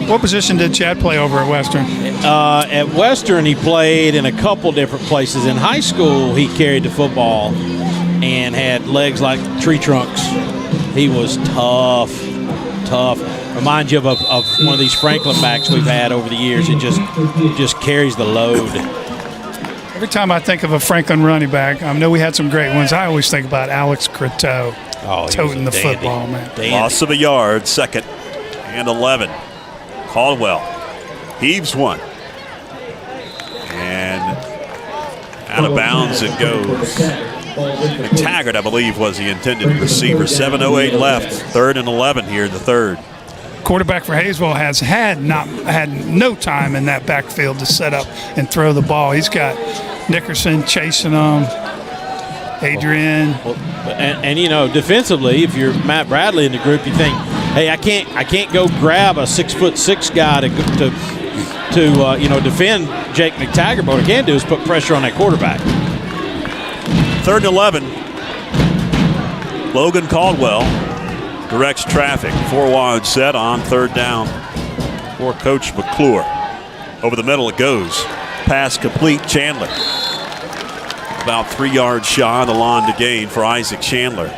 What position did Chad play over at Western? At Western, he played in a couple different places. In high school, he carried the football and had legs like tree trunks. He was tough. Reminds you of one of these Franklin backs we've had over the years. It just carries the load. Every time I think of a Franklin running back, I know we had some great ones. I always think about Alex Croteau toting the football, man. Loss of a yard, second and 11. Caldwell heaves one. And out of bounds it goes. McTaggart, I believe, was the intended receiver. 7:08 left, 3rd and 11 here in the third. Quarterback for Hayesville has had no time in that backfield to set up and throw the ball. He's got Nickerson chasing him, Adrian. And you know, defensively, if you're Matt Bradley in the group, you think, hey, I can't go grab a 6'6" guy to defend Jake McTaggart. But what I can do is put pressure on that quarterback. 3rd and 11. Logan Caldwell directs traffic. 4 wide set on 3rd down for Coach McClure. Over the middle it goes. Pass complete. Chandler. About 3 yards shy of the line to gain for Isaac Chandler.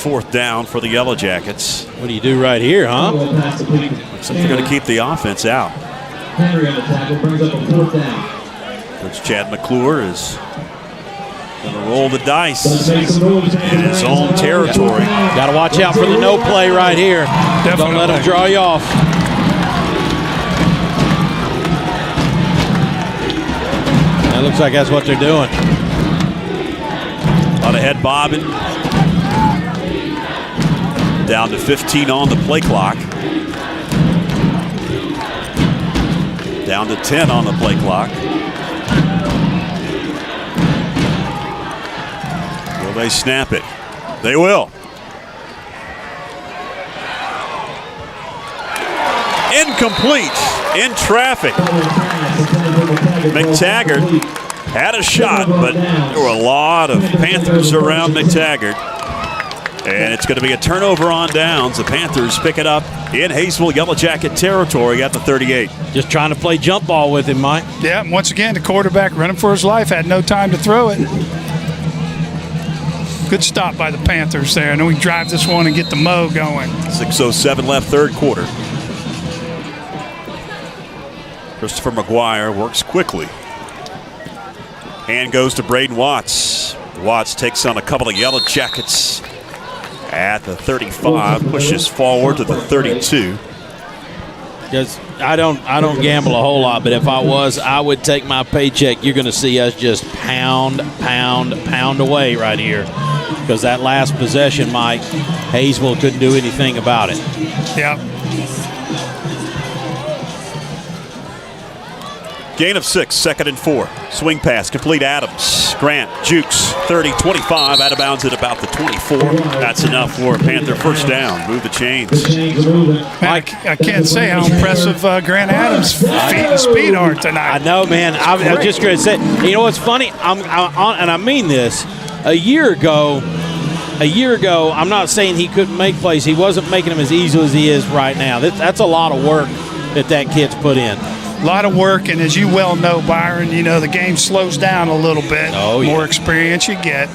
4th down for the Yellow Jackets. What do you do right here, huh? Looks like they're going to keep the offense out. Henry on the tackle brings up a 4th down. Coach Chad McClure is going to roll the dice in his own territory. Got to watch out for the no play right here. Definitely. Don't let them draw you off. That looks like that's what they're doing. A lot of head bobbing. Down to 15 on the play clock. Down to 10 on the play clock. Will they snap it? They will. Incomplete. In traffic. McTaggart had a shot, but there were a lot of Panthers around McTaggart. And it's going to be a turnover on downs. The Panthers pick it up in Hayesville Yellow Jacket territory at the 38. Just trying to play jump ball with him, Mike. Yeah, and once again, the quarterback running for his life, had no time to throw it. Good stop by the Panthers there. I know we drive this one and get the mo going. 6:07 left, 3rd quarter. Christopher McGuire works quickly. Hand goes to Braden Watts. Watts takes on a couple of Yellow Jackets at the 35, pushes forward to the 32. Because I don't gamble a whole lot, but if I was, I would take my paycheck. You're going to see us just pound away right here. Because that last possession, Mike, Hayesville couldn't do anything about it. Yeah. Gain of 6, 2nd and 4. Swing pass, complete Adams. Grant jukes 30-25, out of bounds at about the 24. That's enough for a Panther 1st down. Move the chains. Mike, I can't say how impressive Grant Adams' feet and speed are tonight. I know, man. I was just going to say, you know what's funny? And I mean this. A year ago, I'm not saying he couldn't make plays. He wasn't making them as easy as he is right now. That's a lot of work that kid's put in. A lot of work, and as you well know, Byron, you know, the game slows down a little bit. Oh, yeah. More experience you get.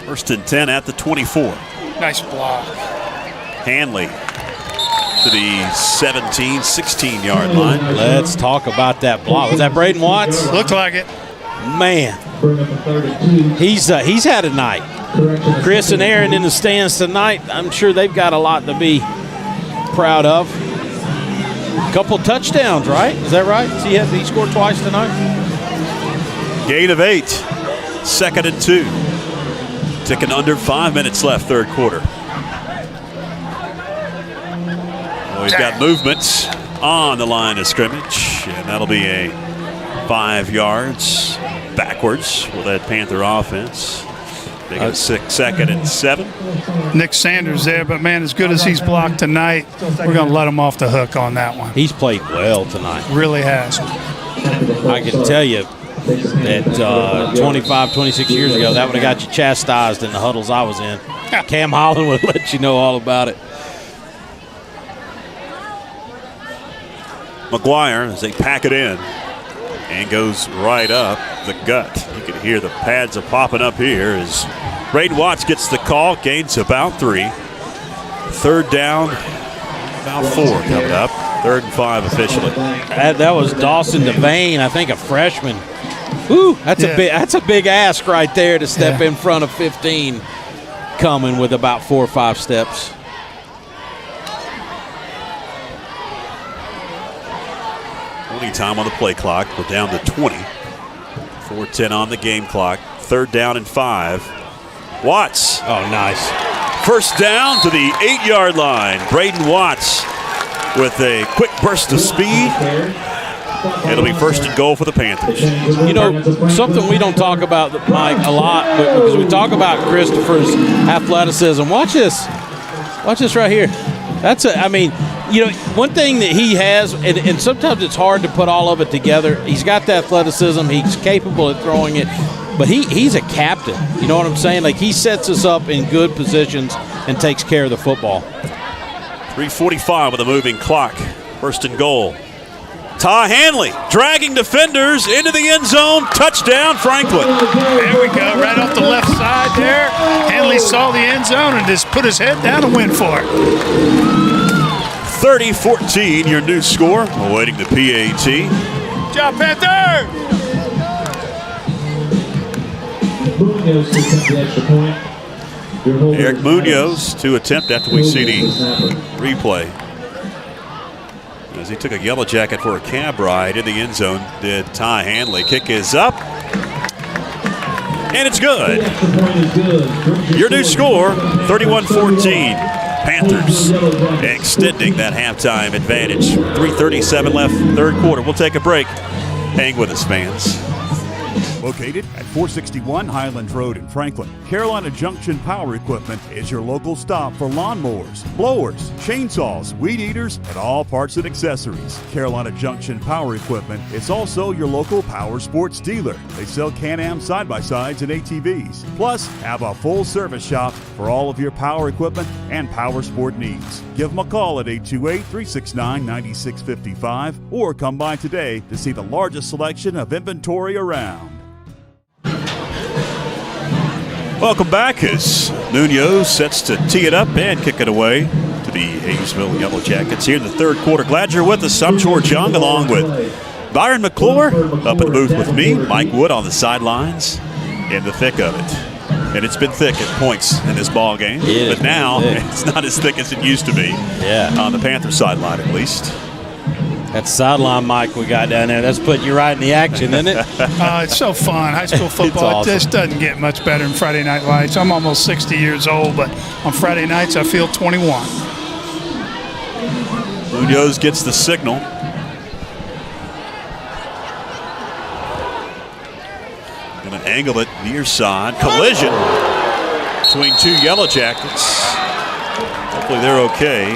1st and 10 at the 24. Nice block. Hanley to the 17, 16-yard line. Let's talk about that block. Was that Braden Watts? Looked like it. Man, he's had a night. Chris and Aaron in the stands tonight, I'm sure they've got a lot to be proud of. Couple touchdowns, right? Is that right? He scored twice tonight. Gain of 8, 2nd and 2. Ticking under 5 minutes left, 3rd quarter. Well, we've got movements on the line of scrimmage, and that'll be a 5 yards backwards for that Panther offense. They got 2nd and 7. Nick Sanders there, but man, as good as he's blocked tonight, we're going to let him off the hook on that one. He's played well tonight. Really has. I can tell you that 25, 26 years ago, that would have got you chastised in the huddles I was in. Cam Holland would let you know all about it. McGuire, as they pack it in, and goes right up the gut. You can hear the pads are popping up here as Braden Watts gets the call, gains about 3. 3rd down, about 4 coming up. 3rd and 5 officially. That was Dawson Devane, I think a freshman. Whew, that's a big ask right there to step in front of 15 coming with about 4 or 5 steps. Time on the play clock. We're down to 20. 4:10 on the game clock. 3rd down and 5. Watts. Oh, nice. 1st down to the 8-yard line. Braden Watts with a quick burst of speed. It'll be 1st and goal for the Panthers. You know, something we don't talk about, Mike, a lot, because we talk about Christopher's athleticism. Watch this. Watch this right here. You know, one thing that he has, and sometimes it's hard to put all of it together, he's got the athleticism, he's capable of throwing it, but he's a captain. You know what I'm saying? Like, he sets us up in good positions and takes care of the football. 3:45 with a moving clock. 1st and goal. Ty Hanley dragging defenders into the end zone. Touchdown, Franklin. There we go, right off the left side there. Hanley saw the end zone and just put his head down and went for it. 30-14, your new score. Awaiting the PAT. Good job, Panther! Munoz to attempt the extra point. Eric Munoz to attempt after we see the replay. As he took a yellow jacket for a cab ride in the end zone, did Ty Hanley. Kick is up. And it's good. Your new score, 31-14. Panthers extending that halftime advantage. 3:37 left, third quarter. We'll take a break. Hang with us, fans. Located at 461 Highland Road in Franklin, Carolina Junction Power Equipment is your local stop for lawnmowers, blowers, chainsaws, weed eaters, and all parts and accessories. Carolina Junction Power Equipment is also your local power sports dealer. They sell Can-Am side-by-sides and ATVs, plus have a full service shop for all of your power equipment and power sport needs. Give them a call at 828-369-9655 or come by today to see the largest selection of inventory around. Welcome back as Munoz sets to tee it up and kick it away to the Hayesville Yellow Jackets here in the third quarter. Glad you're with us. I'm George Young along with Byron McClure up in the booth with me, Mike Wood on the sidelines in the thick of it. And it's been thick at points in this ball game, but now it's not as thick as it used to be. Yeah, on the Panther sideline at least. That sideline mic we got down there, that's putting you right in the action, isn't it? It's so fun. High school football, awesome. It just doesn't get much better than Friday Night Lights. I'm almost 60 years old, but on Friday nights I feel 21. Munoz gets the signal. Going to angle it near side. Collision between two Yellow Jackets. Hopefully they're okay.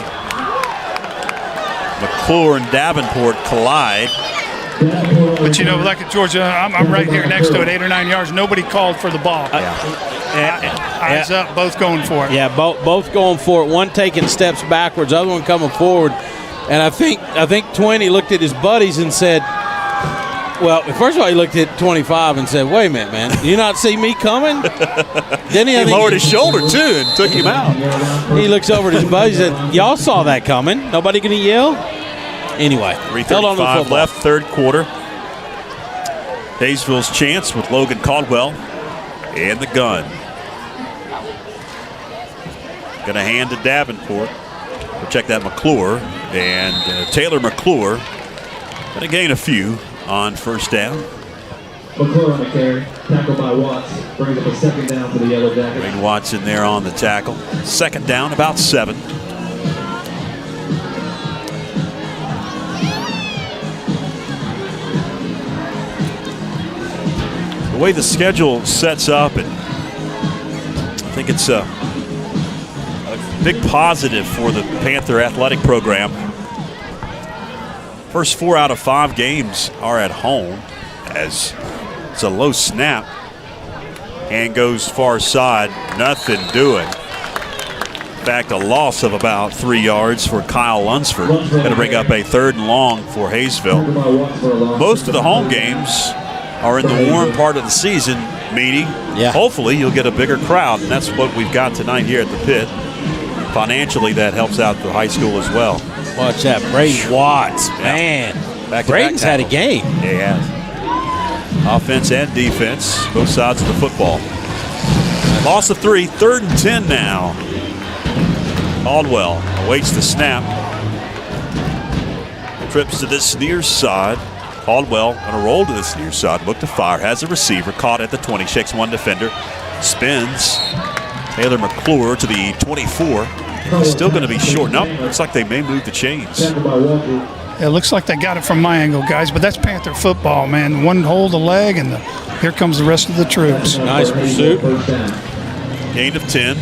McClure and Davenport collide. But you know, like at Georgia, I'm right here next to it, 8 or 9 yards. Nobody called for the ball. Eyes up, both going for it. Yeah, both going for it. One taking steps backwards, other one coming forward. And I think 20 looked at his buddies and said, well, first of all, he looked at 25 and said, wait a minute, man, do you not see me coming? Then he lowered his shoulder, too, and took him out. He looks over at his buddies and said, y'all saw that coming. Nobody going to yell? Anyway, 3:35 left, third quarter. Hayesville's chance with Logan Caldwell and the gun. Going to hand to Davenport. We'll check that McClure. And Taylor McClure going to gain a few on first down. McClure on the carry, tackled by Watts, brings up a second down for the Yellow Jackets. Wayne Watson there on the tackle. Second down, about 7. The way the schedule sets up, and I think it's a big positive for the Panther athletic program. First 4 out of 5 games are at home, as it's a low snap. Hand goes far side, nothing doing. In fact, a loss of about 3 yards for Kyle Lunsford. Going to bring up a 3rd and long for Hayesville. Most of the home games are in the warm part of the season, meaning hopefully you'll get a bigger crowd, and that's what we've got tonight here at the pit. Financially, that helps out the high school as well. Watch that, Braden Watts, man. Braden's had a game. Yeah, he has. Offense and defense, both sides of the football. Loss of 3, 3rd and 10 now. Caldwell awaits the snap. Trips to this near side. Caldwell on a roll to this near side. Look to fire. Has a receiver. Caught at the 20. Shakes one defender. Spins. Taylor McClure to the 24. He's still going to be short. Nope. Looks like they may move the chains. It looks like they got it from my angle, guys, but that's Panther football, man. One hold the leg, and here comes the rest of the troops. Nice pursuit. Gain of 10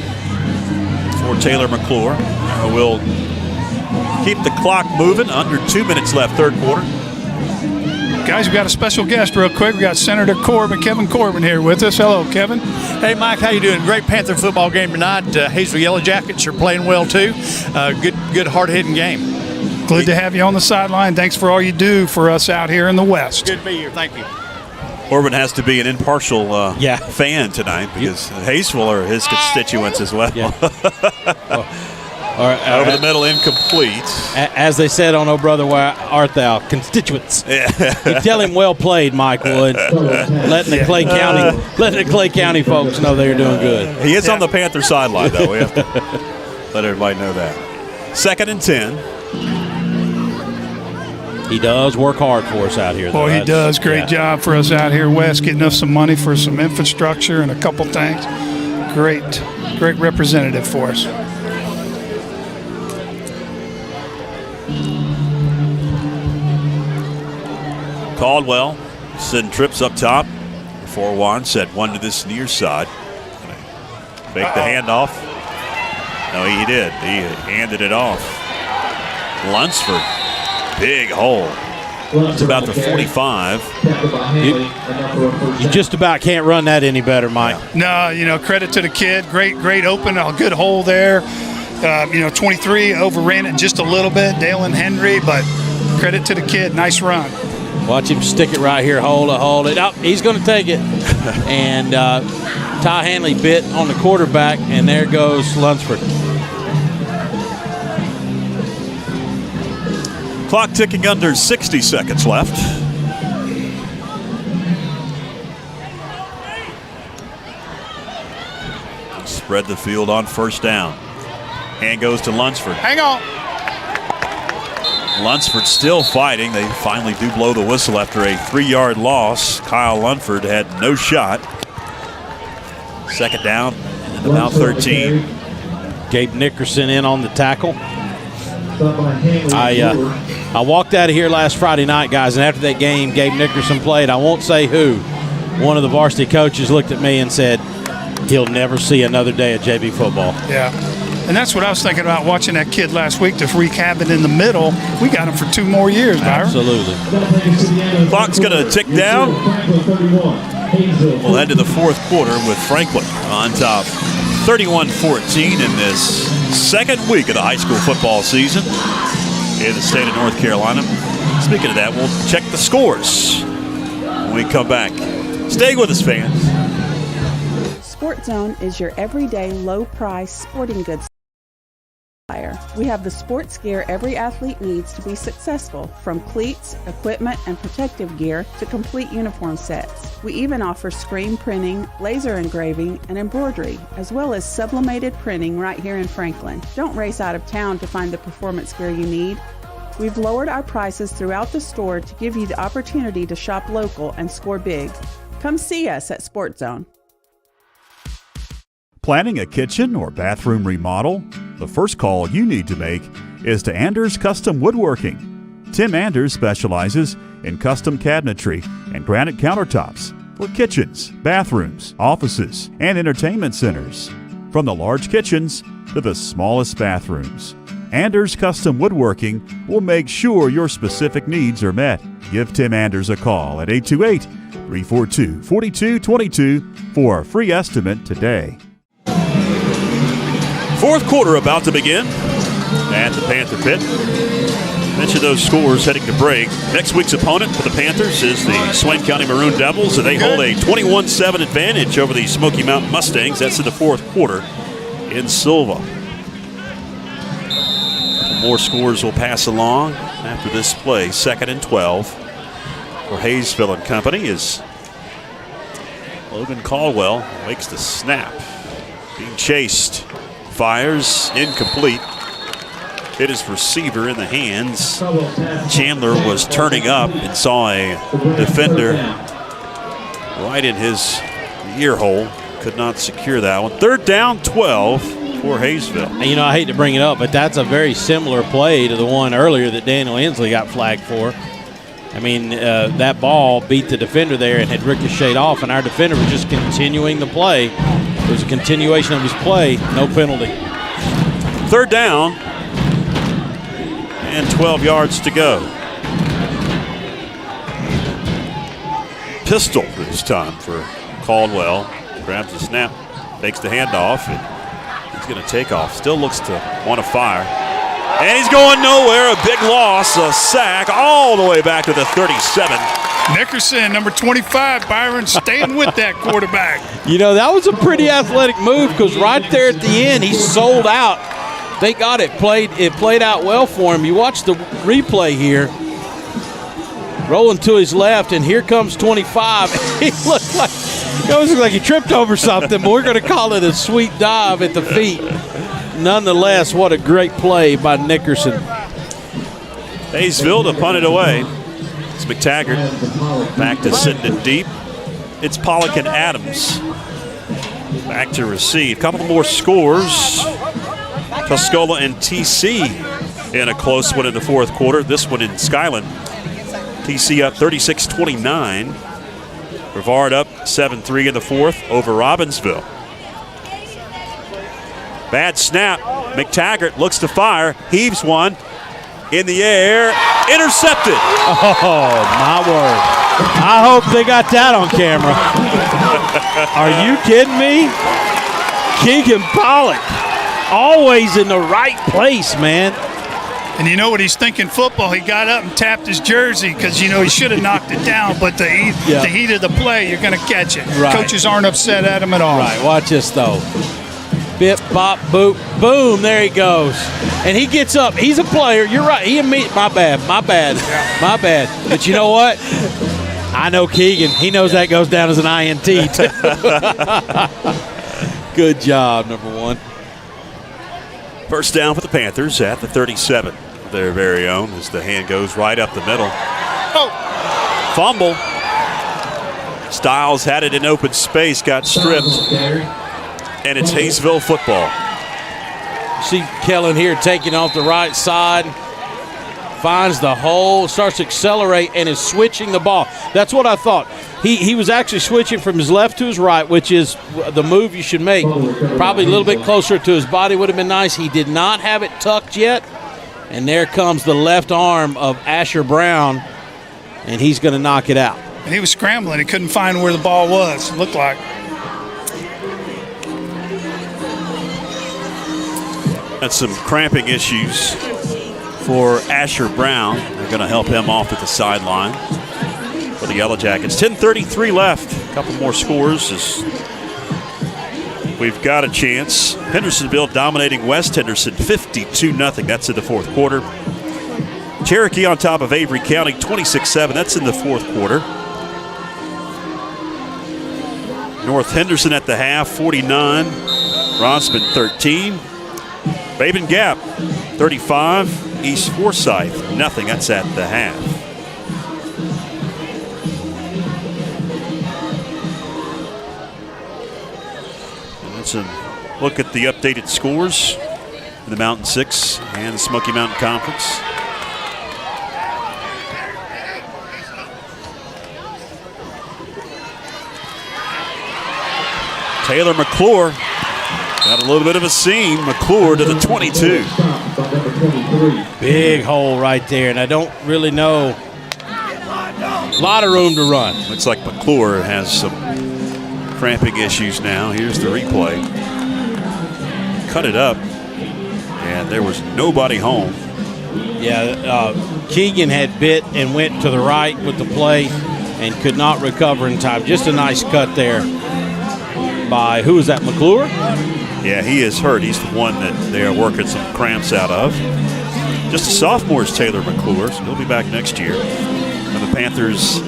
for Taylor McClure. We'll keep the clock moving. Under 2 minutes left, third quarter. Guys, we got a special guest real quick. We got Senator Kevin Corbin here with us. Hello, Kevin. Hey, Mike, how you doing? Great Panther football game tonight. Hayesville Yellow Jackets are playing well, too. Good hard-hitting game. Glad to have you on the sideline. Thanks for all you do for us out here in the West. Good to be here. Thank you. Corbin has to be an impartial fan tonight because Hayesville are his constituents as well. Yeah. Over the middle, incomplete. As they said on Oh Brother, Where Art Thou? Constituents. Yeah. You tell him well played, Mike Wood. letting the Clay County folks know they're doing good. He is on the Panther sideline, though. We have to let everybody know that. 2nd and 10. He does work hard for us out here. Boy, he does. Great job for us out here west, getting us some money for some infrastructure and a couple things. Great representative for us. Caldwell sending trips up top. 4-1, set one to this near side. Fake the handoff. No, he did. He handed it off. Lunsford. Big hole. It's about the 45. You just about can't run that any better, Mike. No, credit to the kid. Great open, a good hole there. 23 overran it just a little bit, Dalen Henry, but credit to the kid. Nice run. Watch him stick it right here. Hold it. Oh, he's going to take it. And Ty Hanley bit on the quarterback, and there goes Lunsford. Clock ticking under 60 seconds left. Spread the field on 1st down. Hand goes to Lunsford. Hang on. Lunsford still fighting. They finally do blow the whistle after a 3-yard loss. Kyle Lunsford had no shot. 2nd down and about 13. Gabe Nickerson in on the tackle. I walked out of here last Friday night, guys, and after that game Gabe Nickerson played, I won't say who, one of the varsity coaches looked at me and said, he'll never see another day of JV football. Yeah. And that's what I was thinking about watching that kid last week to recap it in the middle. We got him for 2 more years, Byron. Absolutely. Clock's going to tick down. We'll head to the 4th quarter with Franklin on top. 31-14 in this 2nd week of the high school football season in the state of North Carolina. Speaking of that, we'll check the scores when we come back. Stay with us, fans. Sports Zone is your everyday low-price sporting goods supplier. We have the sports gear every athlete needs to be successful, from cleats, equipment, and protective gear to complete uniform sets. We even offer screen printing, laser engraving, and embroidery, as well as sublimated printing right here in Franklin. Don't race out of town to find the performance gear you need. We've lowered our prices throughout the store to give you the opportunity to shop local and score big. Come see us at Sports Zone. Planning a kitchen or bathroom remodel? The first call you need to make is to Anders Custom Woodworking. Tim Anders specializes in custom cabinetry and granite countertops for kitchens, bathrooms, offices, and entertainment centers. From the large kitchens to the smallest bathrooms, Anders Custom Woodworking will make sure your specific needs are met. Give Tim Anders a call at 828-342-4222 for a free estimate today. 4th quarter about to begin at the Panther Pit. Mention those scores heading to break. Next week's opponent for the Panthers is the Swain County Maroon Devils, and they hold a 21-7 advantage over the Smoky Mountain Mustangs. That's in the 4th quarter in Silva. More scores will pass along after this play. 2nd and 12 for Hayesville and company is Logan Caldwell makes the snap. Being chased. Fires, incomplete. Hit his receiver in the hands. Chandler was turning up and saw a defender right in his ear hole. Could not secure that one. 3rd down, 12 for Hayesville. And, I hate to bring it up, but that's a very similar play to the one earlier that Daniel Inslee got flagged for. I mean, that ball beat the defender there and had ricocheted off, and our defender was just continuing the play. It was a continuation of his play, no penalty. 3rd down and 12 yards to go. Pistol this time for Caldwell. Grabs the snap, takes the handoff, and he's going to take off. Still looks to want to fire. And he's going nowhere. A big loss, a sack all the way back to the 37. Nickerson, number 25, Byron, staying with that quarterback. You know, that was a pretty athletic move because right there at the end, he sold out. Thank God it played out well for him. You watch the replay here. Rolling to his left, and here comes 25. He looked like he tripped over something, but we're going to call it a sweet dive at the feet. Nonetheless, what a great play by Nickerson. Hayesville to punt it away. It's McTaggart back to sitting it deep. It's Pollock and Adams back to receive. Couple more scores. Tuscola and TC in a close one in the fourth quarter. This one in Skyland. TC up 36-29. Brevard up 7-3 in the fourth over Robbinsville. Bad snap. McTaggart looks to fire. Heaves one. In the air. Intercepted. Oh, my word. I hope they got that on camera. Are you kidding me? Keegan Pollock. Always in the right place, man. And you know what he's thinking football. He got up and tapped his jersey because, you know, he should have knocked it down. But the heat of the play, you're going to catch it. Right. Coaches aren't upset at him at all. Right. Watch this, though. Bip, bop, boop, boom. There he goes. And he gets up. He's a player. You're right. He and me. My bad. But you know what? I know Keegan. He knows that goes down as an INT, too. Good job, number one. First down for the Panthers at the 37. Their very own as the hand goes right up the middle. Oh. Fumble. Stiles had it in open space, got stripped. And it's Hayesville football. See Kellen here taking off the right side. Finds the hole, starts to accelerate, and is switching the ball. That's what I thought. He was actually switching from his left to his right, which is the move you should make. Probably a little bit closer to his body would have been nice. He did not have it tucked yet. And there comes the left arm of Asher Brown, and he's going to knock it out. And he was scrambling. He couldn't find where the ball was, it looked like. That's some cramping issues for Asher Brown. They're going to help him off at the sideline for the Yellow Jackets. 10:33 left. A couple more scores as we've got a chance. Hendersonville dominating West Henderson 52-0. That's in the fourth quarter. Cherokee on top of Avery County 26-7. That's in the fourth quarter. North Henderson at the half 49. Rosman 13. Raven Gap 35. East Forsyth nothing. That's at the half. And let's look at the updated scores in the Mountain 6 and the Smoky Mountain Conference. Taylor McClure got a little bit of a seam. McClure to the 22. Big hole right there, and I don't really know. A lot of room to run. Looks like McClure has some cramping issues now. Here's the replay. Cut it up, and there was nobody home. Yeah, Keegan had bit and went to the right with the play and could not recover in time. Just a nice cut there by, who was that, McClure? Yeah, he is hurt. He's the one that they are working some cramps out of. Just a sophomore is Taylor McClure, so he'll be back next year. When the Panthers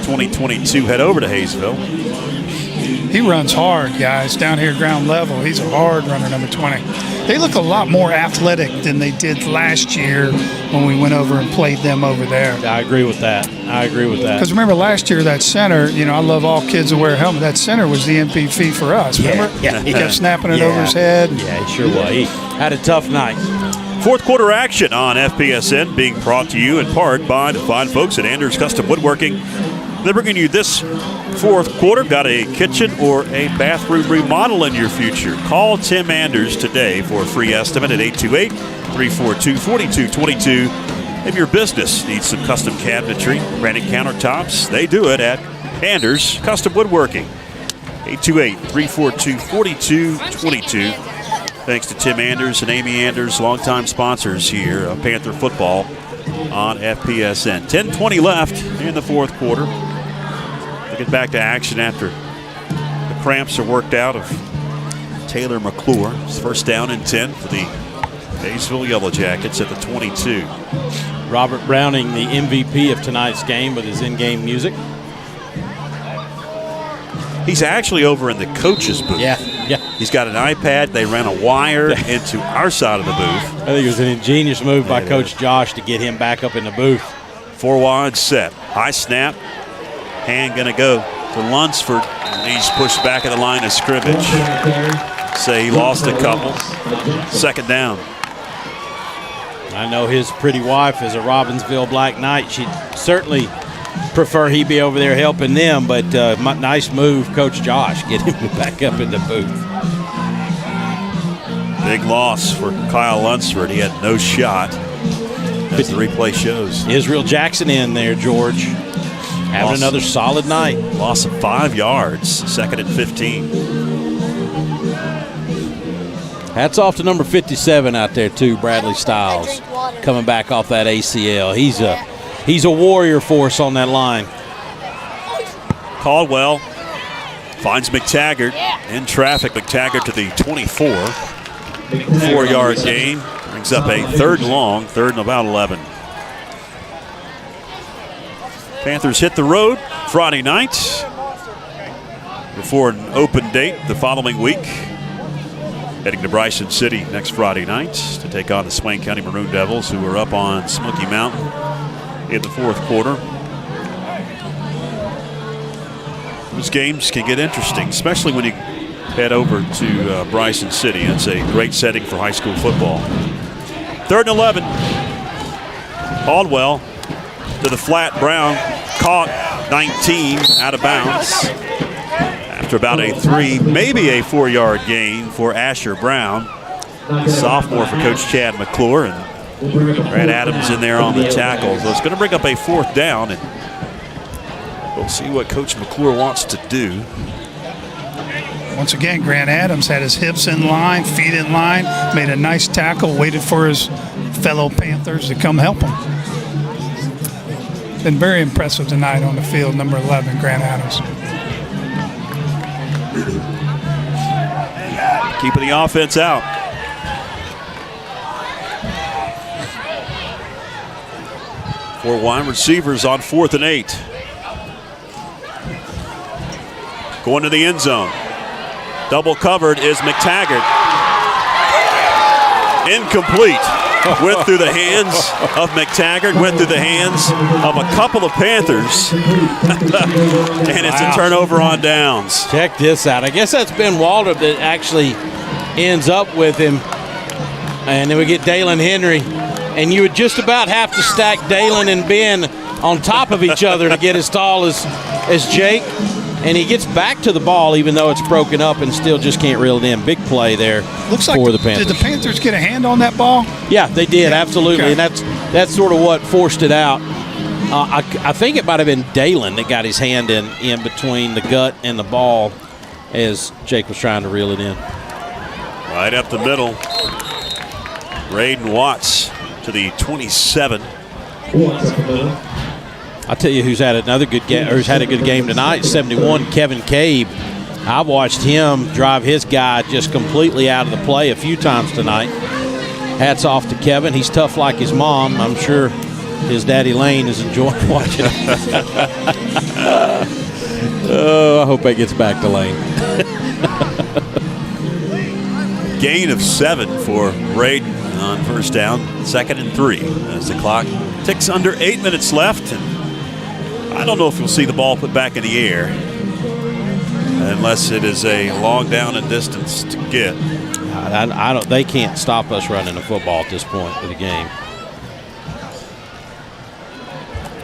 2022 head over to Hayesville. He runs hard, guys, down here ground level. He's a hard runner, number 20. They look a lot more athletic than they did last year when we went over and played them over there. I agree with that. Because remember last year, that center, you know, I love all kids that wear a helmet. That center was the MVP for us, remember? Yeah. He kept snapping it over his head. Yeah, he sure was. He had a tough night. Fourth quarter action on FPSN being brought to you in part by the fine folks at Anders Custom Woodworking. They're bringing you this fourth quarter. Got a kitchen or a bathroom remodel in your future? Call Tim Anders today for a free estimate at 828-342-4222. If your business needs some custom cabinetry, granite countertops, they do it at Anders Custom Woodworking. 828-342-4222. Thanks to Tim Anders and Amy Anders, longtime sponsors here of Panther football on FPSN. 10:20 left in the fourth quarter. We'll get back to action after the cramps are worked out of Taylor McClure. It's first down and 10 for the Hayesville Yellow Jackets at the 22. Robert Browning, the MVP of tonight's game with his in-game music. He's actually over in the coach's booth. Yeah. He's got an iPad. They ran a wire into our side of the booth. I think it was an ingenious move by Coach Josh to get him back up in the booth. 4 wide set. High snap. Hand going to go to Lunsford. And he's pushed back at the line of scrimmage. Say he lost a couple. Second down. I know his pretty wife is a Robbinsville Black Knight. She'd certainly prefer he be over there helping them, but nice move, Coach Josh, get him back up in the booth. Big loss for Kyle Lunsford. He had no shot, as the replay shows. Israel Jackson in there, George. Having another solid night. Loss of 5 yards, second and 15. Hats off to number 57 out there, too, Bradley Stiles, coming back off that ACL. He's a warrior for us on that line. Caldwell finds McTaggart in traffic. McTaggart to the 24. 4-yard gain. Brings up a third and long, third and about 11. Panthers hit the road Friday night before an open date the following week. Heading to Bryson City next Friday night to take on the Swain County Maroon Devils, who are up on Smoky Mountain in the fourth quarter. Those games can get interesting, especially when you head over to Bryson City. It's a great setting for high school football. Third and 11. Caldwell to the flat. Brown caught 19 out of bounds. After about a 3, maybe a 4-yard gain for Asher Brown, sophomore for Coach Chad McClure, and Brad Adams in there on the tackle. So it's going to bring up a fourth down, and we'll see what Coach McClure wants to do. Once again, Grant Adams had his hips in line, feet in line, made a nice tackle, waited for his fellow Panthers to come help him. Been very impressive tonight on the field, number 11, Grant Adams. Keeping the offense out. Four wide receivers on 4th and 8. Going to the end zone. Double covered is McTaggart. Incomplete. Went through the hands of McTaggart, went through the hands of a couple of Panthers. And it's a turnover on downs. Check this out. I guess that's Ben Walter that actually ends up with him. And then we get Dalen Henry. And you would just about have to stack Dalen and Ben on top of each other to get as tall as Jake. And he gets back to the ball even though it's broken up and still just can't reel it in. Big play there for the Panthers. Did the Panthers get a hand on that ball? Yeah, they did, absolutely. Okay. And that's sort of what forced it out. I think it might have been Dalen that got his hand in between the gut and the ball as Jake was trying to reel it in. Right up the middle. Braden Watts to the 27. I'll tell you who's had another good game, or who's had a good game tonight. 71, Kevin Cabe. I've watched him drive his guy just completely out of the play a few times tonight. Hats off to Kevin. He's tough like his mom. I'm sure his daddy Lane is enjoying watching him. Oh, I hope that gets back to Lane. Gain of 7 for Braden on first down, 2nd and 3 as the clock ticks under 8 minutes left. And I don't know if you'll see the ball put back in the air unless it is a long down and distance to get. I don't. They can't stop us running the football at this point of the game.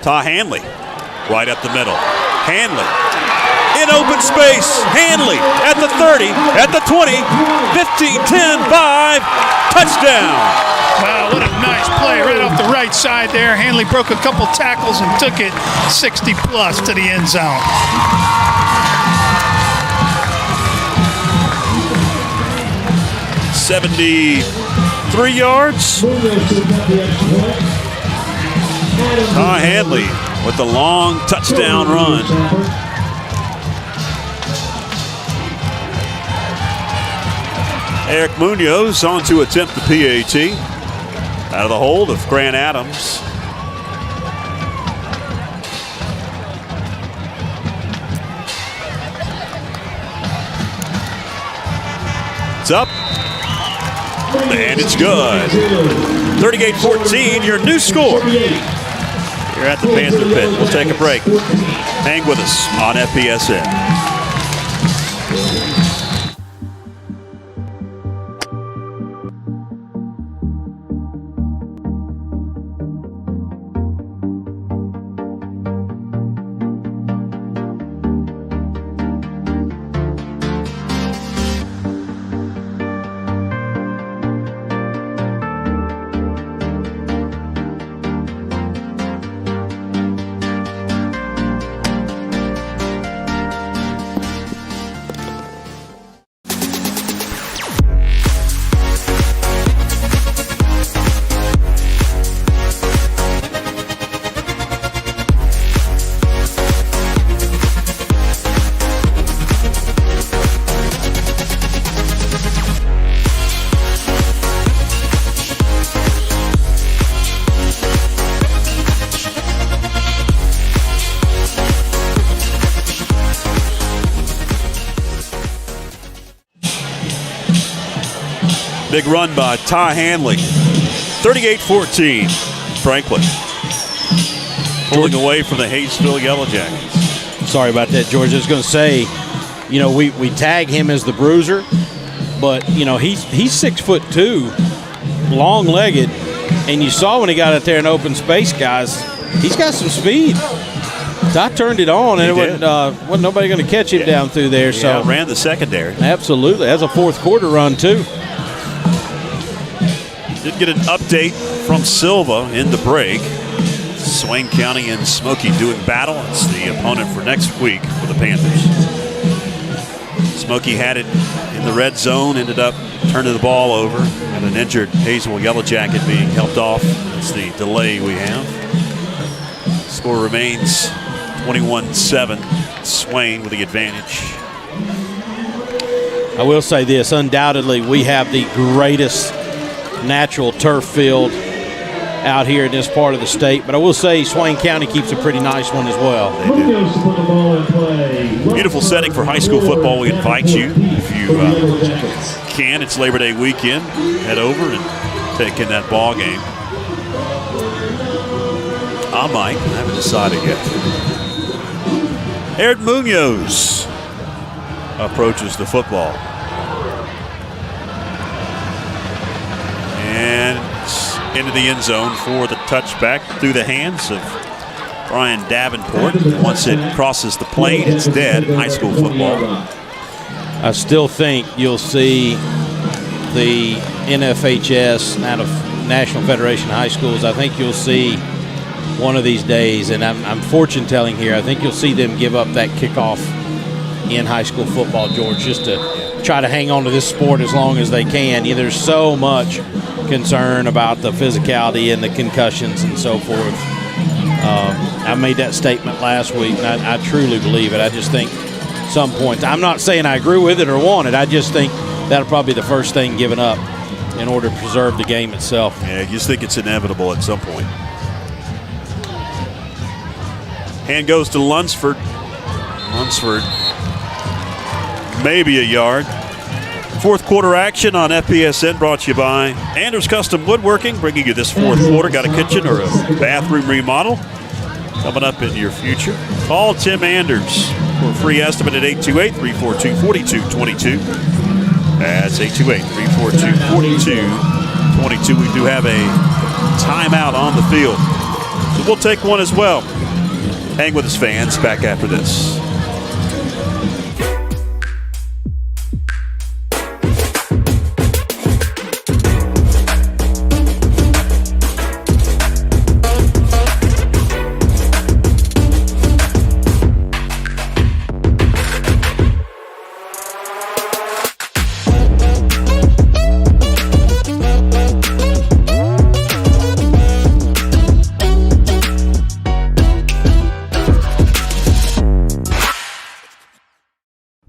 Ty Hanley, right up the middle. Hanley in open space. Hanley at the 30, at the 20, 15, 10, 5, touchdown. Wow, what a nice play right off the right side there. Hanley broke a couple tackles and took it 60-plus to the end zone. 73 yards. Ty Hanley with the long touchdown run. Eric Munoz on to attempt the PAT. Out of the hold of Grant Adams. It's up. And it's good. 38-14, your new score. You're at the Panther Pit. We'll take a break. Hang with us on FPSN. Big run by Ty Hanley. 38-14, Franklin. Pulling away from the Hayesville Yellow Jackets. Sorry about that, George. I was going to say, you know, we tag him as the bruiser, but, you know, he's 6'2", long-legged, and you saw when he got out there in open space, guys, he's got some speed. Ty turned it on, and wasn't nobody going to catch him down through there. Yeah, ran the secondary. Absolutely. That's a fourth quarter run, too. Did get an update from Silva in the break. Swain County and Smoky doing battle. It's the opponent for next week for the Panthers. Smoky had it in the red zone, ended up turning the ball over, and an injured Hayesville Yellow Jacket being helped off. That's the delay we have. Score remains 21-7. Swain with the advantage. I will say this, undoubtedly we have the greatest natural turf field out here in this part of the state, but I will say Swain County keeps a pretty nice one as well. They do. Beautiful setting for high school football. We invite you, if you can, it's Labor Day weekend, head over and take in that ball game. I might, I haven't decided yet. Eric Munoz approaches the football. And into the end zone for the touchback through the hands of Brian Davenport. Once it crosses the plate, it's dead in high school football. I still think you'll see the NFHS out of National Federation of High Schools. I think you'll see one of these days, and I'm fortune telling here, I think you'll see them give up that kickoff in high school football, George, just to try to hang on to this sport as long as they can. Yeah, there's so much concern about the physicality and the concussions and so forth. I made that statement last week, and I truly believe it. I just think some points, I'm not saying I agree with it or want it, I just think that'll probably be the first thing given up in order to preserve the game itself. Yeah, you just think it's inevitable at some point. Hand goes to Lunsford. Lunsford, maybe a yard. Fourth quarter action on FPSN brought to you by Anders Custom Woodworking, bringing you this fourth quarter. Got a kitchen or a bathroom remodel coming up in your future? Call Tim Anders for a free estimate at 828-342-4222. That's 828-342-4222. We do have a timeout on the field, so we'll take one as well. Hang with us, fans. Back after this.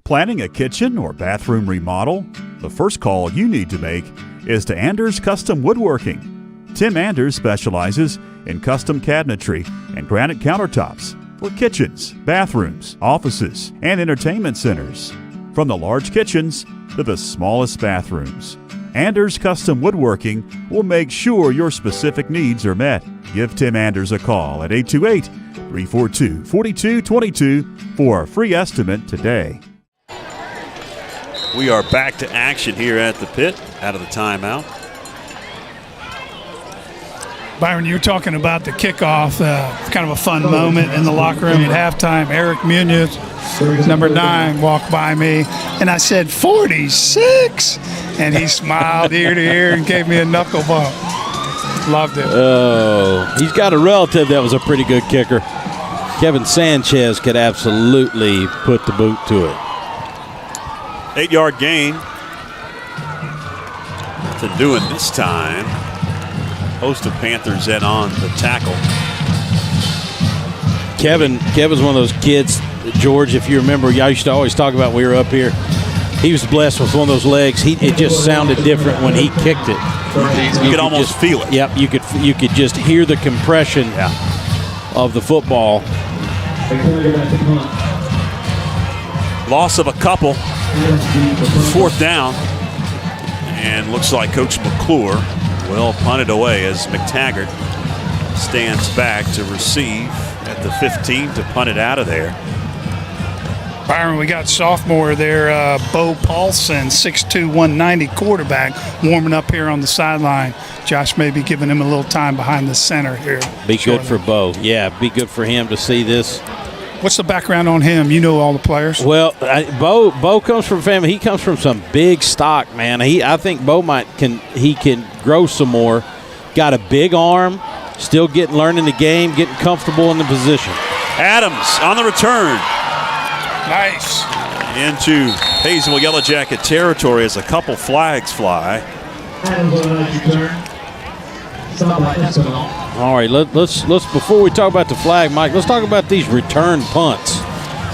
Planning a kitchen or bathroom remodel? The first call you need to make is to Anders Custom Woodworking. Tim Anders specializes in custom cabinetry and granite countertops for kitchens, bathrooms, offices, and entertainment centers. From the large kitchens to the smallest bathrooms, Anders Custom Woodworking will make sure your specific needs are met. Give Tim Anders a call at 828-342-4222 for a free estimate today. We are back to action here at the pit out of the timeout. Byron, you were talking about the kickoff, kind of a fun moment in the locker room at halftime. Eric Munoz, number 9, walked by me, and I said, 46? And he smiled ear to ear and gave me a knuckle bump. Loved it. Oh, he's got a relative that was a pretty good kicker. Kevin Sanchez could absolutely put the boot to it. 8-yard gain. Nothing doing this time. Host of Panthers in on the tackle. Kevin's one of those kids, George, if you remember, I used to always talk about when we were up here. He was blessed with one of those legs. It just sounded different when he kicked it. You could almost feel it. Yep, you could just hear the compression of the football. Loss of a couple. 4th down. And looks like Coach McClure will punt it away as McTaggart stands back to receive at the 15 to punt it out of there. Byron, we got sophomore there, Bo Paulson, 6'2", 190 quarterback, warming up here on the sideline. Josh may be giving him a little time behind the center here. Be good for Bo. Yeah, be good for him to see this. What's the background on him? You know all the players. Well, Bo comes from family. He comes from some big stock, man. I think Bo can grow some more. Got a big arm, still learning the game, getting comfortable in the position. Adams on the return. Nice. Into Hayesville Yellow Jacket territory as a couple flags fly. All right, let's before we talk about the flag, Mike, let's talk about these return punts.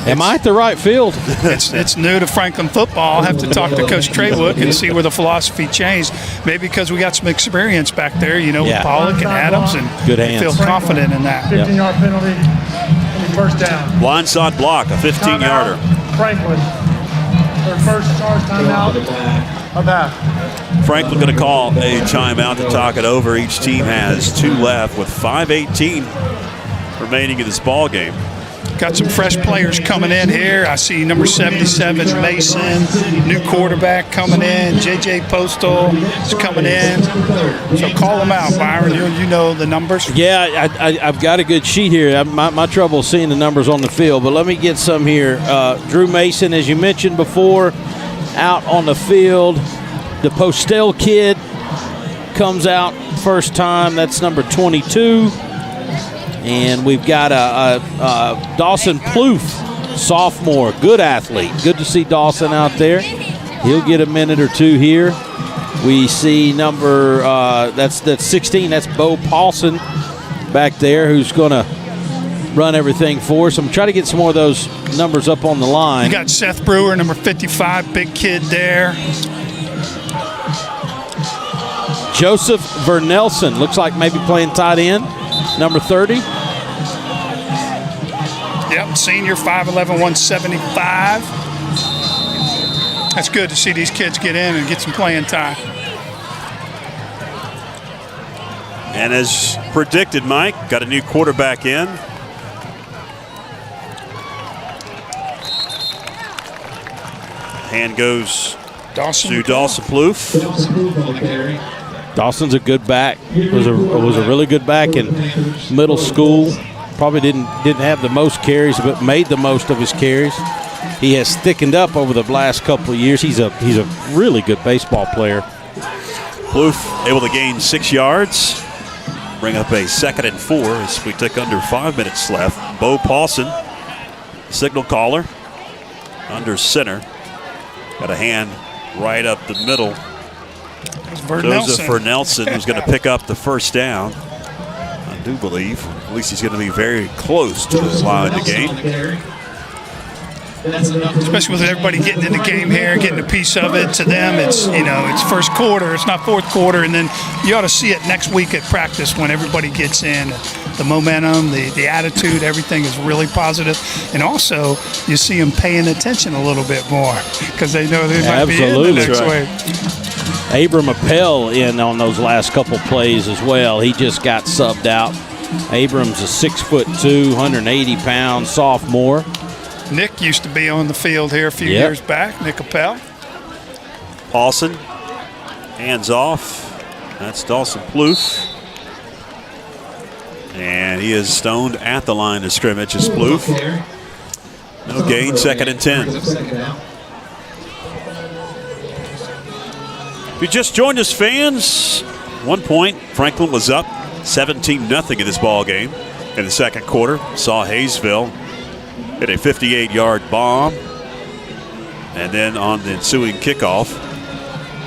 Am I at the right field? It's new to Franklin football. I'll have to talk to Coach Treywood and see where the philosophy changed. Maybe because we got some experience back there, with Pollock and Adams, and good hands. Feel confident in that. 15-yard penalty, first down. Blindside block, a 15-yarder. Franklin, their first charge timeout of half. Franklin going to call a timeout to talk it over. Each team has 2 left with 5:18 remaining in this ball game. Got some fresh players coming in here. I see number 77, Mason, new quarterback coming in. J.J. Postal is coming in. So call them out, Byron. You know the numbers. Yeah, I've got a good sheet here. My trouble is seeing the numbers on the field, but let me get some here. Drew Mason, as you mentioned before, out on the field. The Postal kid comes out first time. That's number 22. And we've got a Dawson Plouffe, sophomore, good athlete. Good to see Dawson out there. He'll get a minute or two here. We see number, that's 16, that's Bo Paulson back there, who's going to run everything for us. I'm trying to get some more of those numbers up on the line. You got Seth Brewer, number 55, big kid there. Joseph Vernelson, looks like maybe playing tight end. Number 30. Yep, senior, 5'11", 175. That's good to see these kids get in and get some playing time. And as predicted, Mike, got a new quarterback in. Hand goes to Dawson Plouffe. Dawson's a good back. Was a really good back in middle school. Probably didn't have the most carries, but made the most of his carries. He has thickened up over the last couple of years. He's a really good baseball player. Plouffe able to gain 6 yards. Bring up a 2nd and 4 as we take under 5 minutes left. Bo Paulson, signal caller, under center. Got a hand right up the middle. Joseph Vernelson, who's going to pick up the first down. I do believe. At least he's going to be very close to the line of the game. especially with everybody getting in the game here, getting a piece of it. To them, it's it's first quarter, it's not fourth quarter, and then you ought to see it next week at practice when everybody gets in. The momentum, the attitude, everything is really positive, and also you see them paying attention a little bit more because they know they might be in the next week. Abram Appel in on those last couple plays as well. He just got subbed out. Abram's a 6'2", 180-pound sophomore. Nick used to be on the field here a few years back, Nick Appel. Paulson, hands off. That's Dawson Plouffe. And he is stoned at the line of scrimmage as Plouffe. No gain, 2nd and 10. If you just joined us, fans, 1 point, Franklin was up 17-0 in this ball game in the second quarter. Saw Hayesville hit a 58-yard bomb. And then on the ensuing kickoff,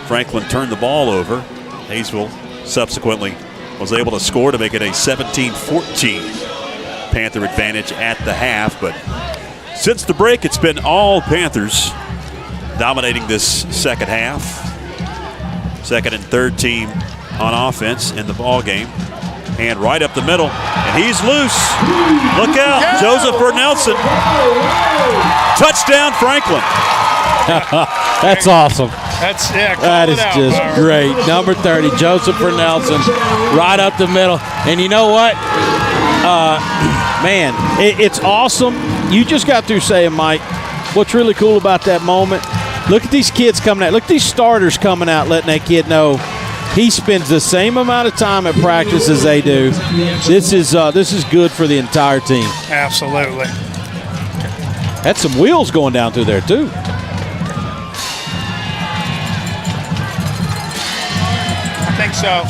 Franklin turned the ball over. Hayesville subsequently was able to score to make it a 17-14 Panther advantage at the half. But since the break, it's been all Panthers dominating this second half. Second and third team on offense in the ball game. And right up the middle, and he's loose. Look out, Joseph Nelson. Touchdown, Franklin. That's awesome. That is just great. Number 30, Joseph Nelson, right up the middle. And you know what? Man, it's awesome. You just got through saying, Mike, what's really cool about that moment, look at these kids coming out. Look at these starters coming out, letting that kid know he spends the same amount of time at practice as they do. This is good for the entire team. Absolutely. Had some wheels going down through there, too. I think so.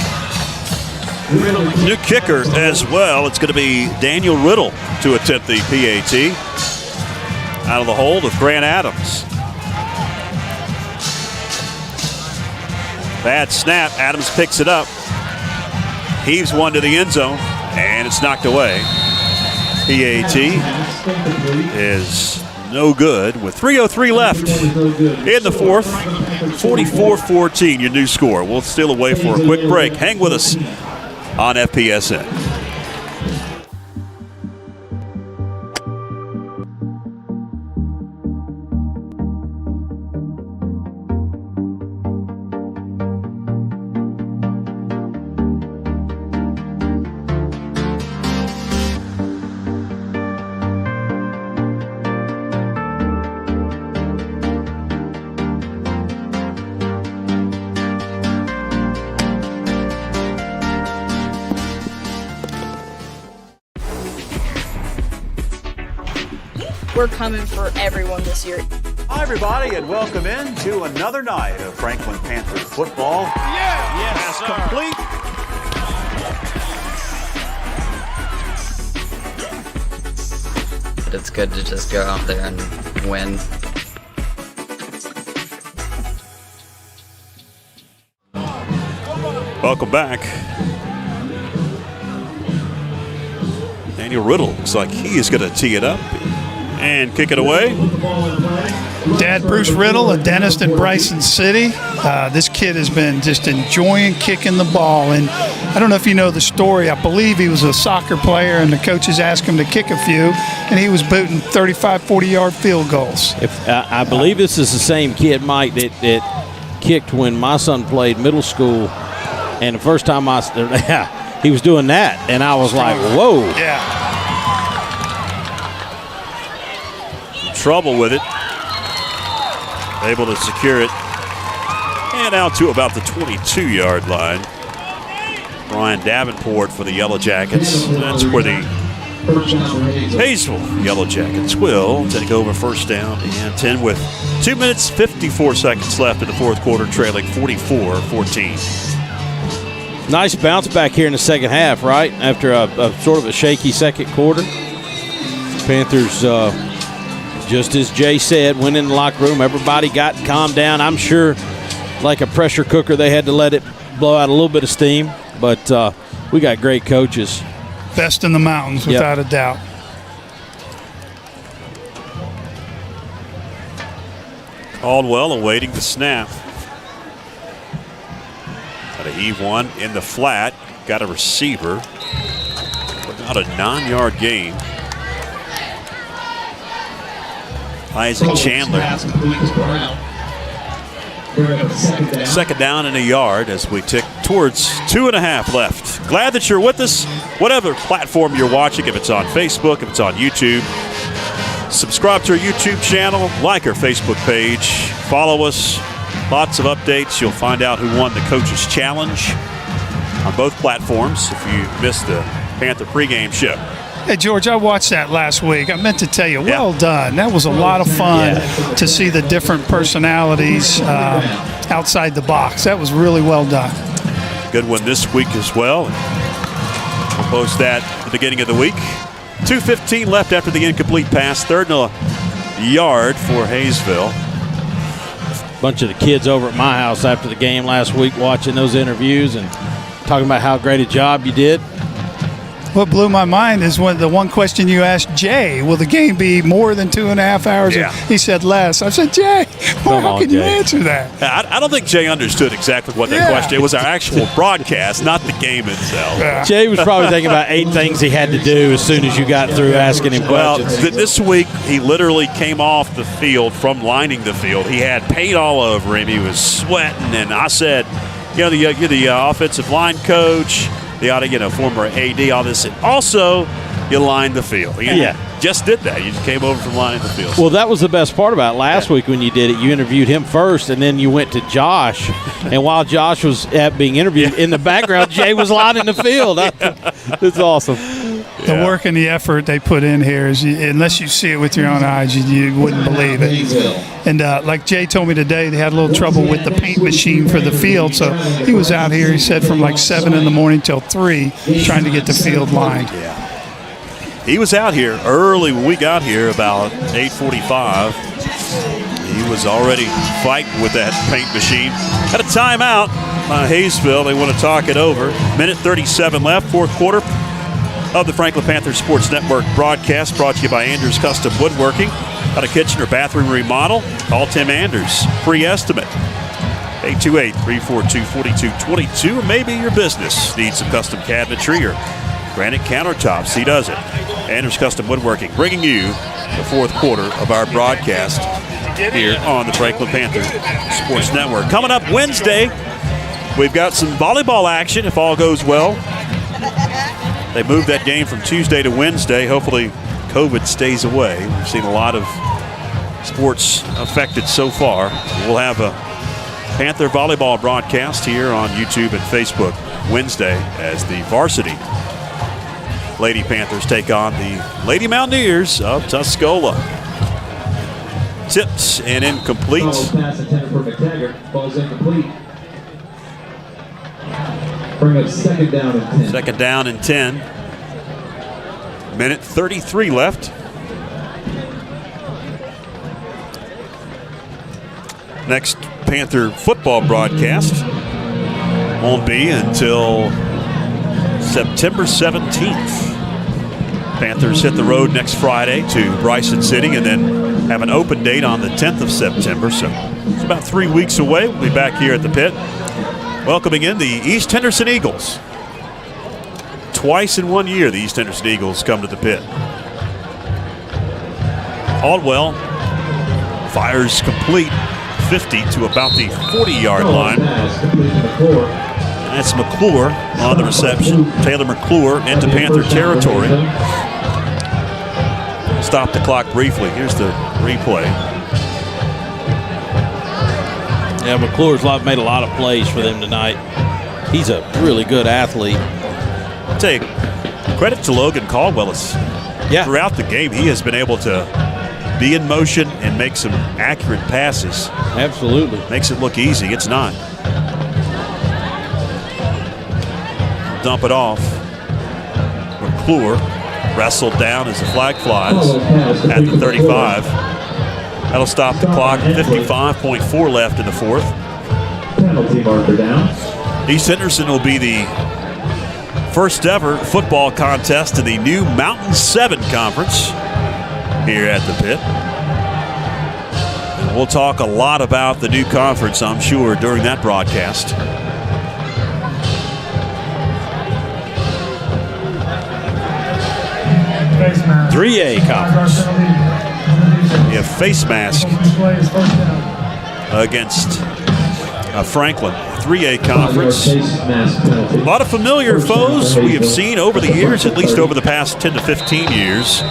New kicker as well. It's going to be Daniel Riddle to attempt the PAT. Out of the hold of Grant Adams. Bad snap. Adams picks it up. Heaves one to the end zone, and it's knocked away. PAT is no good with 3:03 left in the fourth. 44-14, your new score. We'll steal away for a quick break. Hang with us on FPSN. We're coming for everyone this year. Hi, everybody, and welcome in to another night of Franklin Panther football. Yes, complete. It's good to just go out there and win. Welcome back. Daniel Riddle looks like he is going to tee it up and kick it away. Dad Bruce Riddle, a dentist in Bryson City. This kid has been just enjoying kicking the ball. And I don't know if you know the story. I believe he was a soccer player, and the coaches asked him to kick a few, and he was booting 35, 40-yard field goals. I believe this is the same kid, Mike, that kicked when my son played middle school. And the first time he was doing that, and I was like, whoa. Yeah. Trouble with it. Able to secure it. And out to about the 22-yard line. Brian Davenport for the Yellow Jackets. That's where the Hayesville Yellow Jackets will take over first down and 10 with 2 minutes, 54 seconds left in the fourth quarter, trailing 44-14. Nice bounce back here in the second half, right? After a sort of a shaky second quarter. Panthers, just as Jay said, went in the locker room. Everybody got calmed down. I'm sure like a pressure cooker, they had to let it blow out a little bit of steam. But we got great coaches. Best in the mountains, without a doubt. Caldwell awaiting the snap. Got a heave one in the flat. Got a receiver. But not a 9-yard gain. Isaac Chandler. Second down and a yard as we tick towards 2.5 left. Glad that you're with us. Whatever platform you're watching, if it's on Facebook, if it's on YouTube, subscribe to our YouTube channel, like our Facebook page, follow us. Lots of updates. You'll find out who won the Coaches Challenge on both platforms if you missed the Panther pregame show. Hey, George, I watched that last week. I meant to tell you, well done. That was a lot of fun to see the different personalities outside the box. That was really well done. Good one this week as well. We'll post that at the beginning of the week. 2:15 left after the incomplete pass. 3rd and a yard for Hayesville. Bunch of the kids over at my house after the game last week watching those interviews and talking about how great a job you did. What blew my mind is when the one question you asked Jay, will the game be more than 2.5 hours? Yeah. He said less. I said, Jay, how can you answer that? I don't think Jay understood exactly what that question. It was our actual broadcast, not the game itself. Yeah. Jay was probably thinking about 8 things he had to do as soon as you got through asking him questions. Well, this week he literally came off the field from lining the field. He had paint all over him. He was sweating, and I said, you're the offensive line coach. You ought to, former AD, all this. And also, you lined the field. You just did that. You just came over from lining the field. Well, that was the best part about it. Last week when you did it, you interviewed him first, and then you went to Josh. And while Josh was being interviewed, in the background, Jay was lining the field. It's awesome. The work and the effort they put in here is, unless you see it with your own eyes, you wouldn't believe it. And like Jay told me today, they had a little trouble with the paint machine for the field, so he was out here, he said, from like 7 in the morning till 3 trying to get the field lined. Yeah. He was out here early when we got here, about 8:45. He was already fighting with that paint machine. At a timeout, Hayesville, they want to talk it over. 1:37 left, 4th quarter of the Franklin Panther Sports Network broadcast, brought to you by Anders Custom Woodworking. Got a kitchen or bathroom remodel? Call Tim Anders. Free estimate. 828-342-4222. Or maybe your business needs some custom cabinetry or granite countertops. He does it. Anders Custom Woodworking, bringing you the 4th quarter of our broadcast here on the Franklin Panther Sports Network. Coming up Wednesday, we've got some volleyball action if all goes well. They moved that game from Tuesday to Wednesday. Hopefully COVID stays away. We've seen a lot of sports affected so far. We'll have a Panther volleyball broadcast here on YouTube and Facebook Wednesday as the Varsity Lady Panthers take on the Lady Mountaineers of Tuscola. Tips and incomplete. Pass intended for McTaggart. Ball's incomplete. Bring up 2nd down and 10. 2nd down and 10. 1:33 left. Next Panther football broadcast won't be until September 17th. Panthers hit the road next Friday to Bryson City and then have an open date on the 10th of September. So it's about 3 weeks away. We'll be back here at the pit, welcoming in the East Henderson Eagles. Twice in 1 year, the East Henderson Eagles come to the pit. Caldwell fires complete, 50 to about the 40-yard line. That's McClure on the reception. Taylor McClure into Panther territory. Stop the clock briefly. Here's the replay. Yeah, McClure's made a lot of plays for them tonight. He's a really good athlete. Take credit to Logan Caldwell. Throughout the game, he has been able to be in motion and make some accurate passes. Absolutely. Makes it look easy. It's not. Dump it off. McClure wrestled down as the flag flies at the 35. That'll stop the clock. 55.4 left in the 4th. Penalty marker down. East Henderson will be the first ever football contest in the new Mountain 7 Conference here at the pit. We'll talk a lot about the new conference, I'm sure, during that broadcast. Face mask. 3A conference. You have face mask against Franklin. 3A conference. A lot of familiar foes we have seen over the years, at least over the past 10 to 15 years.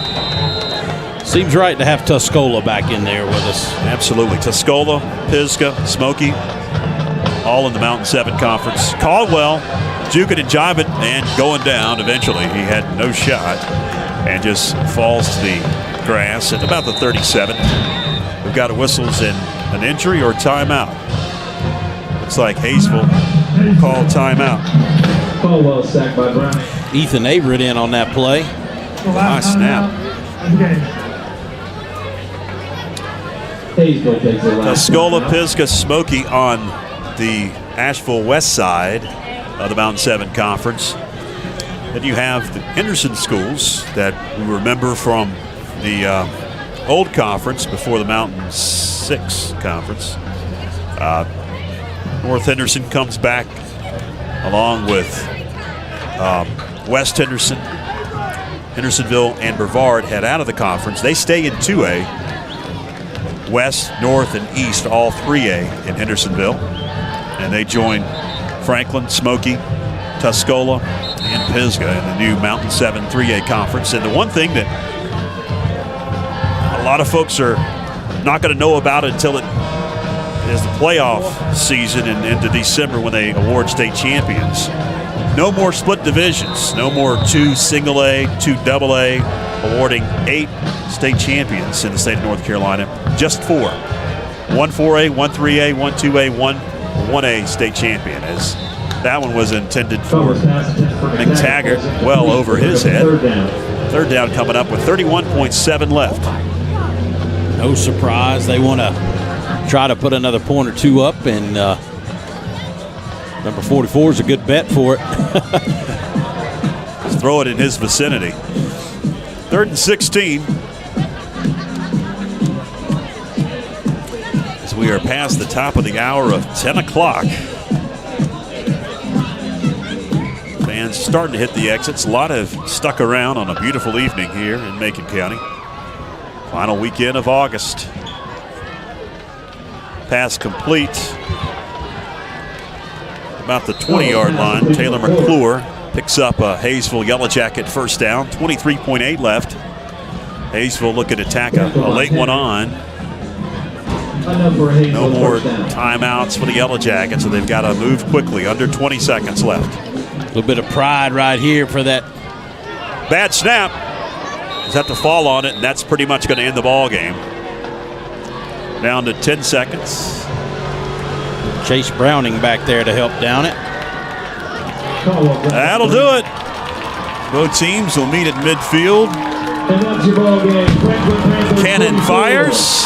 Seems right to have Tuscola back in there with us. Absolutely. Tuscola, Pisgah, Smoky, all in the Mountain 7 Conference. Caldwell, juking and jiving and going down eventually. He had no shot and just falls to the grass at about the 37. We've got a whistles in an injury or timeout. Looks like Hayesville will call timeout. Caldwell sacked by Brown. Ethan Averett in on that play. Nice snap. Tuscola, Pisgah, Smoky on the Asheville West side of the Mountain 7 Conference. Then you have the Henderson schools that we remember from the old conference before the Mountain 6 Conference. North Henderson comes back along with West Henderson. Hendersonville and Brevard head out of the conference. They stay in 2A. West, North, and East, all 3A in Hendersonville. And they join Franklin, Smoky, Tuscola, and Pisgah in the new Mountain 7 3A conference. And the one thing that a lot of folks are not going to know about until it is the playoff season and into December when they award state champions. No more split divisions. No more 2 single A, 2 double A, awarding 8 state champions in the state of North Carolina. Just 4. 1 4A, 1 3A, 1 2A, 1 1A state champion, as that one was intended for McTaggart well over his head. Third down coming up with 31.7 left. No surprise. They want to try to put another point or two up, and number 44 is a good bet for it. Just throw it in his vicinity. 3rd and 16. As we are past the top of the hour of 10 o'clock. Fans starting to hit the exits. A lot have stuck around on a beautiful evening here in Macon County. Final weekend of August. Pass complete. About the 20-yard line. Taylor McClure picks up a Hayesville Yellow Jacket first down. 23.8 left. Hayesville looking to tack a late one on. No more timeouts for the Yellow Jackets, so they've got to move quickly. Under 20 seconds left. A little bit of pride right here for that. Bad snap. Just have to fall on it, and that's pretty much going to end the ball game. Down to 10 seconds. Chase Browning back there to help down it. That'll do it. Both teams will meet at midfield. Cannon fires,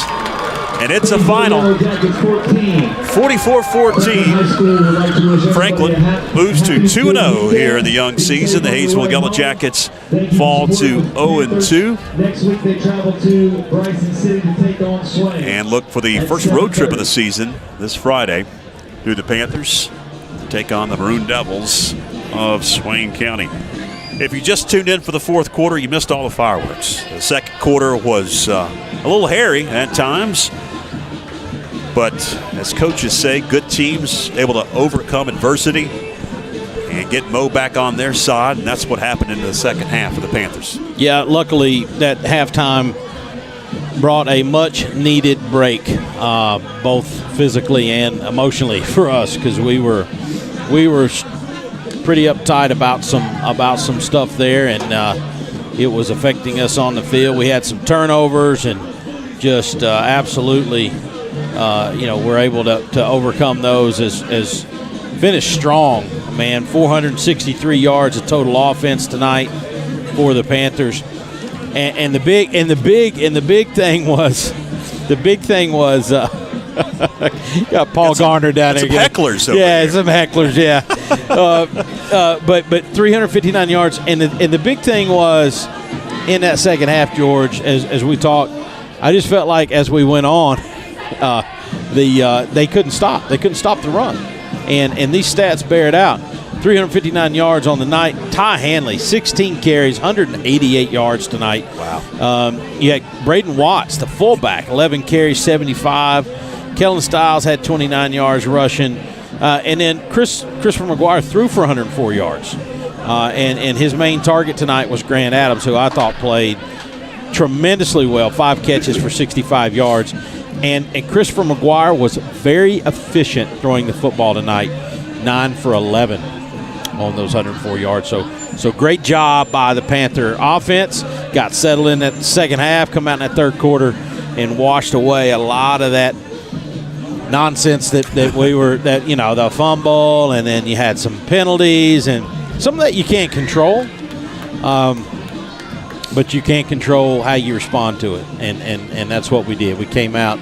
and it's a final. 44-14. Franklin moves to 2-0 here in the young season. The Hayesville Yellow Jackets fall to 0-2. Next week they travel to Bryson City to take on Swain. And look for the first road trip of the season this Friday through the Panthers to take on the Maroon Devils of Swain County. If you just tuned in for the fourth quarter, you missed all the fireworks. The second quarter was a little hairy at times. But as coaches say, good teams able to overcome adversity and get Mo back on their side, and that's what happened in the second half for the Panthers. Yeah, luckily that halftime brought a much-needed break, both physically and emotionally for us, because we were pretty uptight about some stuff there, and it was affecting us on the field. We had some turnovers and just absolutely. We're able to overcome those as finish strong, man. 463 yards of total offense tonight for the Panthers, and the big thing was got Paul Garner down there. Some hecklers over there. Some hecklers, yeah. But 359 yards, and the big thing was in that second half, George, as we talked, I just felt like as we went on, they couldn't stop. They couldn't stop the run. And these stats bear it out. 359 yards on the night. Ty Hanley, 16 carries, 188 yards tonight. Wow. You had Braden Watts, the fullback, 11 carries, 75. Kellen Stiles had 29 yards rushing. And then Christopher McGuire threw for 104 yards. And his main target tonight was Grant Adams, who I thought played tremendously well, 5 catches for 65 yards. And Christopher McGuire was very efficient throwing the football tonight, 9 for 11 on those 104 yards. So great job by the Panther offense. Got settled in that second half, come out in that third quarter, and washed away a lot of that nonsense that the fumble, and then you had some penalties, and some of that you can't control. But you can't control how you respond to it, and that's what we did. We came out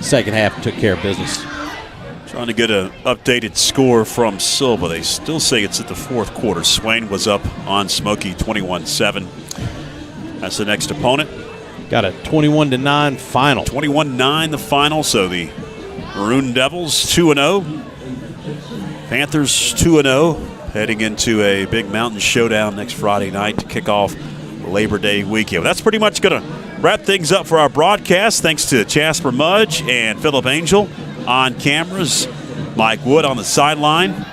second half and took care of business. Trying to get an updated score from Silva. They still say it's at the fourth quarter. Swain was up on Smokey 21-7. That's the next opponent. Got a 21-9 final. 21-9 the final, so the Maroon Devils 2-0. Panthers 2-0, heading into a big mountain showdown next Friday night to kick off Labor Day weekend. Well, that's pretty much going to wrap things up for our broadcast. Thanks to Jasper Mudge and Philip Angel on cameras, Mike Wood on the sideline,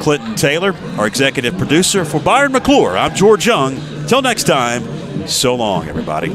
Clinton Taylor, our executive producer. For Byron McClure, I'm George Young. Till next time, so long, everybody.